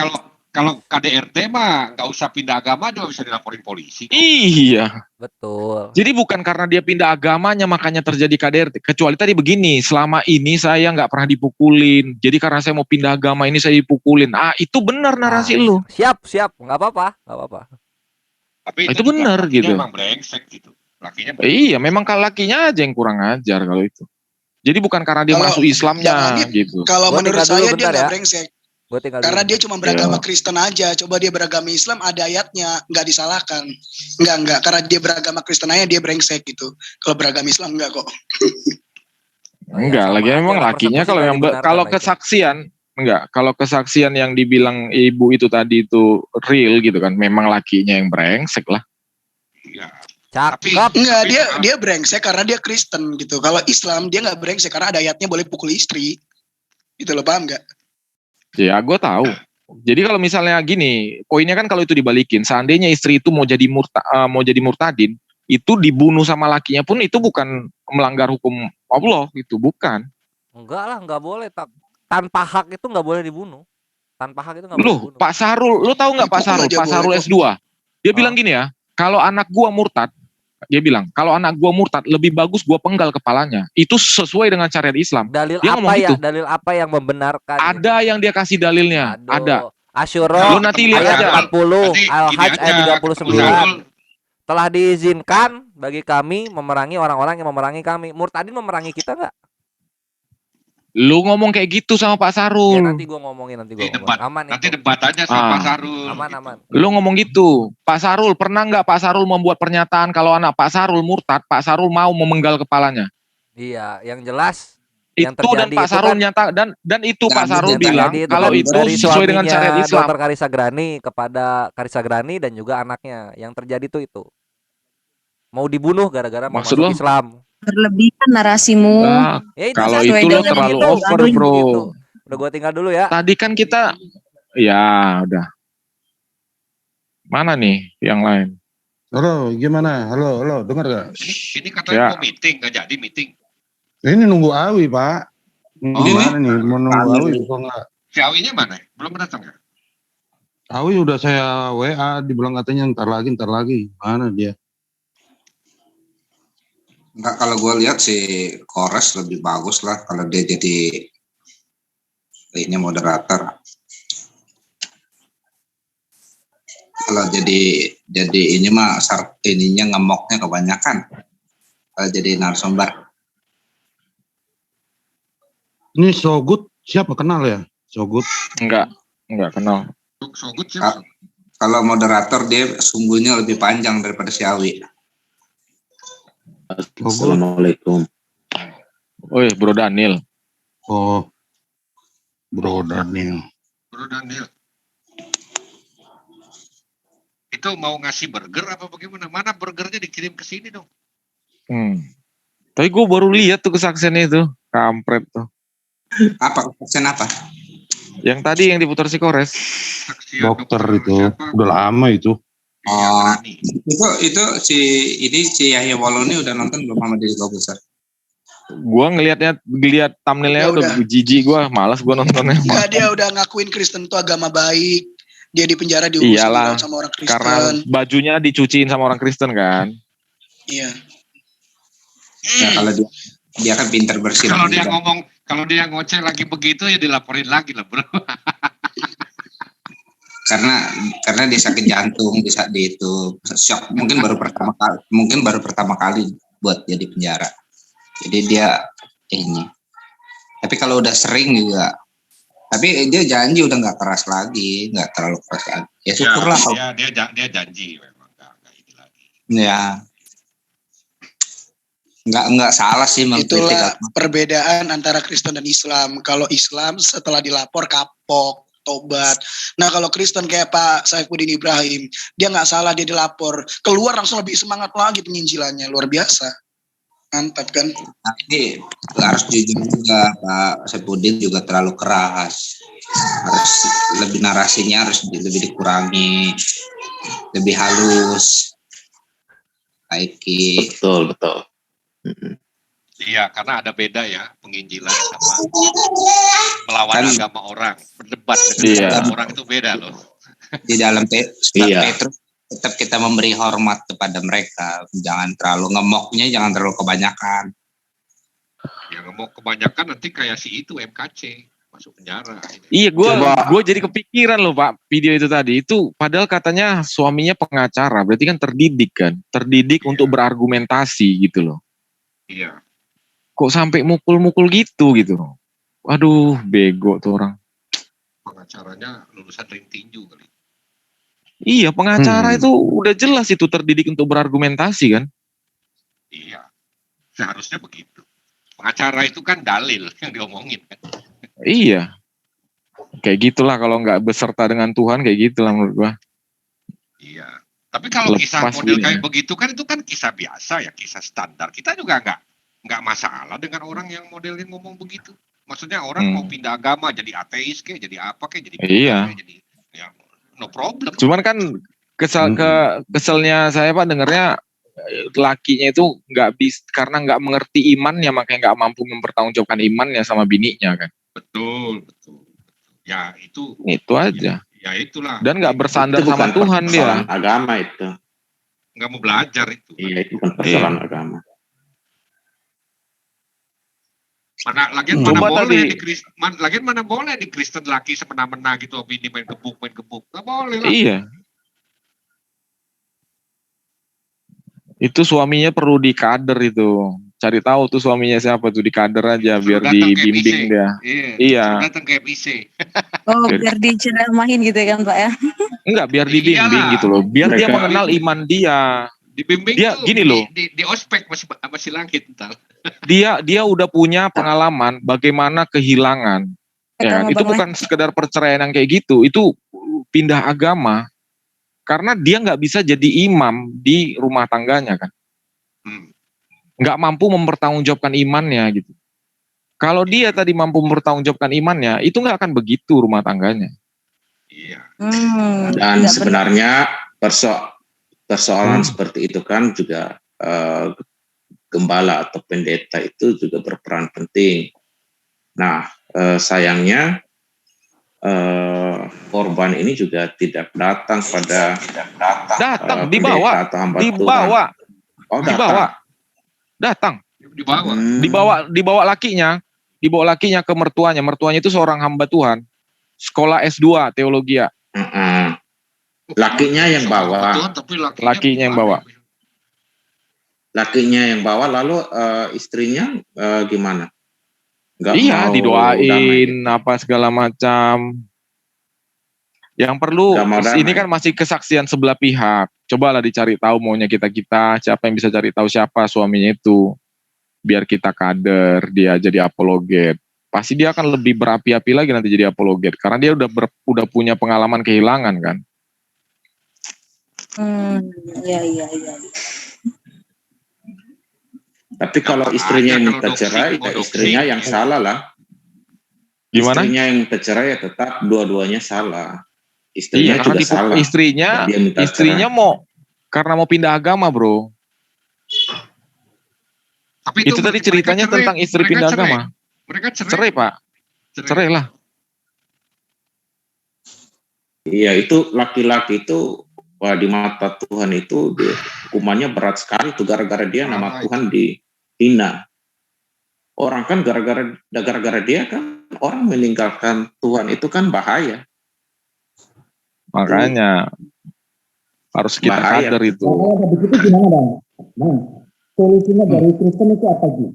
kalau KDRT mah nggak usah pindah agama juga bisa dilaporin polisi. Iya. Betul. Jadi bukan karena dia pindah agamanya makanya terjadi KDRT. Kecuali tadi begini, selama ini saya nggak pernah dipukulin. Jadi karena saya mau pindah agama ini saya dipukulin. Itu benar narasi lu. Siap, nggak apa-apa. Tapi itu benar gitu. Memang brengsek gitu. Lakinya iya, memang kalau lakinya aja yang kurang ajar kalau itu. Jadi bukan karena dia masuk Islamnya gitu. Kalau menurut saya dia nggak brengsek. Karena dia cuma beragama Iya. Kristen aja. Coba dia beragama Islam, ada ayatnya, nggak disalahkan. Enggak. Karena dia beragama Kristen aja dia brengsek gitu. Kalau beragama Islam enggak kok. Enggak, lagi memang lakinya kalau kesaksian kalau kesaksian yang dibilang ibu itu tadi itu real gitu kan, memang lakinya yang brengsek lah. Iya. Cakep. Enggak, dia brengsek karena dia Kristen gitu. Kalau Islam dia nggak brengsek karena ada ayatnya boleh pukul istri. Gitu loh, paham nggak? Ya, gue tahu. Jadi kalau misalnya gini, poinnya kan kalau itu dibalikin, seandainya istri itu mau jadi murtadin, itu dibunuh sama lakinya pun itu bukan melanggar hukum Allah, itu bukan. Enggak lah, nggak boleh. Tanpa hak itu nggak boleh dibunuh. Tanpa hak itu nggak boleh dibunuh. Pak Sarul, lu tahu nggak Pak Sarul S2? Dia bilang gini ya, kalau anak gua murtad, dia bilang, kalau anak gua murtad lebih bagus gua penggal kepalanya. Itu sesuai dengan syariat Islam. Dalil dia apa ya? Gitu. Dalil apa yang membenarkan? Ada yang dia kasih dalilnya. Ada. Asyura lu nanti lihat ayat aja. 40, Al-Hajj ayat 39. Telah diizinkan bagi kami memerangi orang-orang yang memerangi kami. Murtadin memerangi kita nggak? Lu ngomong kayak gitu sama Pak Sarul. Ya, nanti gua ngomongin. Aman nanti debat aja sama Pak Sarul. Aman. Lu ngomong gitu. Pak Sarul, pernah nggak Pak Sarul membuat pernyataan kalau anak Pak Sarul murtad, Pak Sarul mau memenggal kepalanya? Iya, yang jelas itu yang terjadi dan Pak Sarul kan, nyata dan itu Pak Sarul bilang kalau itu sesuai dengan syariat Islam. Dr. Karissa Grani kepada Karissa Grani dan juga anaknya. Yang terjadi itu. Mau dibunuh gara-gara mau masuk Islam. Berlebihan narasimu. Kalau itu lo terlalu over, bro. Gitu. Udah gue tinggal dulu ya. Tadi kan kita, ya udah. Mana nih yang lain? Halo, gimana? Halo, dengar gak? Ini katanya mau meeting, nggak jadi meeting. Ini nunggu Awi, Pak. Gimana nih? Mau nunggu Awi kok nggak? Si Awinya mana? Belum datang ya? Awi udah saya WA, dibilang katanya ntar lagi. Mana dia? Enggak, kalau gue lihat si Kores lebih bagus lah kalau dia jadi ini moderator. Kalau jadi ini mah ininya ngemoknya kebanyakan. Kalau jadi narasumber. Ini Sogut siapa kenal ya? Sogut? Enggak kenal. Sogut siapa? Kalau moderator dia sungguhnya lebih panjang daripada si Awi. Assalamualaikum. Oi, Bro Daniel. Oh, Bro Daniel. Itu mau ngasih burger apa bagaimana? Mana burgernya dikirim ke sini dong? Tapi gue baru lihat tuh kesaksiannya itu, kampret tuh. Apa kesaksian apa? Yang tadi yang diputar si Kores. Dokter itu udah lama itu. Oh, itu si Yahya Waloni udah nonton belum sama Deddy Corbuzier? Gua ngelihat thumbnailnya udah jijik, gua malas gua nontonnya. Enggak, dia udah ngakuin Kristen itu agama baik. Dia di penjara diurusin sama orang Kristen. Karena bajunya dicuciin sama orang Kristen kan. Iya. Ya, kalau dia kan pintar bersih. Kalau dia ngoceh lagi begitu ya dilaporin lagi lah, Bro. karena dia sakit jantung di saat itu shock, mungkin baru pertama kali buat dia di penjara. Jadi dia ini. Tapi kalau udah sering juga, tapi dia janji udah nggak keras lagi, nggak terlalu keras lagi. Ya syukurlah. Dia janji memang nggak ini lagi. Ya. Nggak salah sih mengkritik. Itulah perbedaan antara Kristen dan Islam. Kalau Islam setelah dilapor kapok, tobat. Nah kalau Kristen kayak Pak Saifuddin Ibrahim, dia nggak salah, dia dilapor, keluar langsung lebih semangat lagi penginjilannya, luar biasa. Mantap kan? Tapi harus jujur juga, Pak Saifuddin juga terlalu keras. Harus lebih narasinya harus lebih dikurangi, lebih halus. Baiki. Betul. Iya, karena ada beda ya penginjilan sama melawan agama orang, berdebat dengan orang itu beda loh. Di dalam Petrus tetap kita memberi hormat kepada mereka, jangan terlalu ngemoknya, jangan terlalu kebanyakan. Ya ngemok kebanyakan nanti kayak si itu MKC masuk penjara. Iya, gue jadi kepikiran loh Pak, video itu tadi itu padahal katanya suaminya pengacara, berarti kan terdidik untuk berargumentasi gitu loh. Iya. Kok sampai mukul-mukul gitu. Aduh, bego tuh orang. Pengacaranya lulusan ring tinju kali. Iya, pengacara itu udah jelas itu terdidik untuk berargumentasi kan? Iya. Seharusnya begitu. Pengacara itu kan dalil yang diomongin kan. Iya. Kayak gitulah kalau nggak beserta dengan Tuhan kayak gitulah menurut gua. Iya. Tapi kalau kisah model kayak begitu kan itu kan kisah biasa ya, kisah standar. Kita juga nggak masalah dengan orang yang modelnya ngomong begitu. Maksudnya orang mau pindah agama jadi ateis kayak jadi apa kayak jadi jadi ya no problem. Cuman kan keselnya saya Pak dengarnya lakinya itu nggak bisa karena nggak mengerti imannya makanya nggak mampu mempertanggungjawabkan imannya sama bininya kan. Betul. Ya itu aja. Ya itulah. Dan nggak bersandar sama Tuhan dia. Agama itu. Nggak mau belajar itu. Iya, itu bukan persoalan agama. Mana boleh di Kristen laki semena-mena gitu, bini main gebuk. Nggak boleh lah. Iya. Itu suaminya perlu dikader itu. Cari tahu tuh suaminya siapa tuh, dikader aja biar dibimbing dia. Iya. Datang ke FIC. Oh, biar diceramahin gitu kan Pak ya? Enggak, biar dibimbing gitu loh. Biar dia mengenal iman dia. Dibimbing dia tuh, gini loh. Di ospek masih langit entar. Dia udah punya pengalaman bagaimana kehilangan. Ya, itu bukan sekedar perceraian yang kayak gitu, itu pindah agama. Karena dia nggak bisa jadi imam di rumah tangganya kan. Nggak mampu mempertanggungjawabkan imannya gitu. Kalau dia tadi mampu mempertanggungjawabkan imannya, itu nggak akan begitu rumah tangganya. Iya. Dan sebenarnya persoalan seperti itu kan juga gembala atau pendeta itu juga berperan penting. Nah, sayangnya korban ini juga tidak datang pada Datang, pendeta dibawa, atau hamba Tuhan. dibawa, Oh, datang. Dibawa. Dibawa lakinya ke mertuanya. Mertuanya itu seorang hamba Tuhan. Sekolah S2 teologi. Lakinya yang bawa. Tuhan, tapi Lakinya yang bawa. Lakinya yang bawa, lalu istrinya gimana? Nggak Iya, mau didoain damai. apa segala macam. Yang perlu Nggak mau damai. ini kan masih kesaksian sebelah pihak. Cobalah dicari tahu maunya kita, siapa yang bisa cari tahu siapa suaminya itu. Biar kita kader, dia jadi apologet. Pasti dia akan lebih berapi-api lagi nanti jadi apologet karena dia udah punya pengalaman kehilangan kan. Iya. Tapi kalau istrinya yang minta cerai, ya istrinya yang salah lah. Gimana? Istrinya yang minta cerai ya tetap dua-duanya salah. Iya, Istrinya karena juga salah. Dia minta istrinya cerai. mau pindah agama, bro. Tapi Itu tadi ceritanya mereka cerai, tentang istri mereka pindah cerai. agama. Mereka cerai. Cerai, Pak. Cerai lah. Iya, itu laki-laki itu di mata Tuhan itu hukumannya berat sekali tuh gara-gara dia nama Tuhan dihina. Orang kan gara-gara dia kan orang meninggalkan Tuhan itu kan bahaya. Makanya harus kita Bahaya. sadar itu. Kalau begitu gimana Bang? Bang, solusinya dari Kristen itu apa sih?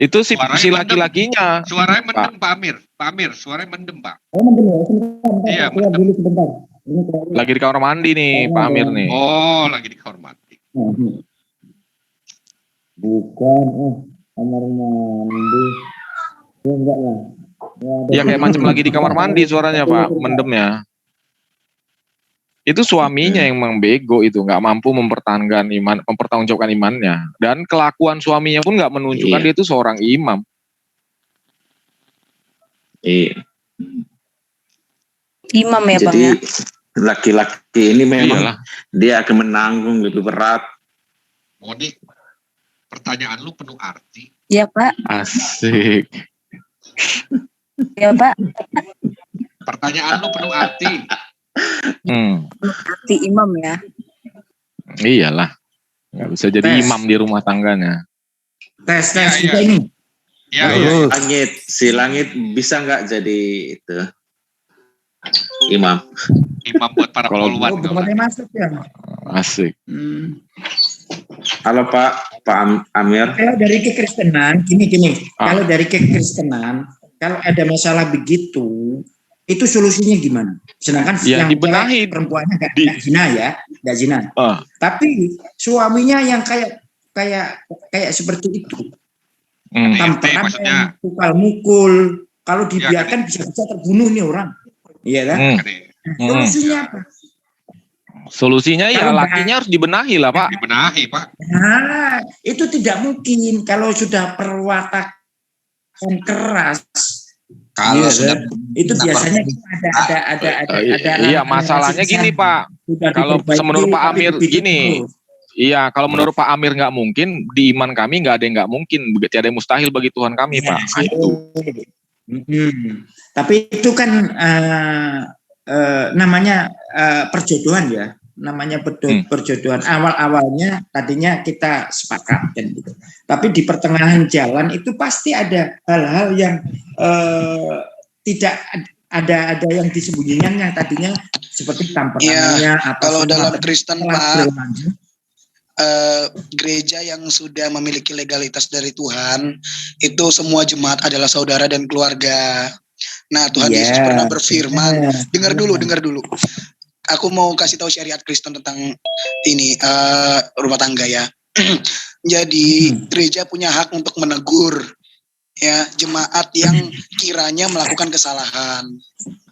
Itu si Suaranya laki-lakinya. Suaranya mendem, Pak Amir, suaranya mendem, Pak. Oh, mendem ya? Sebentar, Iya, keluar dulu sebentar. Ini keluar. Lagi di kamar mandi nih, Pak Amir nih. Oh, lagi di kamar mandi. Bukan, kamar mandi. Ya enggak lah. Ya kayak macam lagi di kamar mandi suaranya, Pak, mendemnya. Itu suaminya yang memang bego itu, nggak mampu mempertanggungjawabkan imannya. Dan kelakuan suaminya pun nggak menunjukkan dia itu seorang imam. Iya. Imam ya Bang Jadi ya. laki-laki ini memang Iyalah. dia akan menanggung lebih berat. Monik, pertanyaan lu penuh arti. Iya Pak. Asik. Ya Pak. Pertanyaan lu penuh arti. Arti imam ya. Iyalah. Nggak bisa jadi imam di rumah tangganya. Tes kita ini. Iya. Si langit bisa nggak jadi itu imam? Imam buat para poluan. Boleh masuk ya. Asik. Halo Pak Amir. Kalau dari kekristenan, gini. Kalau dari kekristenan, kalau ada masalah begitu, itu solusinya gimana? Sedangkan Ya, yang dibenahi. perempuannya nggak zina ya, nggak zina. Tapi suaminya yang kayak seperti itu, temperamen, pukul mukul. Kalau dibiarkan bisa terbunuh nih orang, iya kan? Solusinya apa? Solusinya ya Kalau lakinya harus dibenahi lah, Pak. Dibenahi, Pak. Nah, itu tidak mungkin kalau sudah perwatakan keras. Kalau sudah itu biasanya ada iya, masalahnya gini, Pak. Kalau menurut Pak Amir gini. Iya, kalau menurut Pak Amir nggak mungkin, di iman kami nggak ada yang nggak mungkin, tidak ada yang mustahil bagi Tuhan kami, Pak. Nah, itu. Tapi itu kan namanya perjodohan ya, namanya perjodohan. Awal-awalnya tadinya kita sepakat kan gitu. Tapi di pertengahan jalan itu pasti ada hal-hal yang tidak ada yang disembunyikan yang tadinya seperti tampilannya atau kalau dalam Kristen Pak, gereja yang sudah memiliki legalitas dari Tuhan itu semua jemaat adalah saudara dan keluarga. Nah, Tuhan Yesus pernah berfirman, dengar dulu. Aku mau kasih tahu syariat Kristen tentang ini rumah tangga ya. Jadi gereja punya hak untuk menegur ya jemaat yang kiranya melakukan kesalahan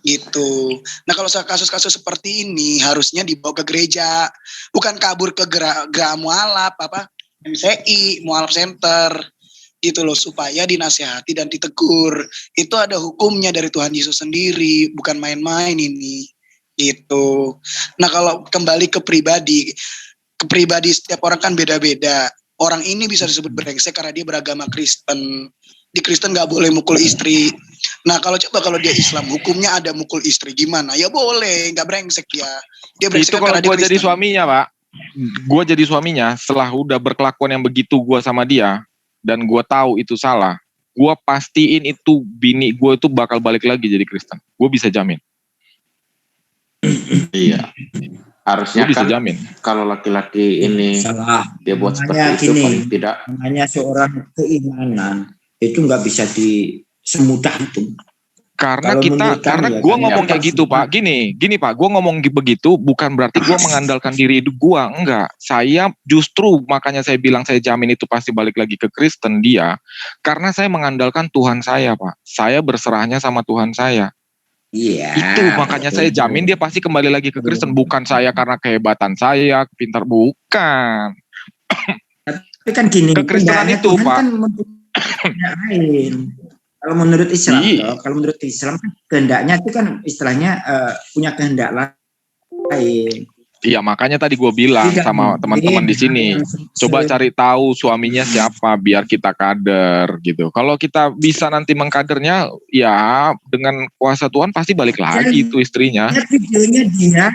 gitu. Nah, kalau kasus-kasus seperti ini harusnya dibawa ke gereja, bukan kabur ke gerak mualaf MCI, mualaf center gitu loh, supaya dinasihati dan ditegur. Itu ada hukumnya dari Tuhan Yesus sendiri, bukan main-main ini gitu. Nah, kalau kembali ke pribadi setiap orang kan beda-beda. Orang ini bisa disebut brengsek karena dia beragama Kristen. Di Kristen nggak boleh mukul istri, Nah kalau dia Islam, hukumnya ada mukul istri gimana? Ya boleh, nggak brengsek dia. Dia brengsek Itu kalau karena dia gue jadi Kristen. suaminya, Pak. Gue jadi suaminya setelah udah berkelakuan yang begitu gue sama dia dan gue tahu itu salah, gue pastiin itu bini gue itu bakal balik lagi jadi Kristen. Gue bisa jamin. Iya. Harusnya Gue bisa kan jamin. kalau laki-laki ini Salah. dia buat Namanya seperti itu gini, paling tidak. namanya seorang keimanan itu nggak bisa semudah itu. Karena Kalau kita, menurut karena kami ya, gue kami ngomong akan kayak gitu Pak, gini Pak, gue ngomong begitu bukan berarti gue mengandalkan diri gue, enggak. Saya justru makanya saya bilang saya jamin itu pasti balik lagi ke Kristen dia, karena saya mengandalkan Tuhan saya Pak. Saya berserahnya sama Tuhan saya. Iya. Itu makanya saya jamin dia pasti kembali lagi ke Kristen, bukan saya karena kehebatan saya, pintar, bukan. Tapi kan gini, Kekristenan itu Tuhan Pak. kan kehendak lain. Kalau menurut Islam, kalau menurut Islam kehendaknya itu kan istilahnya punya kehendak lain. Iya makanya tadi gue bilang sama teman-teman di sini, coba cari tahu suaminya siapa biar kita kader gitu. Kalau kita bisa nanti mengkadernya, ya dengan kuasa Tuhan pasti balik lagi itu istrinya. Videonya dia,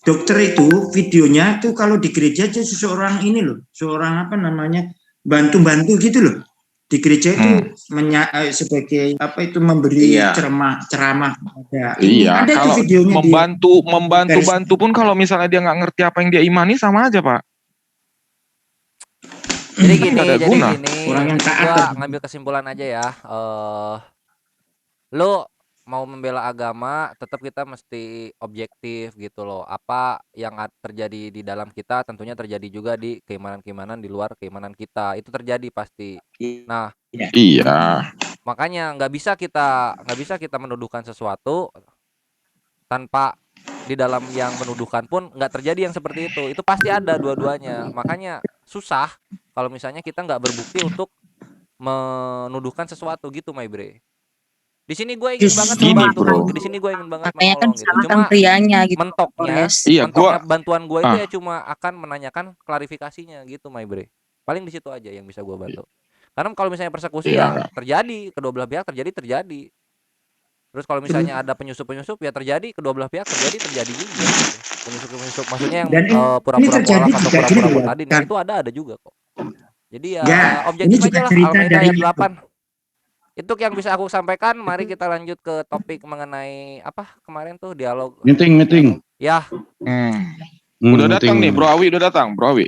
dokter itu videonya tuh kalau di gereja aja seseorang ini loh, seorang apa namanya bantu-bantu gitu loh. Di gereja itu sebagai apa itu memberi ceramah ada. Iya, ada kalau videonya membantu pun kalau misalnya dia nggak ngerti apa yang dia imani sama aja Pak. Jadi gini, orang yang taat gua ngambil kesimpulan aja ya. Lo mau membela agama, tetap kita mesti objektif gitu loh. Apa yang terjadi di dalam kita tentunya terjadi juga di keimanan-keimanan di luar keimanan kita. Itu terjadi pasti. Nah, iya. Makanya nggak bisa kita menuduhkan sesuatu tanpa di dalam yang menuduhkan pun nggak terjadi yang seperti itu. Itu pasti ada dua-duanya. Makanya susah kalau misalnya kita nggak berbukti untuk menuduhkan sesuatu gitu, my bre. Di sini gue ingin banget membantu, di sini gue ingin banget menolong gitu. Cuma prianya gitu. Mentoknya bantuan gue itu ya cuma akan menanyakan klarifikasinya gitu, my bre. Paling di situ aja yang bisa gue bantu. Karena kalau misalnya persekusi ya terjadi, kedua belah pihak terjadi. Terus kalau misalnya ada penyusup ya terjadi, kedua belah pihak terjadi juga. Penyusup maksudnya yang pura-pura mualaf atau pura-pura tadi, nah itu ada juga kok. Jadi ya objektif aja lah. Al-Maidah ayat 8. Itu yang bisa aku sampaikan. Mari kita lanjut ke topik mengenai apa kemarin tuh dialog. Meeting. Ya. Udah datang nih, Bro Awi udah datang, Bro Awi.